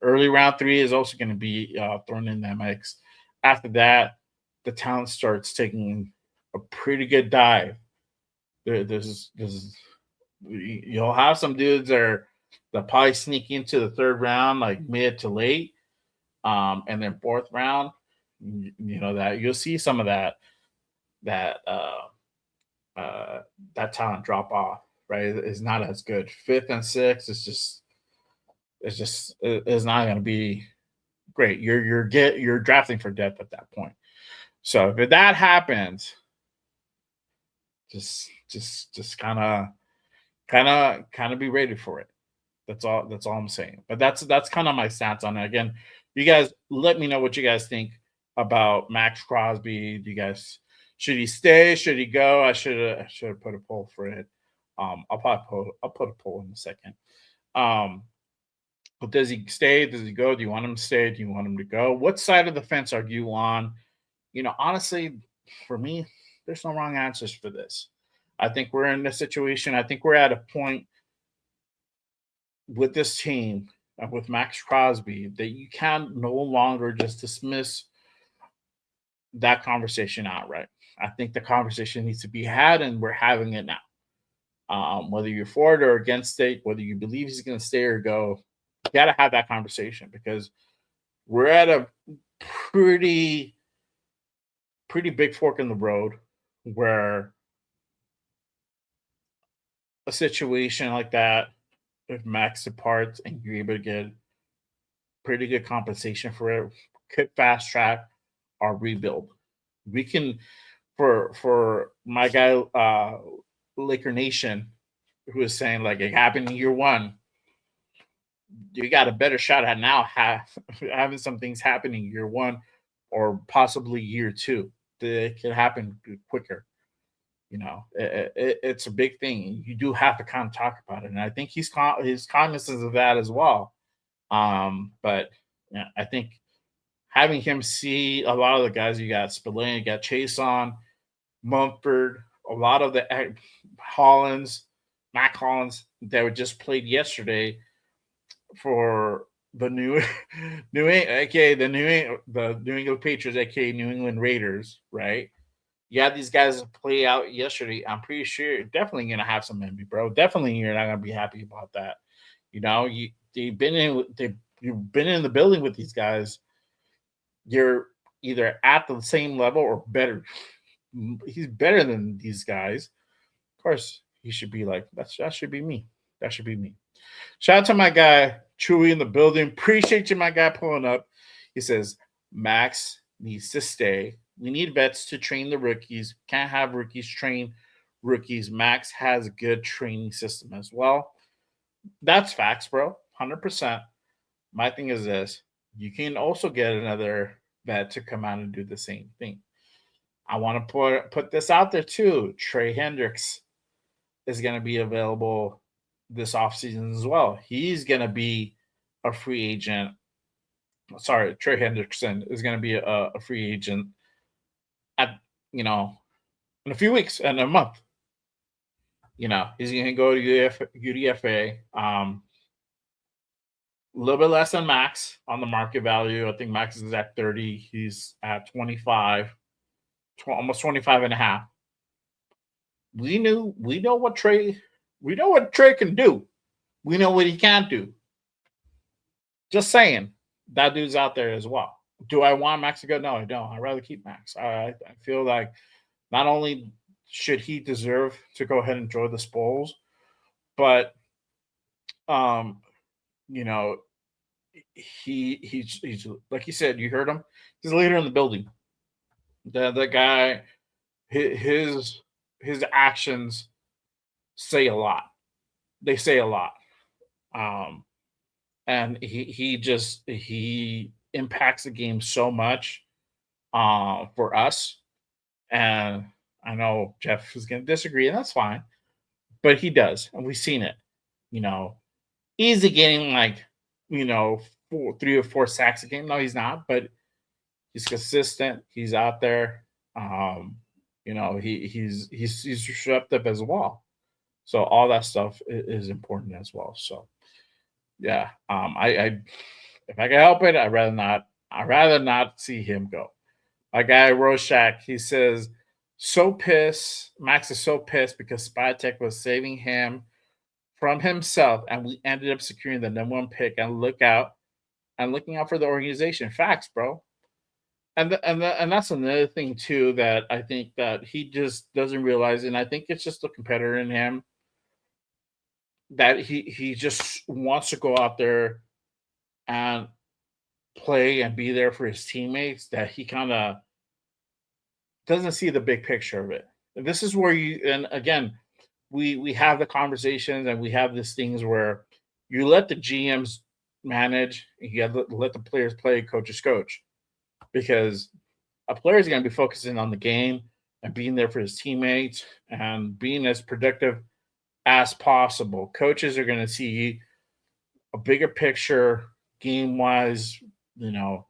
Early round 3 is also going to be thrown in that mix. After that, the talent starts taking a pretty good dive. You'll have some dudes that probably sneak into the 3rd round, like mid to late, and then 4th round. That you'll see some of that talent drop off. Right, it's not as good. 5th and 6th it's not going to be great. You're drafting for depth at that point. So if that happens, just kind of be ready for it. That's all I'm saying. But that's kind of my stance on it. Again, you guys let me know what you guys think about Maxx Crosby. Do you guys, should he stay? Should he go? I should have put a poll for it. I'll put a poll in a second. But does he stay? Does he go? Do you want him to stay? Do you want him to go? What side of the fence are you on? Honestly, for me, there's no wrong answers for this. I think we're in this situation. I think we're at a point with this team and with Maxx Crosby that you can no longer just dismiss that conversation outright. I think the conversation needs to be had, and we're having it now. Whether you're for it or against it, whether you believe he's going to stay or go, you got to have that conversation, because we're at a pretty big fork in the road where a situation like that, if Max departs and you're able to get pretty good compensation for it, could fast track our rebuild. We can, for my guy, Laker Nation, who is saying like it happened in year 1, you got a better shot at now having some things happening year 1 or possibly year 2. It can happen quicker. It's a big thing. You do have to kind of talk about it, and I think he's cognizant of that as well. But yeah, I think having him see a lot of the guys, you got Spillane, you got Chase on, Mumford, a lot of the Mac Hollins that were just played yesterday for the New England Patriots, aka New England Raiders, right? You had these guys play out yesterday. I'm pretty sure you're definitely gonna have some envy, bro. Definitely, you're not gonna be happy about that. You've been in the building with these guys. You're either at the same level or better. He's better than these guys. Of course, he should be like that. Should be me. That should be me. Shout out to my guy Chewy in the building. Appreciate you, my guy, pulling up. He says Max needs to stay. We need vets to train the rookies. Can't have rookies train rookies. Max has a good training system as well. That's facts, bro. 100%. My thing is this. You can also get another vet to come out and do the same thing. I want to put this out there too. Trey Hendricks is going to be available this offseason as well. He's going to be a free agent. Sorry, Trey Hendrickson is going to be a free agent in a few weeks and a month. He's going to go to UDFA. A little bit less than Max on the market value. I think Max is at 30. He's at 25, almost 25 and a half. We know what Trey can do. We know what he can't do. Just saying, that dude's out there as well. Do I want Max to go? No, I don't. I'd rather keep Max. I feel like not only should he deserve to go ahead and enjoy the spoils, but you know, he's like you said, you heard him. He's a leader in the building. The guy, his actions say a lot. They say a lot. And he impacts the game so much for us. And I know Jeff is going to disagree, and that's fine, but he does, and we've seen it. You know, easy getting like 3 or 4 sacks a game. No, he's not, but he's consistent. He's out there. He's disruptive as well. So all that stuff is important as well. So yeah, I if I can help it, I'd rather not. I'd rather not see him go. My guy Rorschach, he says, so pissed. Max is so pissed because Spytech was saving him from himself, and we ended up securing the #1 pick and looking out for the organization. Facts, bro. And that's another thing too that I think that he just doesn't realize, and I think it's just the competitor in him that he just wants to go out there and play and be there for his teammates, that he kind of doesn't see the big picture of it. And this is where and again, we have the conversations and we have these things where you let the GMs manage, and you let the players play, coaches coach, because a player is going to be focusing on the game and being there for his teammates and being as productive as possible. Coaches are going to see a bigger picture game wise, the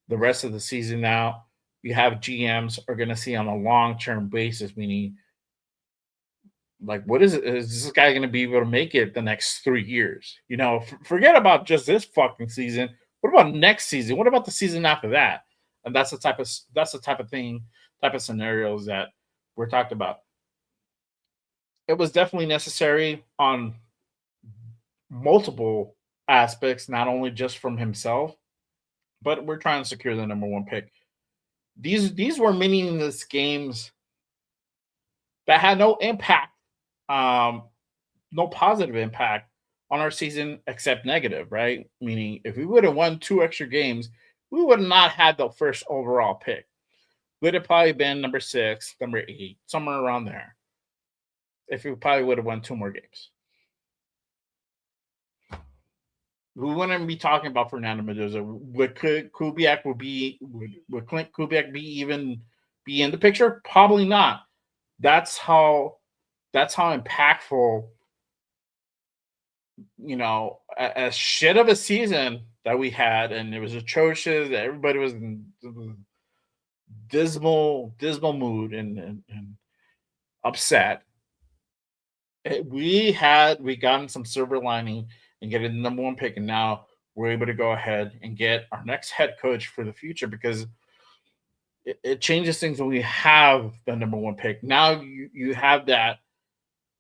rest of the season. Now you have GMs are going to see on a long-term basis, meaning like, what is this guy going to be able to make it the next 3 years? Forget about just this fucking season. What about next season? What about the season after that? And that's the type of scenarios that we're talking about. It was definitely necessary on multiple aspects, not only just from himself, but we're trying to secure the #1 pick. These were meaningless games that had no impact, no positive impact on our season except negative, right? Meaning if we would have won 2 extra games, we would have not had the first overall pick. Would have probably been number 6, number 8, somewhere around there. If we probably would have won 2 more games. We wouldn't be talking about Fernando Mendoza. Would Klint Kubiak be in the picture? Probably not. That's how impactful, as shit of a season that we had, and it was atrocious. Everybody was in dismal mood and upset. We gotten some silver lining and getting the #1 pick, and now we're able to go ahead and get our next head coach for the future, because it changes things when we have the #1 pick. Now you have that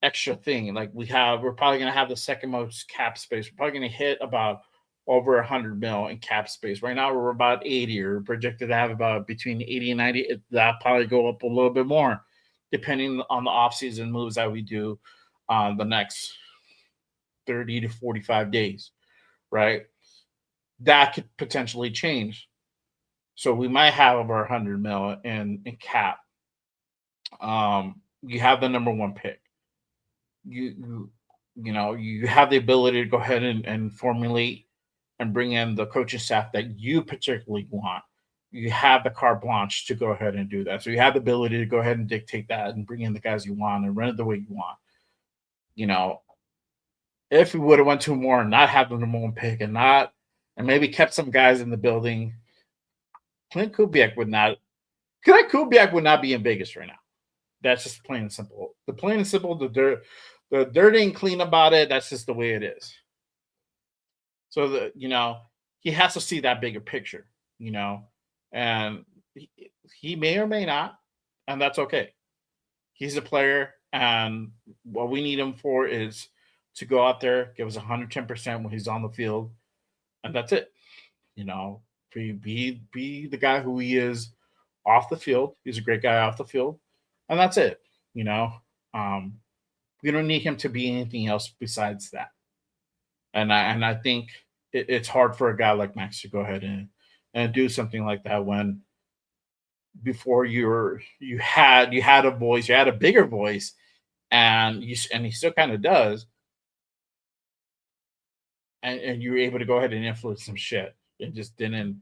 extra thing. Like we're probably going to have the second most cap space. We're probably going to hit about over 100 mil in cap space. Right now we're about 80, or projected to have about between 80 and 90. That'll probably go up a little bit more depending on the offseason moves that we do the next 30 to 45 days, right? That could potentially change. So we might have over 100 mil in cap. You have the #1 pick. You have the ability to go ahead and formulate and bring in the coaching staff that you particularly want. You have the carte blanche to go ahead and do that. So you have the ability to go ahead and dictate that and bring in the guys you want and run it the way you want. If we would have went 2 more and not have the #1 pick and maybe kept some guys in the building, Klint Kubiak would not be in Vegas right now. That's just plain and simple. The plain and simple, the dirty and clean about it. That's just the way it is. So he has to see that bigger picture, and he may or may not, and that's okay. He's a player, and what we need him for is to go out there, give us 110% when he's on the field, and that's it. Be the guy who he is off the field. He's a great guy off the field, and that's it. We don't need him to be anything else besides that. And I think it's hard for a guy like Maxx to go ahead and do something like that when before you had a voice, you had a bigger voice, and he still kind of does, and you were able to go ahead and influence some shit. It just didn't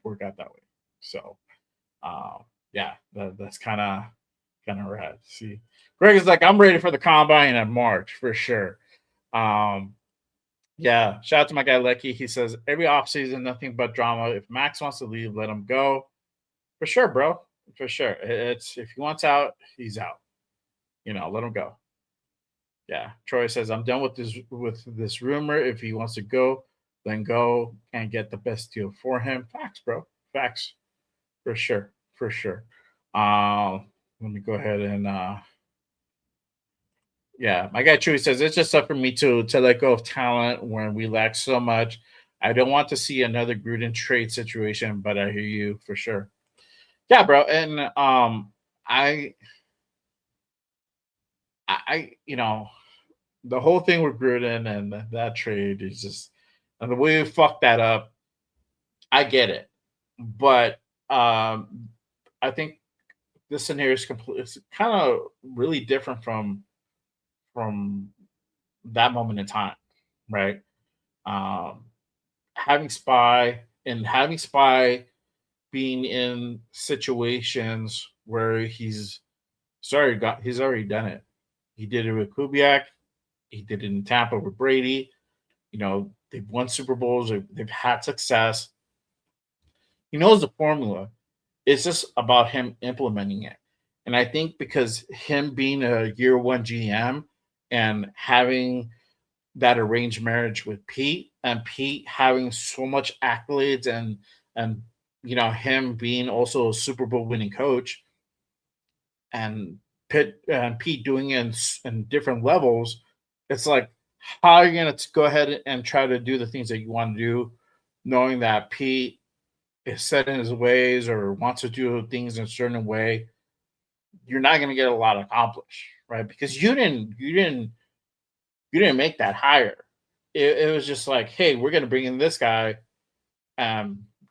work out that way. So, yeah, that's kind of rad. See, Greg is like, I'm ready for the combine in March for sure. Yeah, shout out to my guy Lecky. He says every offseason, nothing but drama. If Maxx wants to leave, let him go. For sure, bro. For sure. It's if he wants out, he's out. Let him go. Yeah. Troy says, I'm done with this rumor. If he wants to go, then go and get the best deal for him. Facts, bro. Facts. For sure. For sure. Let me go ahead and yeah, my guy Chewy says it's just tough for me to let go of talent when we lack so much. I don't want to see another Gruden trade situation, but I hear you for sure. Yeah, bro. And I the whole thing with Gruden and that trade is just, and the way we fucked that up, I get it. But I think this scenario is kind of really different from that moment in time, right? Having Spy being in situations where he's already done it. He did it with Kubiak. He did it in Tampa with Brady. They've won Super Bowls. They've had success. He knows the formula. It's just about him implementing it. And I think because him being a year one GM and having that arranged marriage with Pete, and Pete having so much accolades and him being also a Super Bowl winning coach, and Pete doing it in different levels, it's like, how are you going to go ahead and try to do the things that you want to do, knowing that Pete is set in his ways or wants to do things in a certain way? You're not going to get a lot accomplished, right? Because you didn't make that hire. It was just like, hey, we're going to bring in this guy,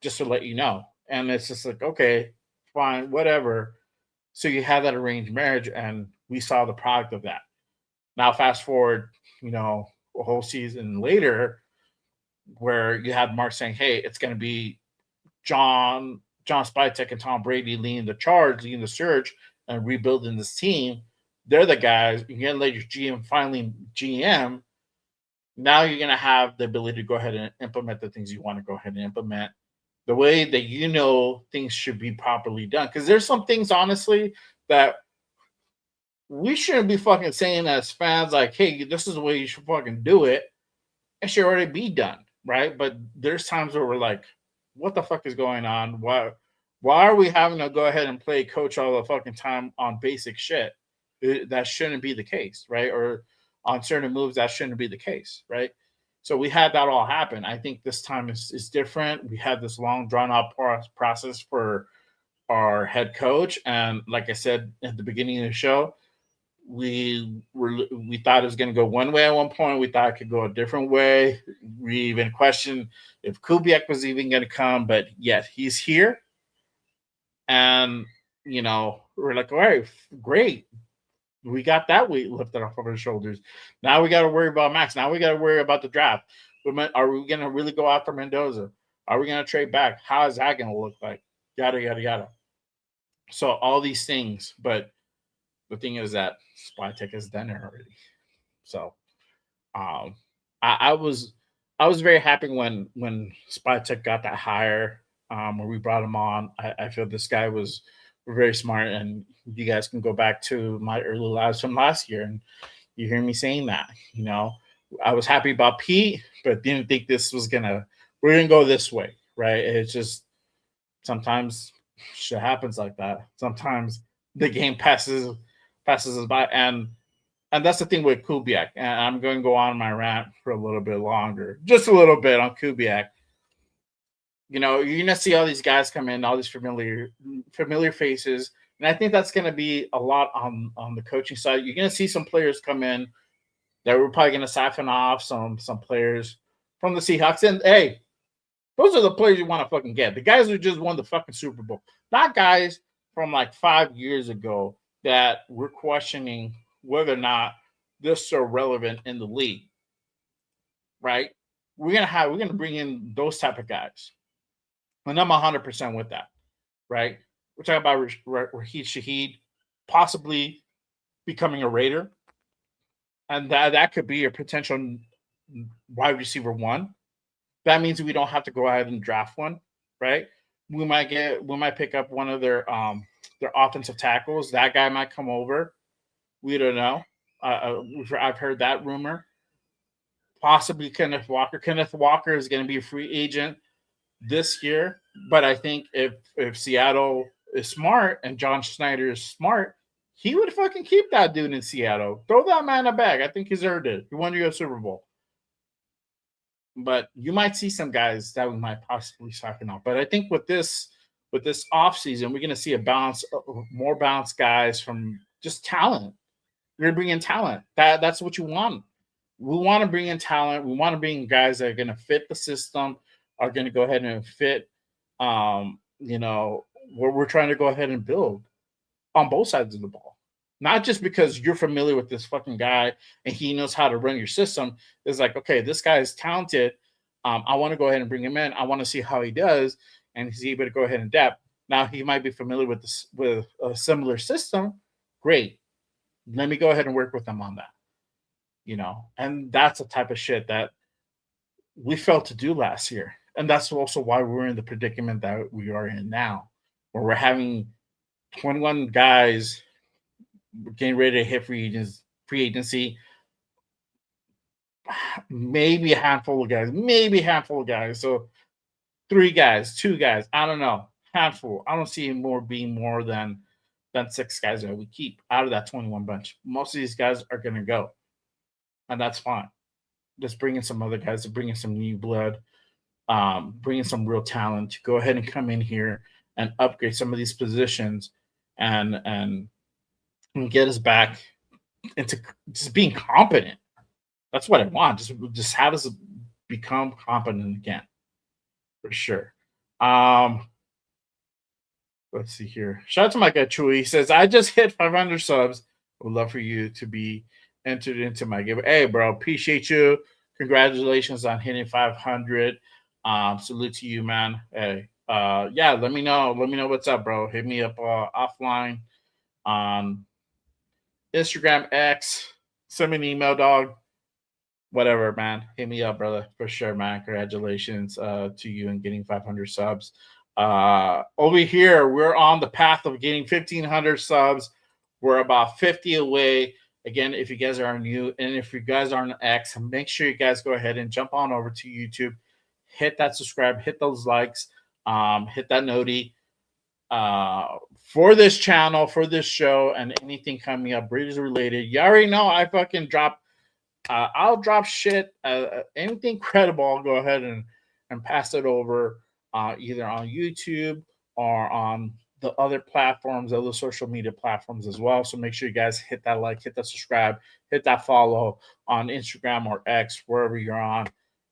just to let you know. And it's just like, okay, fine, whatever. So you have that arranged marriage, and we saw the product of that. Now, fast forward, a whole season later, where you had Mark saying, hey, it's going to be John Spytek and Tom Brady leading the charge, leading the surge, and rebuilding this team. They're the guys. You're going to let your GM finally GM. Now you're going to have the ability to go ahead and implement the things you want to go ahead and implement the way that things should be properly done. Because there's some things, honestly, that we shouldn't be fucking saying as fans, like, hey, this is the way you should fucking do it. It should already be done, right? But there's times where we're like, what the fuck is going on? Why are we having to go ahead and play coach all the fucking time on basic shit? That shouldn't be the case, right? Or on certain moves, that shouldn't be the case, right? So we had that all happen. I think this time is different. We had this long, drawn-out process for our head coach. And like I said at the beginning of the show, we thought it was going to go one way at one point. We thought it could go a different way. We even questioned if Kubiak was even going to come, but yet he's here. And, we're like, all right, great. We got that weight lifted off of our shoulders. Now we got to worry about Maxx. Now we got to worry about the draft. Are we going to really go after Mendoza? Are we going to trade back? How is that going to look like? Yada, yada, yada. So all these things, but the thing is that Spytek has done it already. So I was very happy when Spytek got that hire, when we brought him on. I feel this guy was very smart, and you guys can go back to my early lives from last year and you hear me saying that. I was happy about Pete, but didn't think we're gonna go this way, right? It's just sometimes shit happens like that. Sometimes the game passes us by, and that's the thing with Kubiak. And I'm going to go on my rant for a little bit longer, just a little bit on Kubiak. You're going to see all these guys come in, all these familiar faces, and I think that's going to be a lot on the coaching side. You're going to see some players come in that we're probably going to siphon off some players from the Seahawks. And hey, those are the players you want to fucking get. The guys who just won the fucking Super Bowl. Not guys from like 5 years ago that we're questioning whether or not they're so relevant in the league. Right? We're gonna bring in those type of guys. And I'm 100% with that. Right? We're talking about Raheed Shaheed possibly becoming a Raider. And that could be a potential wide receiver one. That means we don't have to go ahead and draft one, right? We might pick up one of their offensive tackles. That guy might come over. We don't know. I've heard that rumor. Possibly Kenneth Walker. Kenneth Walker is going to be a free agent this year, but I think if Seattle is smart and John Schneider is smart, he would fucking keep that dude in Seattle. Throw that man a bag. I think he's earned it. He won you a Super Bowl. But you might see some guys that we might possibly talking off. But I think with this offseason, we're going to see more balanced guys from just talent. We're going to bring in talent. That's what you want. We want to bring in talent. We want to bring guys that are going to fit the system, are going to go ahead and fit, what we're trying to go ahead and build on both sides of the ball. Not just because you're familiar with this fucking guy and he knows how to run your system. It's like, okay, this guy is talented. I want to go ahead and bring him in. I want to see how he does, and he's able to go ahead and adapt. Now, he might be familiar with a similar system. Great. Let me go ahead and work with him on that. And that's the type of shit that we failed to do last year. And that's also why we're in the predicament that we are in now, where we're having 21 guys getting ready to hit free agency. Maybe a handful of guys. So 3 guys, 2 guys. I don't know. Handful. I don't see it being more than 6 guys that we keep out of that 21 bunch. Most of these guys are going to go. And that's fine. Just bring in some other guys, to bring in some new blood, bring in some real talent to go ahead and come in here and upgrade some of these positions and get us back into just being competent. That's what I want. Just have us become competent again, for sure. Let's see here. Shout out to my guy Chewy. He says, I just hit 500 subs. Would love for you to be entered into my giveaway. Hey, bro, appreciate you. Congratulations on hitting 500. Salute to you, man. Hey, yeah, let me know. Let me know what's up, bro. Hit me up offline on Instagram, X. Send me an email, dog. Whatever, man. Hit me up, brother, for sure, man. Congratulations to you and getting 500 subs. Over here, we're on the path of getting 1,500 subs. We're about 50 away. Again, if you guys are new and if you guys aren't X, make sure you guys go ahead and jump on over to YouTube. Hit that subscribe, hit those likes, hit that noti for this channel, for this show, and anything coming up Raiders related. You already know I fucking drop. I'll drop shit. Anything credible, I'll go ahead and pass it over either on YouTube or on the other platforms, other social media platforms as well. So make sure you guys hit that like, hit that subscribe, hit that follow on Instagram or X, wherever you're on.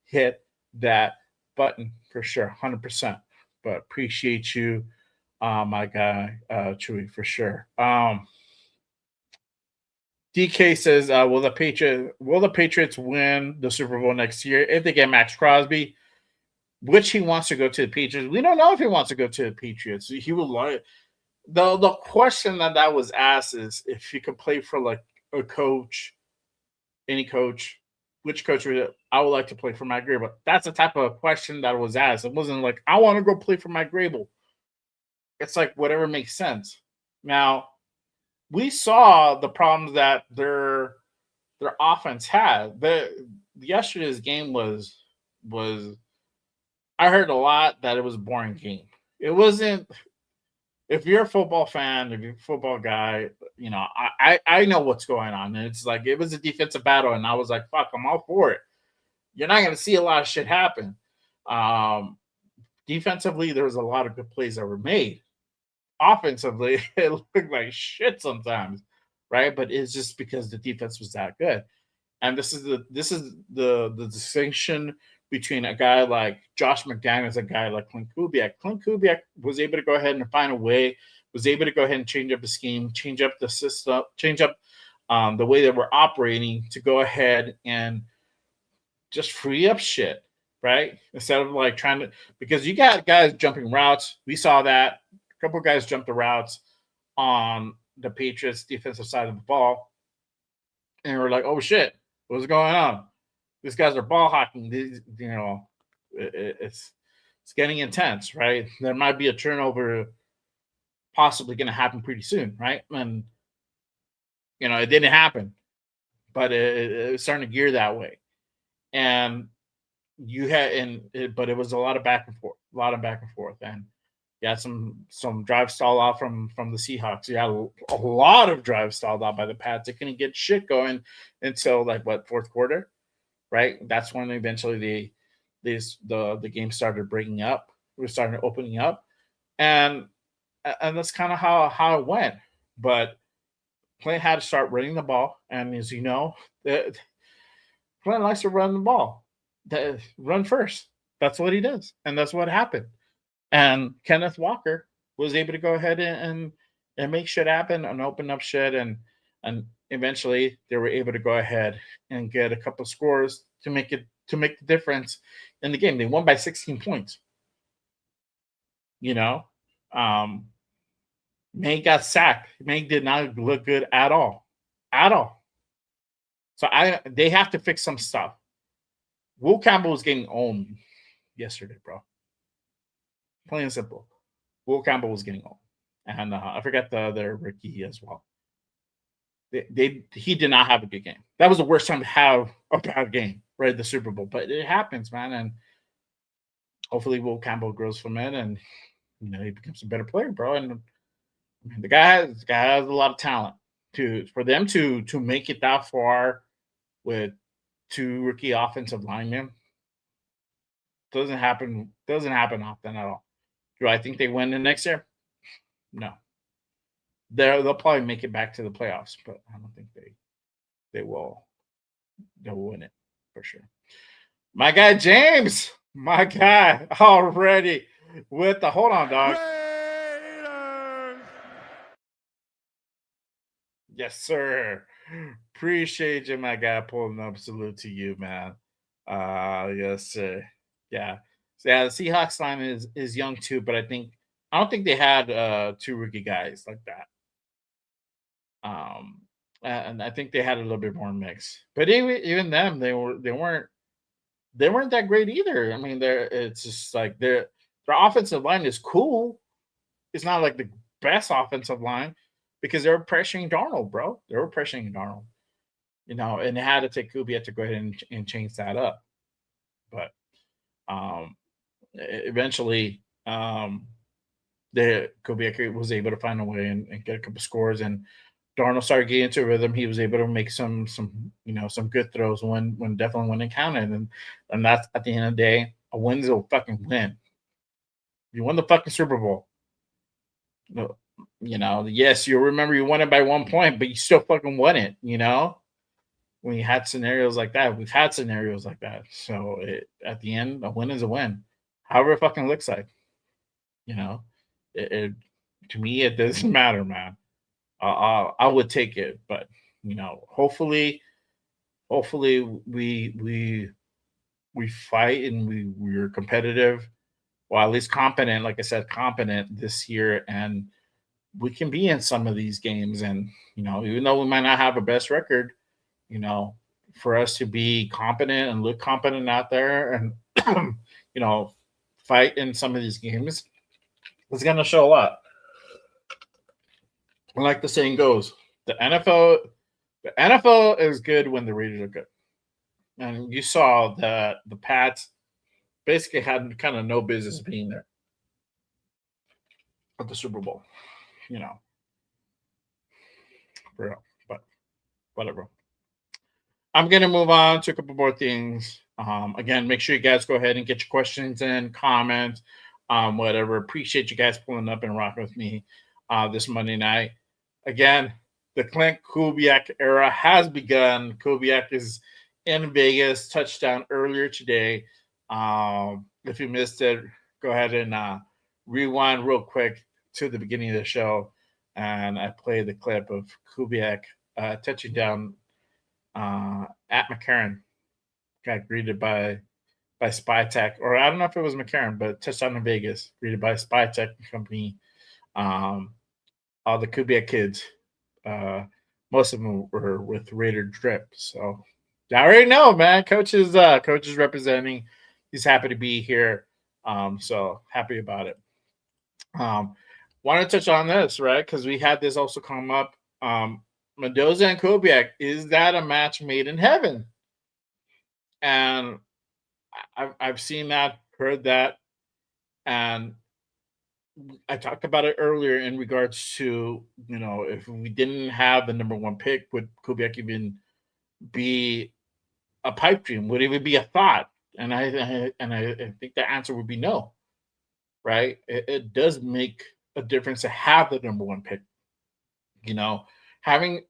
Hit that button for sure, 100%. But appreciate you, my guy, Chewy, for sure. DK says, will the Patriots win the Super Bowl next year if they get Maxx Crosby? Which he wants to go to the Patriots. We don't know if he wants to go to the Patriots. He would like the question that was asked is if he could play for like a coach, any coach. Which coach I would like to play for Mike Grable? That's the type of question that was asked. It wasn't like I want to go play for Mike Grable. It's like whatever makes sense. Now we saw the problems that their offense had. Yesterday's game was. I heard a lot that it was a boring game. It wasn't. If you're a football fan, if you're a football guy, I know what's going on. And it's like it was a defensive battle, and I was like, "Fuck, I'm all for it." You're not going to see a lot of shit happen. Defensively, there was a lot of good plays that were made. Offensively, it looked like shit sometimes, right? But it's just because the defense was that good. And this is the distinction between a guy like Josh McDaniels, a guy like Klint Kubiak. Klint Kubiak was able to go ahead and find a way, was able to go ahead and change up the scheme, change up the system, change up the way that we're operating to go ahead and just free up shit, right? Instead of like trying to, because you got guys jumping routes. We saw that. A couple of guys jumped the routes on the Patriots defensive side of the ball. And we're like, oh shit, what's going on? These guys are ball hawking. It's getting intense, right? There might be a turnover possibly going to happen pretty soon, right? And it didn't happen, but it was starting to gear that way. And but it was a lot of back and forth, and you had some drive stall off from the Seahawks. You had a lot of drive stalled out by the Pats. They couldn't get shit going until fourth quarter, right? That's when eventually the game started breaking up. We started opening up, and that's kind of how it went. But Klint had to start running the ball, and as you know, Klint likes to run the ball, run first. That's what he does, and that's what happened. And Kenneth Walker was able to go ahead and make shit happen and open up shit, and eventually they were able to go ahead and get a couple of scores to make the difference in the game. They won by 16 points. May got sacked. May did not look good at all. So they have to fix some stuff. Will Campbell was getting owned yesterday, bro. Plain and simple. Will Campbell was getting owned. And I forgot the other rookie as well. He did not have a good game. That was the worst time to have a bad game, right? The Super Bowl. But it happens, man. And hopefully Will Campbell grows from it and he becomes a better player, bro. And the guy has a lot of talent for them to make it that far with two rookie offensive linemen. Doesn't happen often at all. Do I think they win the next year? No. They'll probably make it back to the playoffs, but I don't think they will. They'll win it for sure. My guy James, already with the hold on, dog. Yes, sir. Appreciate you, my guy, pulling up. Salute to you, man. Yes, sir. Yeah. So yeah, the Seahawks line is young too, but I don't think they had two rookie guys like that. And I think they had a little bit more mix. But even them, they weren't that great either. I mean, it's just like their offensive line is cool. It's not like the best offensive line because they were pressuring Darnold, bro. They were pressuring Darnold. And they had to take Kubiak to go ahead and change that up. But eventually Kubiak was able to find a way and get a couple scores, and Darnold started getting into a rhythm. He was able to make some good throws when it counted, and that's at the end of the day, a win's a fucking win. You won the fucking Super Bowl. Yes, you remember you won it by 1 point, but you still fucking won it. When you had scenarios like that, we've had scenarios like that. So at the end, a win is a win, however it fucking looks like. To me, it doesn't matter, man. I would take it, but hopefully we fight and we're competitive, or at least competent. Like I said, competent this year, and we can be in some of these games. And even though we might not have a best record, for us to be competent and look competent out there and fight in some of these games, it's going to show a lot. Like the saying goes, the NFL is good when the Raiders are good. And you saw that the Pats basically had kind of no business being there at the Super Bowl, for real. But whatever. I'm going to move on to a couple more things. Again, make sure you guys go ahead and get your questions in, comments, whatever. Appreciate you guys pulling up and rocking with me this Monday night. Again, the Klint Kubiak era has begun. Kubiak is in Vegas, touchdown earlier today. If you missed it, go ahead and rewind real quick to the beginning of the show, and I played the clip of Kubiak touching down at McCarran. Got greeted by SpyTech, or I don't know if it was McCarran, but touchdown in Vegas, greeted by SpyTech Company. All the Kubiak kids, most of them were with Raider drip. So I already know, man. Coach is representing. He's happy to be here. So happy about it. Want to touch on this, right? Because we had this also come up. Mendoza and Kubiak, is that a match made in heaven? And I've seen that, heard that, and I talked about it earlier in regards to, if we didn't have the number one pick, would Kubiak even be a pipe dream? Would it even be a thought? And I think the answer would be no, right? It does make a difference to have the number one pick. Having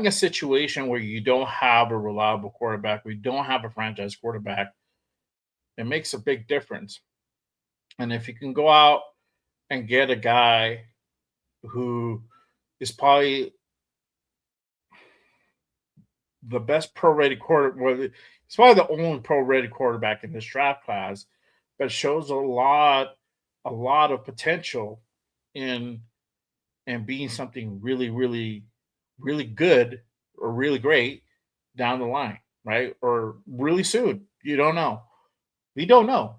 a situation where you don't have a reliable quarterback, we don't have a franchise quarterback, it makes a big difference. And if you can go out and get a guy who is probably the best pro-rated quarterback, it's probably the only pro-rated quarterback in this draft class, but shows a lot of potential in being something really, really, really good or really great down the line, right? Or really soon. You don't know. We don't know.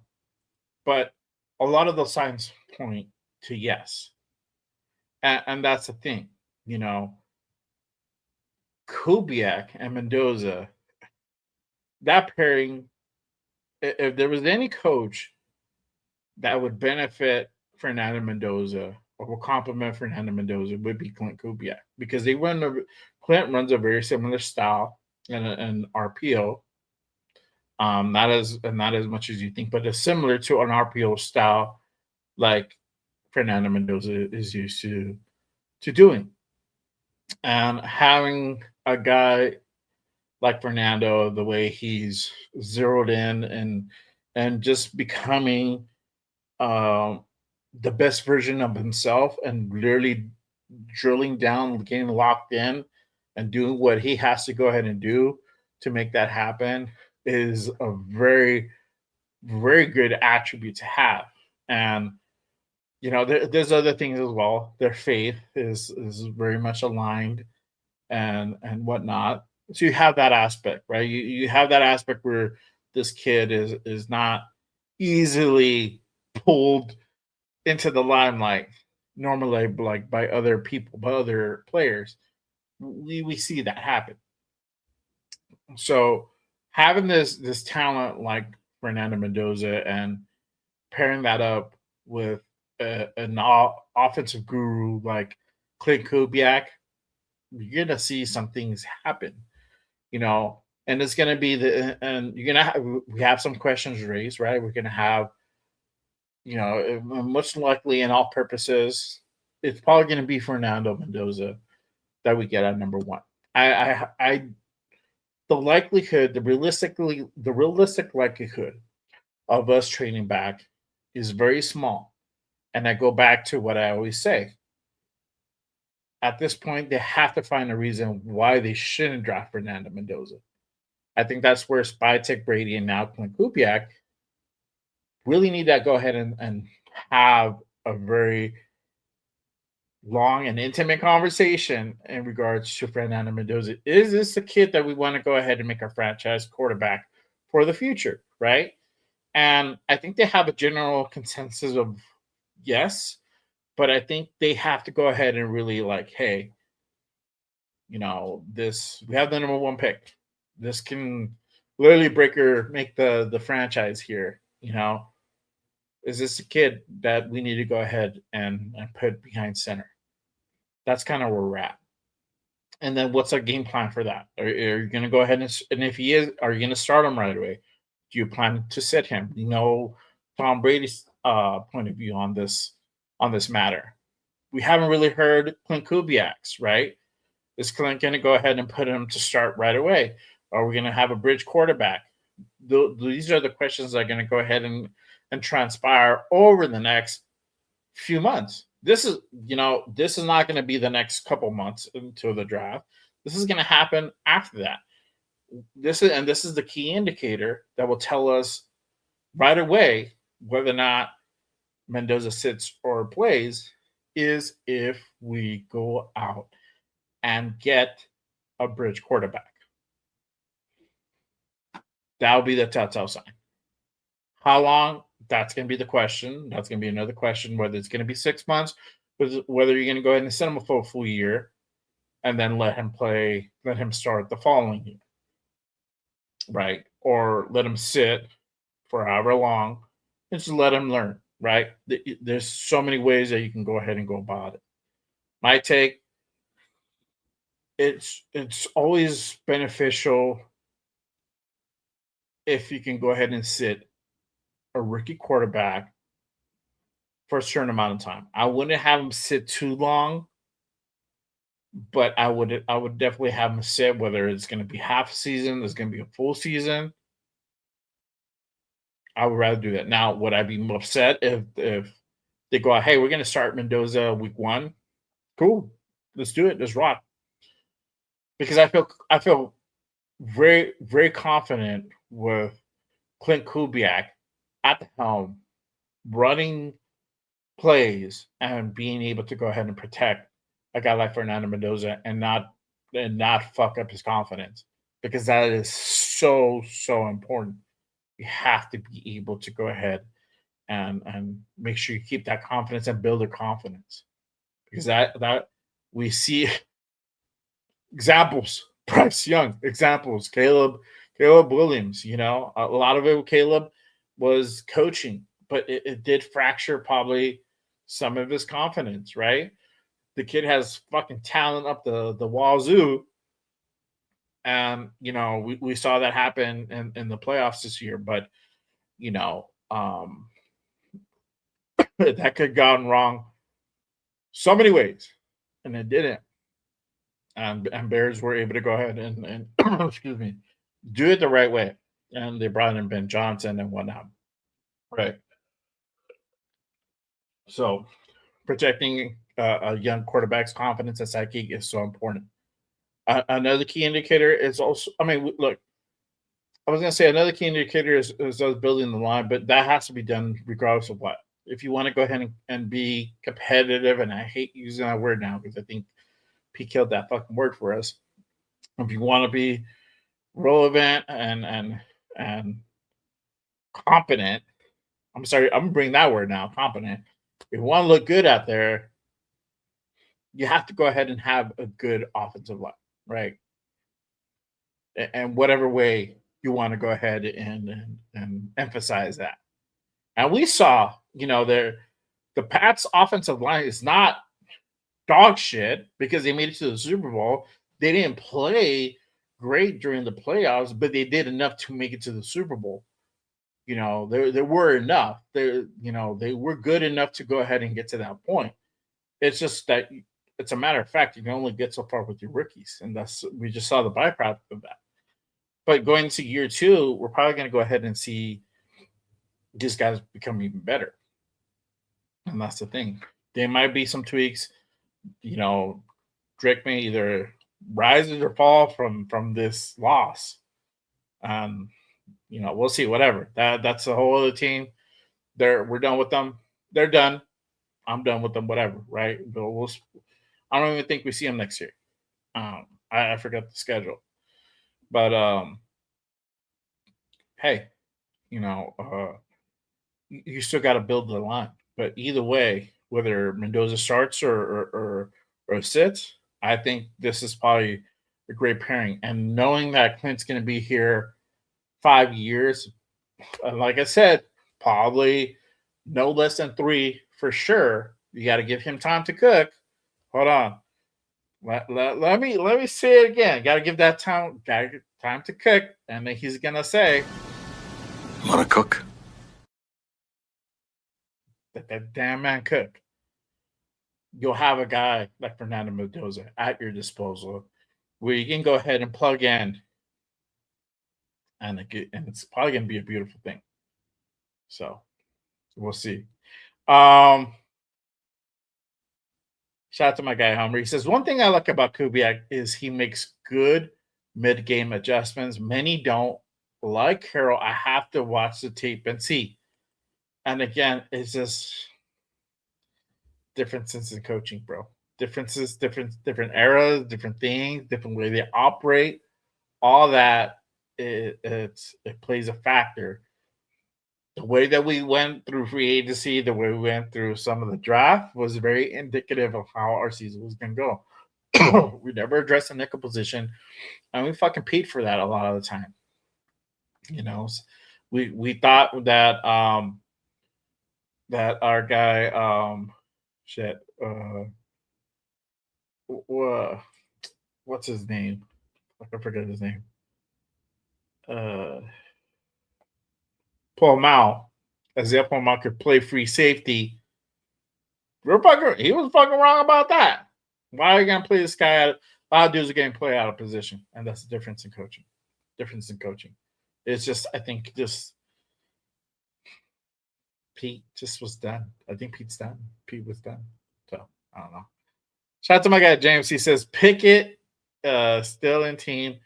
But a lot of those signs point to yes. And that's the thing, Kubiak and Mendoza, that pairing, if there was any coach that would benefit Fernando Mendoza or will complement Fernando Mendoza, would be Klint Kubiak, because Klint runs a very similar style and RPO. Not as much as you think, but it's similar to an RPO style like Fernando Mendoza is used to doing. And having a guy like Fernando, the way he's zeroed in and just becoming the best version of himself and literally drilling down, getting locked in and doing what he has to go ahead and do to make that happen is a very, very good attribute to have. And there's other things as well. Their faith is very much aligned and whatnot. So you have that aspect, right? You have that aspect where this kid is not easily pulled into the limelight normally, like by other people, by other players. We see that happen. So having this talent like Fernando Mendoza and pairing that up with an offensive guru like Klint Kubiak, you're gonna see some things happen, and it's gonna be we have some questions raised, right? We're gonna have, most likely in all purposes, it's probably gonna be Fernando Mendoza that we get at number one. The realistic likelihood of us trading back is very small. And I go back to what I always say. At this point, they have to find a reason why they shouldn't draft Fernando Mendoza. I think that's where SpyTech Brady and now Klint Kubiak really need to go ahead and have a very long and intimate conversation in regards to Fernando Mendoza. Is this the kid that we want to go ahead and make our franchise quarterback for the future, right? And I think they have a general consensus of yes, but I think they have to go ahead and really hey, we have the number one pick. This can literally make the franchise here, Is this a kid that we need to go ahead and put behind center? That's kind of where we're at. And then what's our game plan for that? Are you going to go ahead and if he is, are you going to start him right away? Do you plan to sit him? Tom Brady's point of view on this matter. We haven't really heard Klint Kubiak's, right? Is Klint going to go ahead and put him to start right away? Are we going to have a bridge quarterback? these are the questions that are going to go ahead and transpire over the next few months. This is not going to be the next couple months until the draft. This is going to happen after that. This is the key indicator that will tell us right away whether or not Mendoza sits or plays, is if we go out and get a bridge quarterback. That'll be the telltale sign. How long? That's going to be the question. That's going to be another question, whether it's going to be 6 months, whether you're going to go ahead and send him for a full year and then let him start the following year. Right? Or let him sit for however long and just let him learn, right? There's so many ways that you can go ahead and go about it. My take, it's always beneficial if you can go ahead and sit a rookie quarterback for a certain amount of time. I wouldn't have him sit too long, but I would definitely have him sit, whether it's going to be half a season, it's going to be a full season. I would rather do that. Now, would I be upset if they go, hey, we're going to start Mendoza week 1? Cool, let's do it. Let's rock. Because I feel very, very confident with Klint Kubiak at the helm, running plays and being able to go ahead and protect a guy like Fernando Mendoza and not fuck up his confidence, because that is so important. You have to be able to go ahead and make sure you keep that confidence and build their confidence, because that we see examples. Bryce Young examples. Caleb Williams. A lot of it with Caleb was coaching, but it did fracture probably some of his confidence. Right, the kid has fucking talent up the wazoo. And we saw that happen in the playoffs this year, but that could have gone wrong so many ways, and it didn't. And Bears were able to go ahead and excuse me, do it the right way, and they brought in Ben Johnson and whatnot. Right. So protecting a young quarterback's confidence and psyche is so important. Another key indicator is also, look, I was going to say another key indicator is us building the line, but that has to be done regardless of what. If you want to go ahead and be competitive, and I hate using that word now because I think P killed that fucking word for us. If you want to be relevant and competent, I'm sorry, I'm going to bring that word now, competent. If you want to look good out there, you have to go ahead and have a good offensive line, right? And whatever way you want to go ahead and emphasize that. And we saw, the Pats' offensive line is not dog shit because they made it to the Super Bowl. They didn't play great during the playoffs, but they did enough to make it to the Super Bowl. There were enough. They were good enough to go ahead and get to that point. It's just that it's a matter of fact, you can only get so far with your rookies, and we just saw the byproduct of that. But going to year 2, we're probably going to go ahead and see these guys become even better. And that's the thing. There might be some tweaks. Drake may either rise or fall from this loss. We'll see. Whatever. That's a whole other team. We're done with them. They're done. I'm done with them. Whatever. Right? But I don't even think we see them next year. I forgot the schedule. But hey, you still got to build the line. But either way, whether Mendoza starts or sits, I think this is probably a great pairing. And knowing that Clint's going to be here 5 years, like I said, probably no less than 3 for sure. You got to give him time to cook. Hold on. Let me say it again. Got to give that time. Got to give time to cook, and then he's gonna say, "Want to cook?" Let that damn man cook. You'll have a guy like Fernando Mendoza at your disposal, where you can go ahead and plug in and it's probably going to be a beautiful thing. So we'll see. Shout out to my guy Hummer. He says, one thing I like about Kubiak is he makes good mid-game adjustments. Many don't. Like Carroll, I have to watch the tape and see. And again, it's just differences in coaching, bro. Differences, different eras, different things, different way they operate. All that it plays a factor. The way that we went through free agency, the way we went through some of the draft was very indicative of how our season was going to go. We never addressed the nickel position, and we fucking paid for that a lot of the time. You know, we thought that that our guy what's his name? I forget his name. Paul Mao, Isaiah Paul Mao could play free safety. He was fucking wrong about that. Why are you gonna play this guy out? A lot of dudes are getting play out of position, and that's the difference in coaching. It's just, I think, just Pete just was done. I think Pete's done. Pete was done. So I don't know. Shout out to my guy James. He says Pickett still in team.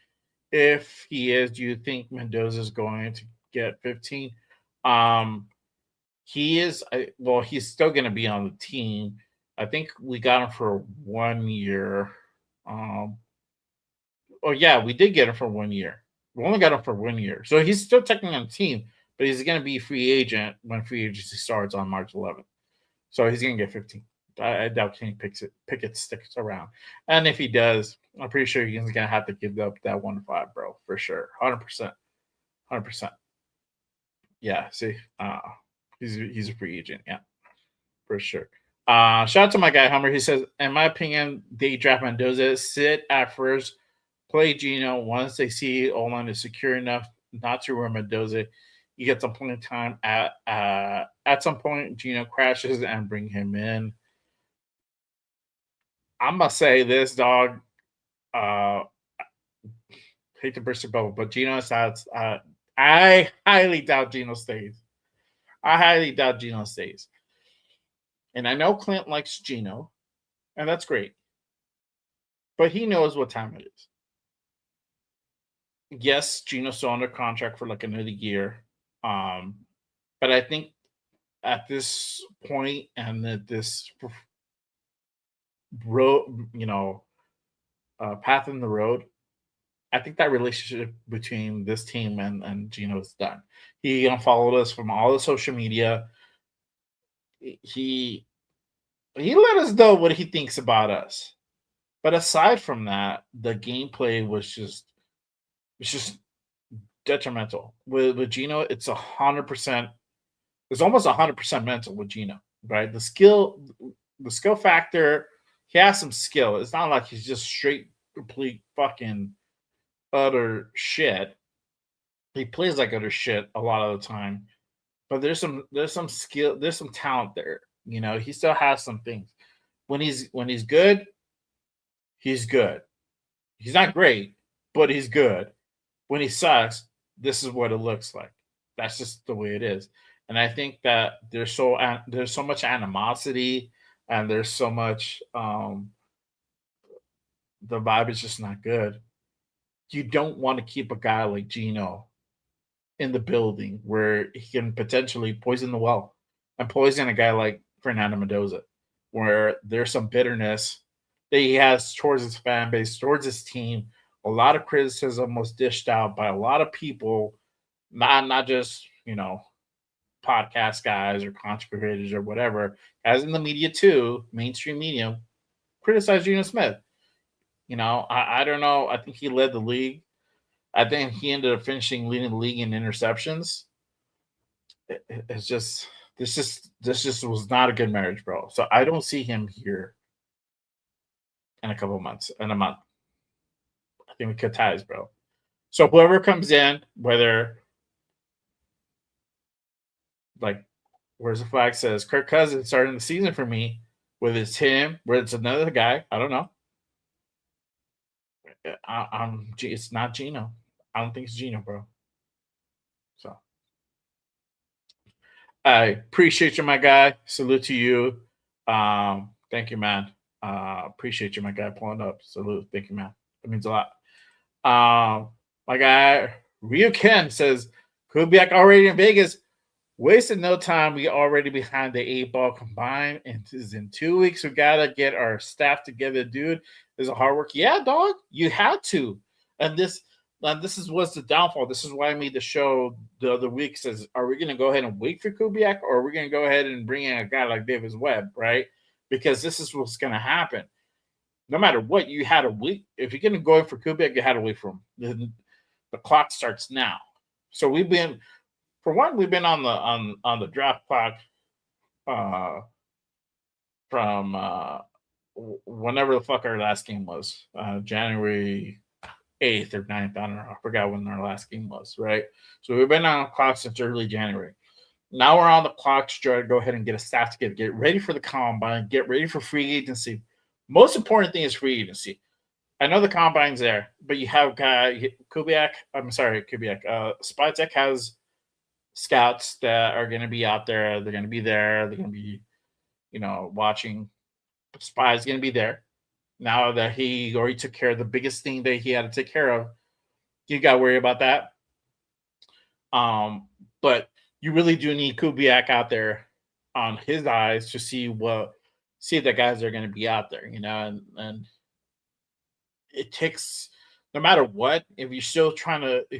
If he is, do you think Mendoza is going to get 15? He is. Well, he's still going to be on the team. I think we got him for 1 year. Oh yeah, we did get him for 1 year. We only got him for 1 year, so he's still technically on the team, but he's going to be a free agent when free agency starts on March 11th. So he's going to get 15. I doubt Kenny Pickett sticks around, and if he does, I'm pretty sure he's going to have to give up that 1-5, bro, for sure, 100%. Yeah, see, he's a free agent, yeah, for sure. Shout out to my guy Hummer. He says, in my opinion, they draft Mendoza, sit at first, play Gino. Once they see O-line is secure enough not to ruin Mendoza, you get some plenty of time. At some point, Gino crashes and bring him in. I'm gonna say this, dog. Hate to burst your bubble, but Gino starts. I highly doubt Gino stays. And I know Klint likes Gino, and that's great. But he knows what time it is. Yes, Gino's still under contract for like another year. But I think at this point and at this road, path in the road, I think that relationship between this team and Gino is done. He unfollowed us from all the social media. He let us know what he thinks about us. But aside from that, the gameplay was just detrimental. With Gino, it's 100%. It's almost 100% mental with Gino, right? The skill factor, he has some skill. It's not like he's just straight, complete fucking utter shit. He plays like utter shit a lot of the time. But there's some skill, there's some talent there. He still has some things. When he's good, he's good. He's not great, but he's good. When he sucks, this is what it looks like. That's just the way it is. And I think that there's so much animosity, and there's so much the vibe is just not good. You don't want to keep a guy like Gino in the building where he can potentially poison the well and poison a guy like Fernando Mendoza, where there's some bitterness that he has towards his fan base, towards his team. A lot of criticism was dished out by a lot of people, not just, podcast guys or content creators or whatever, as in the media too, mainstream media, criticized Geno Smith. I don't know. I think he led the league. I think he ended up leading the league in interceptions. This just was not a good marriage, bro. So I don't see him here in a couple of months, in a month. I think we cut ties, bro. So whoever comes in, whether where's the flag says Kirk Cousins starting the season for me, whether it's him, whether it's another guy, I don't know. It's not Gino. I don't think it's Gino, bro. I appreciate you, my guy. Salute to you. Thank you, man. Appreciate you, my guy, pulling up. Salute. Thank you, man. That means a lot. My guy, Ryu Ken says, Kubiak already in Vegas. Wasted no time. We already behind the 8-ball combined. And is in 2 weeks. We got to get our staff together, dude. This is hard work. Yeah, dog. You had to. And this was the downfall. This is why I made the show the other week. Says, are we going to go ahead and wait for Kubiak, or are we going to go ahead and bring in a guy like Davis Webb, right? Because this is what's going to happen. No matter what, you had to wait. If you're going to go in for Kubiak, you had to wait for him. The clock starts now. So we've been on the draft clock from whenever the fuck our last game was, January 8th or 9th. I don't know. I forgot when our last game was, right? So we've been on the clock since early January. Now we're on the clock to try to go ahead and get a staff together, get ready for the combine, get ready for free agency. Most important thing is free agency. I know the combine's there, but you have Kubiak. Spytek has scouts that are going to be out there. They're going to be there. They're going to be, watching. Spy's going to be there. Now that he already took care of the biggest thing that he had to take care of, you got to worry about that. But you really do need Kubiak out there on his eyes to see if the guys are going to be out there, and it takes, no matter what, if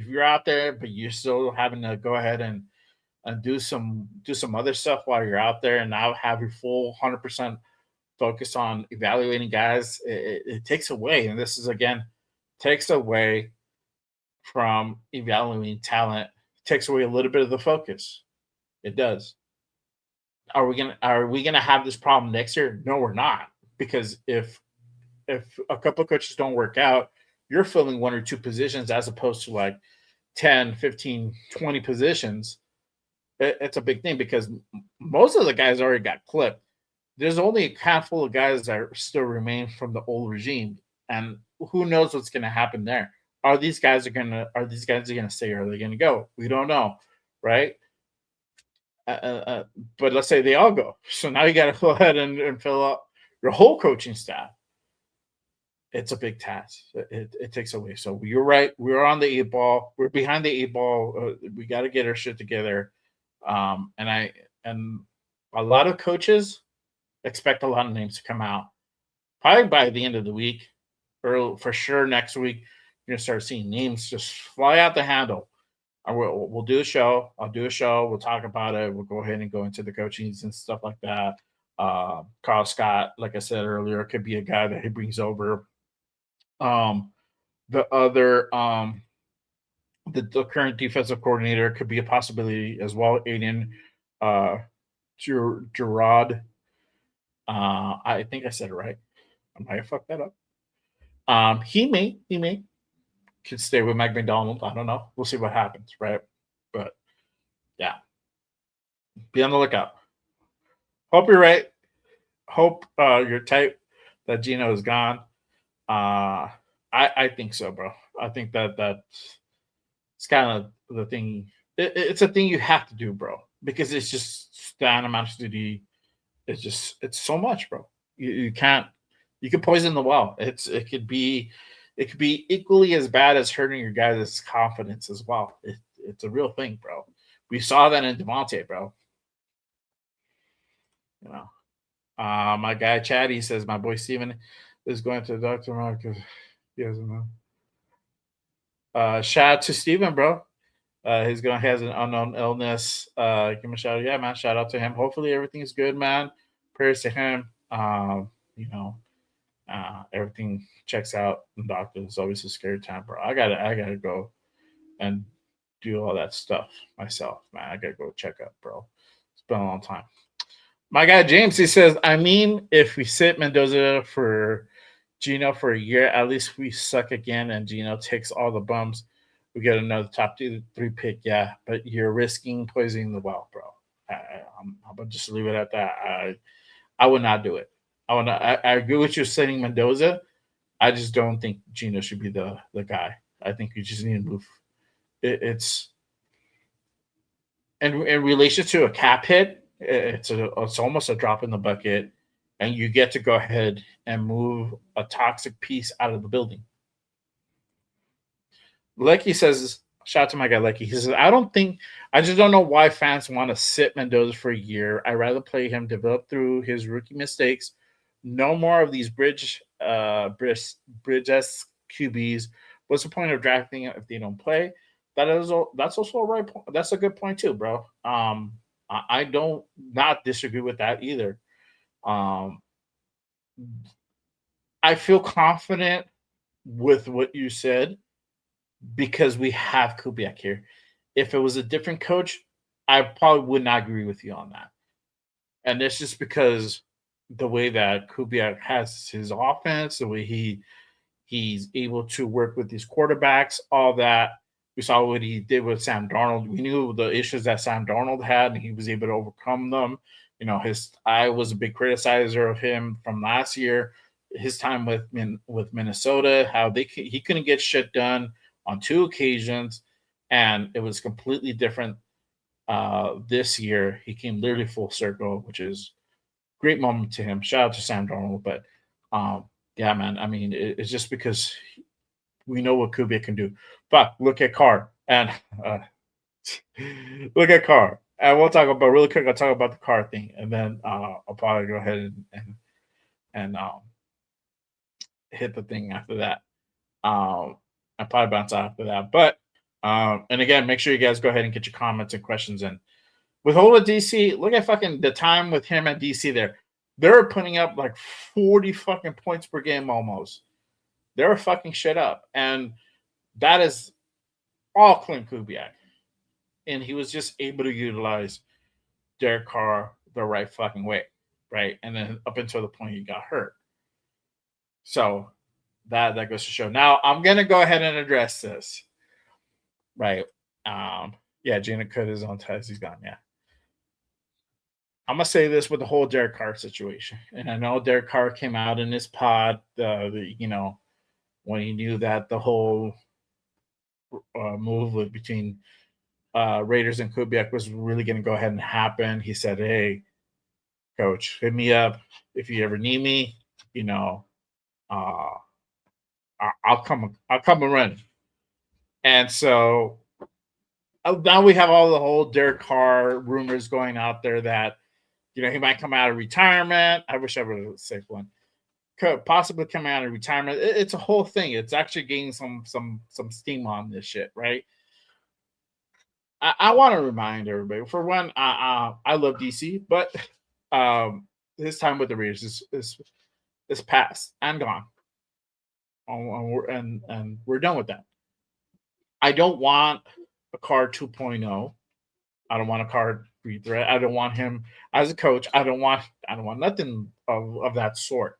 you're out there, but you're still having to go ahead and do some other stuff while you're out there and now have your full 100% focus on evaluating guys, it takes away. And this is, again, takes away from evaluating talent. It takes away a little bit of the focus. It does. Are we gonna have this problem next year? No, we're not. Because if a couple of coaches don't work out, you're filling 1 or 2 positions as opposed to like 10, 15, 20 positions. It's a big thing because most of the guys already got clipped. There's only a handful of guys that still remain from the old regime, and who knows what's going to happen there? Are these guys going to stay, or are they going to go? We don't know, right? But let's say they all go. So now you got to go ahead and fill up your whole coaching staff. It's a big task. It takes away. So you're right. We're on the 8-ball. We're behind the 8-ball. We got to get our shit together. And a lot of coaches expect a lot of names to come out. Probably by the end of the week, or for sure next week, you're gonna start seeing names just fly out the handle. We'll do a show. I'll do a show. We'll talk about it. We'll go ahead and go into the coachings and stuff like that. Carl Scott, like I said earlier, could be a guy that he brings over. The current defensive coordinator could be a possibility as well. Aiden Gerard. I think I said it right. I might have fucked that up. He may could stay with Mike McDonald. I don't know. We'll see what happens, right? But yeah, be on the lookout. Hope you're right. Hope you're tight that Gino is gone. I think so, bro. I think that's kind of the thing. It's a thing you have to do, bro, because it's just the animosity. It's so much, bro. You can't. You can poison the well. It could be equally as bad as hurting your guys' confidence as well. It's a real thing, bro. We saw that in Devontae, bro. My guy Chad, he says my boy Steven is going to the doctor because he doesn't know. Shout out to Steven, bro. He has an unknown illness. Give him a shout out. Yeah, man. Shout out to him. Hopefully everything's good, man. Prayers to him. Everything checks out. The doctor is always a scary time, bro. I gotta go and do all that stuff myself, man. I gotta go check up, bro. It's been a long time. My guy James, he says, I mean, if we sit Mendoza for Gino for a year, at least we suck again and Gino takes all the bums. We get another top 3 pick, yeah. But you're risking poisoning the well, bro. I'm gonna just leave it at that. I would not do it. I agree with you sitting Mendoza. I just don't think Gino should be the guy. I think you just need to move. And in relation to a cap hit, it's almost a drop in the bucket, and you get to go ahead and move a toxic piece out of the building. Lecky says, shout out to my guy Lecky. He says, I just don't know why fans want to sit Mendoza for a year. I'd rather play him develop through his rookie mistakes. No more of these bridge QBs. What's the point of drafting if they don't play? That's also a right point. That's a good point too, bro. I don't not disagree with that either. I feel confident with what you said because we have Kubiak here. If it was a different coach, I probably would not agree with you on that. And that's just because the way that Kubiak has his offense, the way he's able to work with these quarterbacks, all that. We saw what he did with Sam Darnold. We knew the issues that Sam Darnold had, and he was able to overcome them. You know, I was a big criticizer of him from last year. His time with Minnesota, how he couldn't get shit done on 2 occasions, and it was completely different this year. He came literally full circle, which is a great moment to him. Shout out to Sam Darnold, but yeah, man. I mean, it's just because we know what Kubiak can do. But look at Carr and look at Carr, and we'll talk about really quick. I'll talk about the Carr thing, and then I'll probably go ahead and hit the thing after that. I'll probably bounce out after that. But and again, make sure you guys go ahead and get your comments and questions in. With Ola DC, look at fucking the time with him at DC there. They're putting up like 40 fucking points per game almost. They're fucking shit up. And that is all Klint Kubiak. And he was just able to utilize Derek Carr the right fucking way. Right. And then up until the point he got hurt. So that goes to show. Now I'm gonna go ahead and address this. Right. Yeah, Janet Cook is on test. He's gone. Yeah. I'm gonna say this with the whole Derek Carr situation, and I know Derek Carr came out in his pod, you know, when he knew that the whole move between Raiders and Kubiak was really going to go ahead and happen. He said, "Hey, coach, hit me up if you ever need me. You know, I'll come and run." And so now we have all the whole Derek Carr rumors going out there that, you know, he might come out of retirement. I wish I would have said one. Could possibly come out of retirement. It's a whole thing. It's actually gaining some steam on this shit, right? I want to remind everybody. For one, I love DC, but his time with the Raiders is past and gone. And we're done with that. I don't want a Carr 2.0. I don't want a Carr free threat. I don't want him as a coach. I don't want nothing of that sort.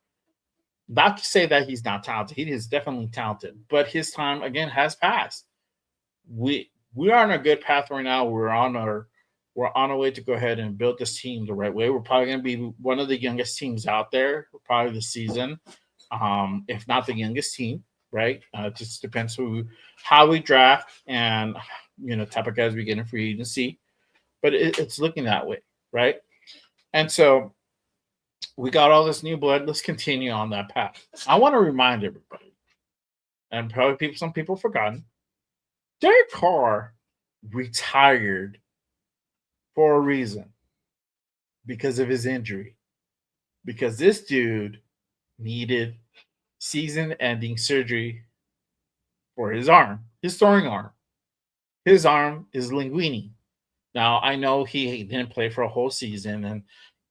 Not to say that he's not talented. He is definitely talented, but his time again has passed. We are on a good path right now. We're on our way to go ahead and build this team the right way. We're probably going to be one of the youngest teams out there, probably this season, if not the youngest team. Right? It just depends how we draft and, you know, type of guys we get in free agency. But it's looking that way, right? And so we got all this new blood. Let's continue on that path. I want to remind everybody, and probably some people forgotten, Derek Carr retired for a reason, because of his injury. Because this dude needed season-ending surgery for his arm, his throwing arm. His arm is linguini. Now, I know he didn't play for a whole season, and,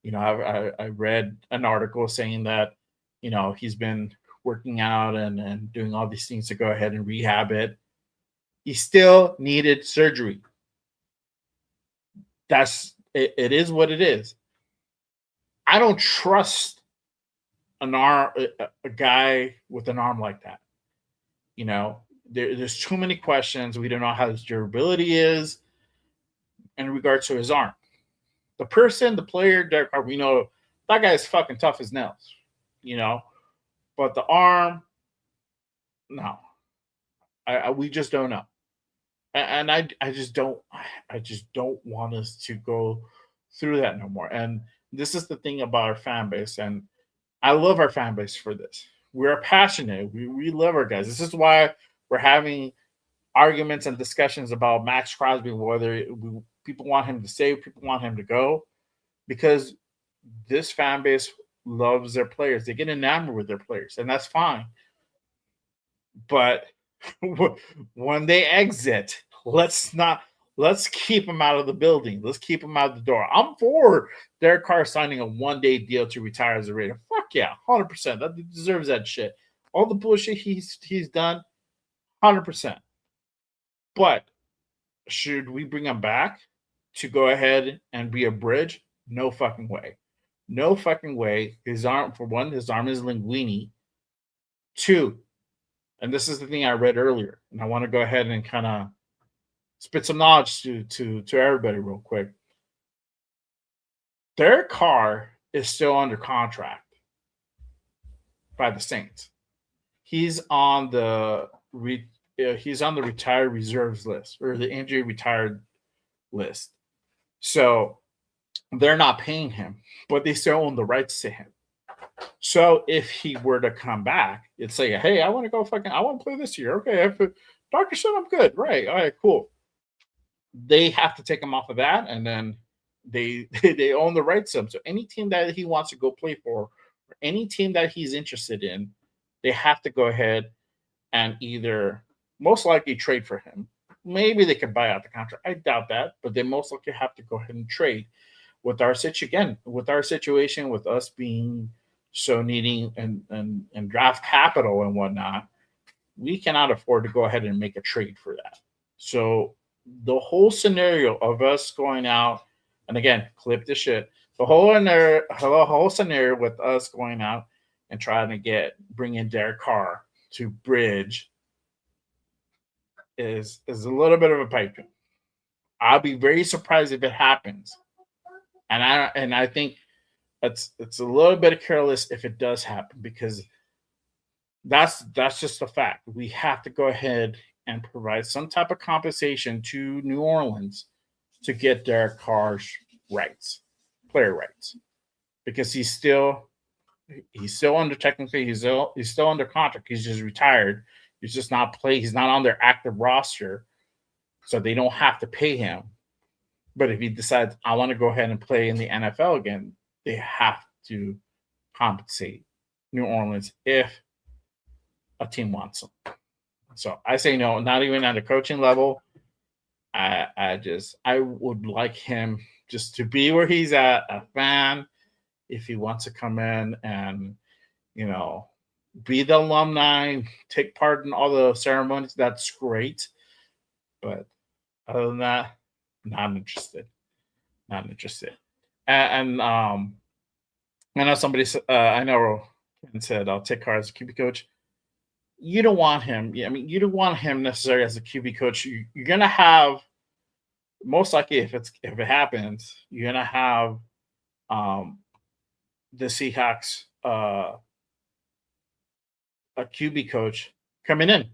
you know, I read an article saying that, you know, he's been working out and doing all these things to go ahead and rehab it. He still needed surgery. It is what it is. I don't trust a guy with an arm like that. You know, there's too many questions. We don't know how his durability is in regards to his arm. The person, the player, Derek Carr, we know that guy is fucking tough as nails, you know. But the arm, no. We just don't know. And I just don't want us to go through that no more. And this is the thing about our fan base, and I love our fan base for this. We're passionate. We love our guys. This is why we're having arguments and discussions about Maxx Crosby, whether people want him to stay, people want him to go, because this fan base loves their players. They get enamored with their players, and that's fine. But when they exit, let's keep them out of the building. Let's keep them out the door. I'm for Derek Carr signing a one-day deal to retire as a Raider. Fuck yeah, 100%. That deserves that shit. All the bullshit he's done, 100%. But should we bring him back to go ahead and be a bridge? No fucking way. No fucking way. His arm, for one, his arm is linguini. Two, and this is the thing I read earlier, and I want to go ahead and kind of spit some knowledge to everybody real quick. Derek Carr is still under contract by the Saints. He's on the retired reserves list, or the injury retired list. So they're not paying him, but they still own the rights to him. So if he were to come back, it'd say, hey, I want to play this year. Okay, Dr. said I'm good. Right. All right, cool. They have to take him off of that, and then they own the rights to him. So any team that he wants to go play for, or any team that he's interested in, they have to go ahead and either most likely trade for him. Maybe they could buy out the contract. I doubt that, but they most likely have to go ahead and trade. With our situation, with us being so needing and draft capital and whatnot, we cannot afford to go ahead and make a trade for that. So the whole scenario of us going out, and again, clip the shit. The whole scenario with us going out and trying to bring in Derek Carr to bridge is a little bit of a pipe dream. I'll be very surprised if it happens, and I think it's a little bit careless if it does happen, because that's just a fact. We have to go ahead and provide some type of compensation to New Orleans to get Derek Carr's rights, player rights, because he's still under contract. He's just retired. He's just not he's not on their active roster, so they don't have to pay him. But if he decides, I want to go ahead and play in the NFL again, they have to compensate New Orleans if a team wants him. So I say no, not even at a coaching level. I would like him just to be where he's at, a fan. If he wants to come in and, be the alumni, take part in all the ceremonies, that's great. But other than that, not interested. Not interested. And I know somebody said, I know Ken said, I'll take Carr as a QB coach. You don't want him. You don't want him necessarily as a QB coach. You're gonna have, most likely, if it happens, you're gonna have the Seahawks a QB coach coming in.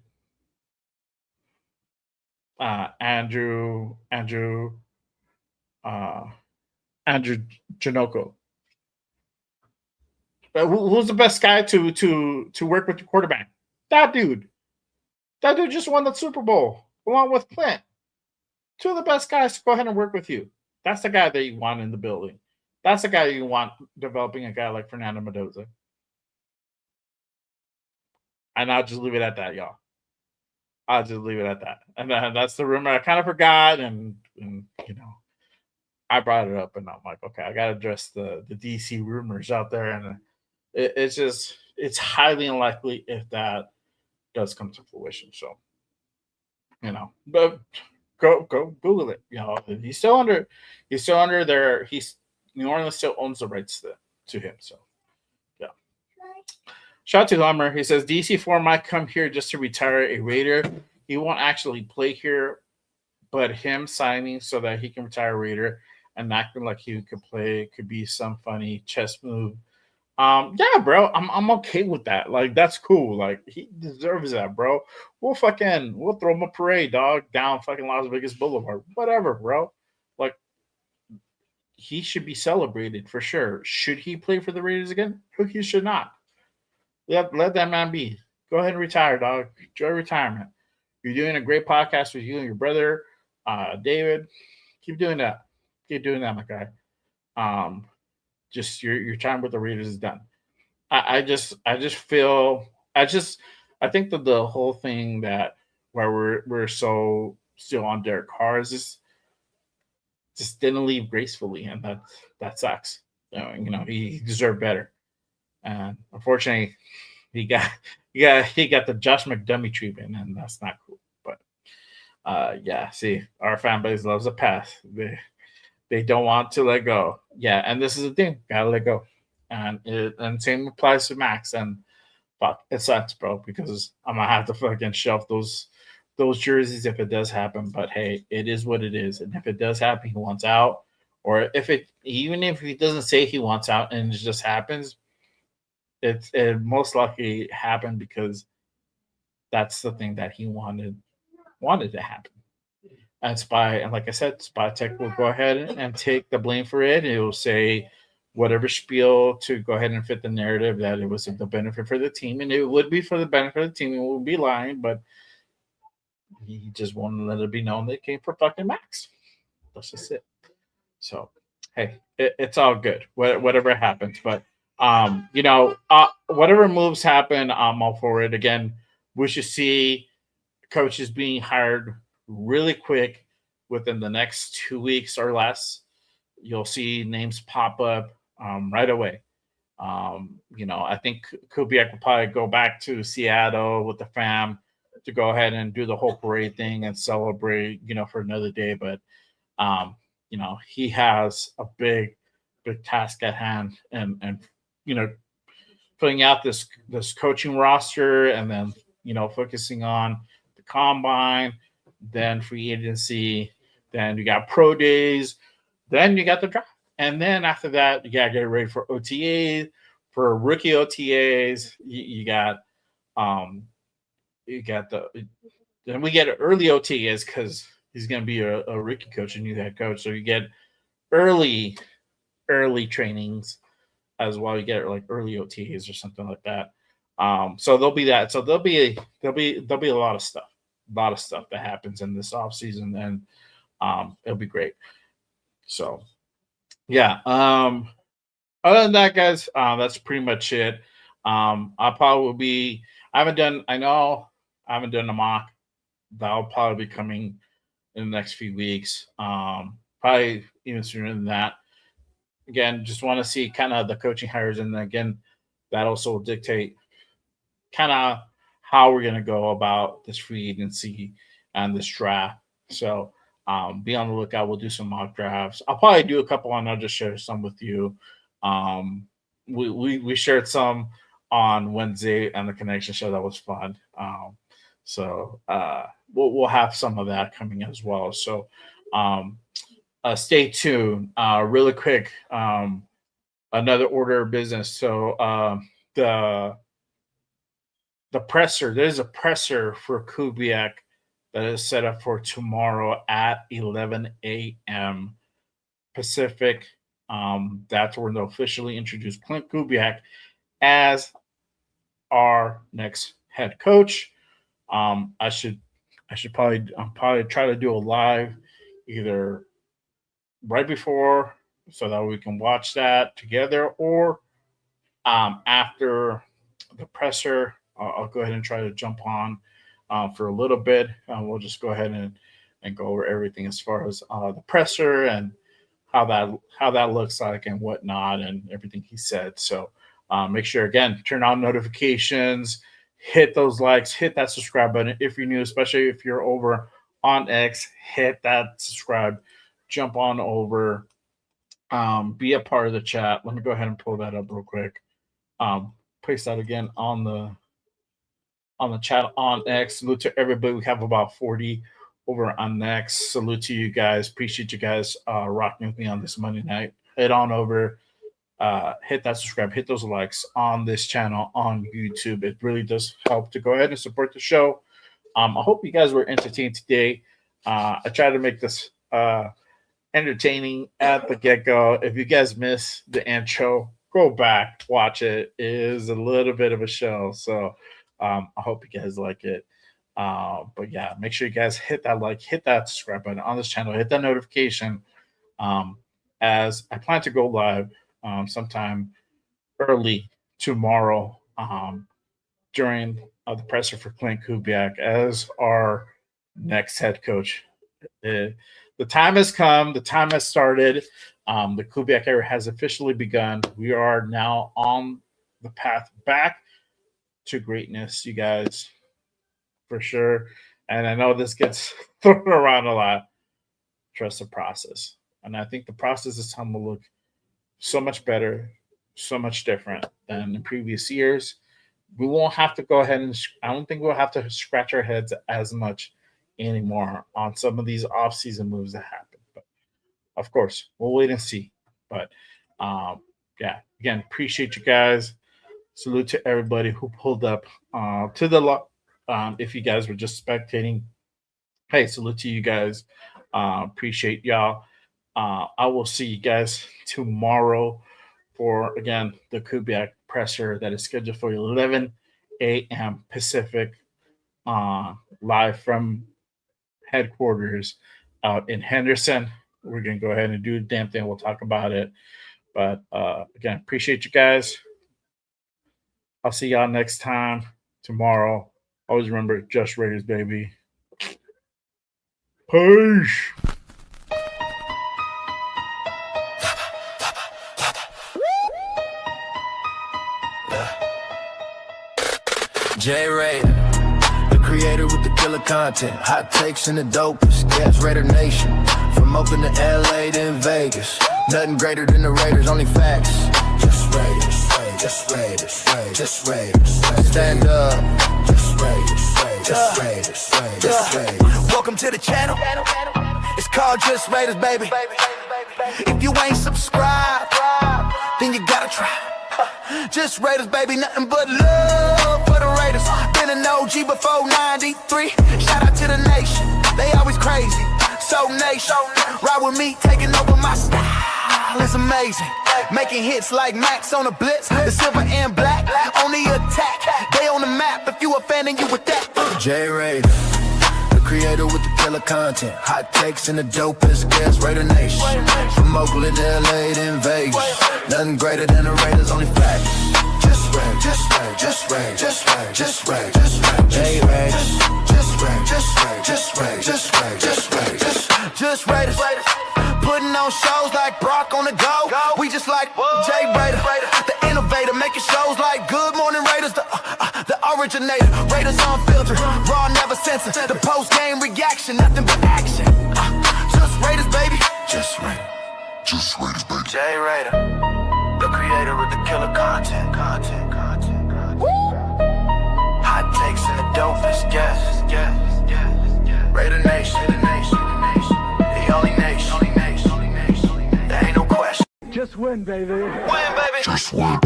Andrew Janoko. But who's the best guy to work with the quarterback? That dude. That dude just won the Super Bowl along with Klint. Two of the best guys to go ahead and work with you. That's the guy that you want in the building. That's the guy you want developing a guy like Fernando Mendoza. And I'll just leave it at that, y'all. I'll just leave it at that. And that's the rumor. I kind of forgot, and I brought it up, and I'm like, okay, I got to address the DC rumors out there, and it's highly unlikely if that does come to fruition. So, but go Google it. He's still under there. New Orleans still owns the rights to him. So, yeah. Shout out to Hummer. He says DC4 might come here just to retire a Raider. He won't actually play here, but him signing so that he can retire a Raider and acting like he could play could be some funny chess move Yeah, bro, I'm okay with that. Like, that's cool. Like, he deserves that, bro. We'll throw him a parade, dog, down fucking Las Vegas Boulevard, whatever, bro. Like, he should be celebrated for sure. Should he play for the Raiders again? He should not. Let that man be. Go ahead and retire, dog. Enjoy retirement. You're doing a great podcast with you and your brother, David. Keep doing that. Keep doing that, my guy. Just your time with the Raiders is done. I think that the whole thing that where we're so still on Derek Carr is just didn't leave gracefully, and that sucks. He deserved better, and unfortunately, he got the Josh McDummy treatment, and that's not cool. But yeah, see, our fan base loves a pass. They don't want to let go. Yeah, and this is the thing, gotta let go. And same applies to Max. And fuck, it sucks, bro, because I'm gonna have to fucking shelf those jerseys if it does happen. But hey, it is what it is. And if it does happen, he wants out, or even if he doesn't say he wants out and it just happens, it most likely happened because that's the thing that he wanted to happen. And like I said, Spy Tech will go ahead and take the blame for it. It will say whatever spiel to go ahead and fit the narrative that it was the benefit for the team, and it would be for the benefit of the team. It would be lying, but he just wanted to let it be known that it came for fucking Max. That's just it. So, hey, it's all good. Whatever happens, but whatever moves happen, I'm all for it. Again, we should see coaches being hired really quick within the next 2 weeks or less. You'll see names pop up right away. I think Kubiak will probably go back to Seattle with the fam to go ahead and do the whole parade thing and celebrate, for another day. But, he has a big task at hand and filling out this coaching roster and then, focusing on the combine, then free agency, then you got pro days, then you got the draft. And then after that, you got to get ready for OTAs, for rookie OTAs. Then we get early OTAs because he's going to be a rookie coach, a new head coach. So you get early trainings as well. You get like early OTAs or something like that. So there'll be that. So there'll be a lot of stuff that happens in this offseason, and it'll be great. So yeah. Other than that, guys, that's pretty much it. I haven't done a mock. That'll probably be coming in the next few weeks. Probably even sooner than that. Again, just want to see kind of the coaching hires, and again, that also will dictate kind of how we're going to go about this free agency and this draft. So be on the lookout. We'll do some mock drafts. I'll probably do a couple, and I'll just share some with you. We shared some on Wednesday on the Connection Show. That was fun. So we'll have some of that coming as well. So stay tuned. Really quick, another order of business. So the presser, there's a presser for Kubiak that is set up for tomorrow at 11 a.m. Pacific. That's where they'll officially introduce Klint Kubiak as our next head coach. I should probably try to do a live either right before so that we can watch that together, or after the presser. I'll go ahead and try to jump on for a little bit. We'll just go ahead and go over everything as far as the presser and how that looks like and whatnot and everything he said. So make sure, again, turn on notifications, hit those likes, hit that subscribe button if you're new, especially if you're over on X. Hit that subscribe, jump on over, be a part of the chat. Let me go ahead and pull that up real quick. Place that again on the chat on X. Salute to everybody. We have about 40 over on X. Salute to you guys. Appreciate you guys rocking with me on this Monday night. Head on over, hit that subscribe, hit those likes on this channel on YouTube. It really does help to go ahead and support the show. I hope you guys were entertained today. I tried to make this entertaining at the get-go. If you guys missed the intro, go back, watch it. It is a little bit of a show, so I hope you guys like it. But yeah, make sure you guys hit that like, hit that subscribe button on this channel, hit that notification, as I plan to go live sometime early tomorrow during the presser for Klint Kubiak as our next head coach. The time has come. The time has started. The Kubiak era has officially begun. We are now on the path back to greatness, you guys, for sure. And I know this gets thrown around a lot. Trust the process. And I think the process this time will look so much better, so much different than in previous years. We won't have to go ahead and I don't think we'll have to scratch our heads as much anymore on some of these off-season moves that happen. But of course, we'll wait and see. But yeah, again, appreciate you guys. Salute to everybody who pulled up to the if you guys were just spectating, hey, salute to you guys. Appreciate y'all. I will see you guys tomorrow for, again, the Kubiak presser that is scheduled for 11 a.m. Pacific, live from headquarters out in Henderson. We're going to go ahead and do the damn thing. We'll talk about it. But again, appreciate you guys. I'll see y'all next time tomorrow. Always remember, just Raiders, baby. Peace. J Raider, the creator with the killer content, hot takes and the dopest. Gas Raider Nation, from Oakland to LA to in Vegas. Nothing greater than the Raiders, only facts. Just Raiders, just Raiders, just Raiders. Stand up. Just Raiders, just Raiders, just Raiders. Welcome to the channel. It's called Just Raiders, baby. If you ain't subscribed, then you gotta try. Just Raiders, baby, nothing but love for the Raiders. Been an OG before 93. Shout out to the nation, they always crazy. So nation, ride with me, taking over my style. It's amazing, making hits like Maxx on the blitz. The silver and black, on the attack. They on the map, if you a fan and you with that. J Raider, the creator with the killer content, hot takes and the dopest. Gas Raider Nation, from Oakland to LA to in Vegas. Nothing greater than the Raiders, only facts. Just Raiders, just Raiders, just Raiders, just Raiders, just Raiders, just Raiders. J Raiders, just Raiders, just Raiders, just Raiders, just Raiders, just Raiders, just Raiders. Putting on shows like Brock on the go. We just like J Raider, the innovator, making shows like Good Morning Raiders, the originator. Raiders Unfiltered, raw, never censored. The post-game reaction, nothing but action. Just Raiders, baby. Just Raiders. Just Raiders, baby. J Raider, the creator with the killer content. Hot takes and the dopest, yes. Raider Nation, the only nation. There ain't no question. Just win, baby. Win, baby. Just win.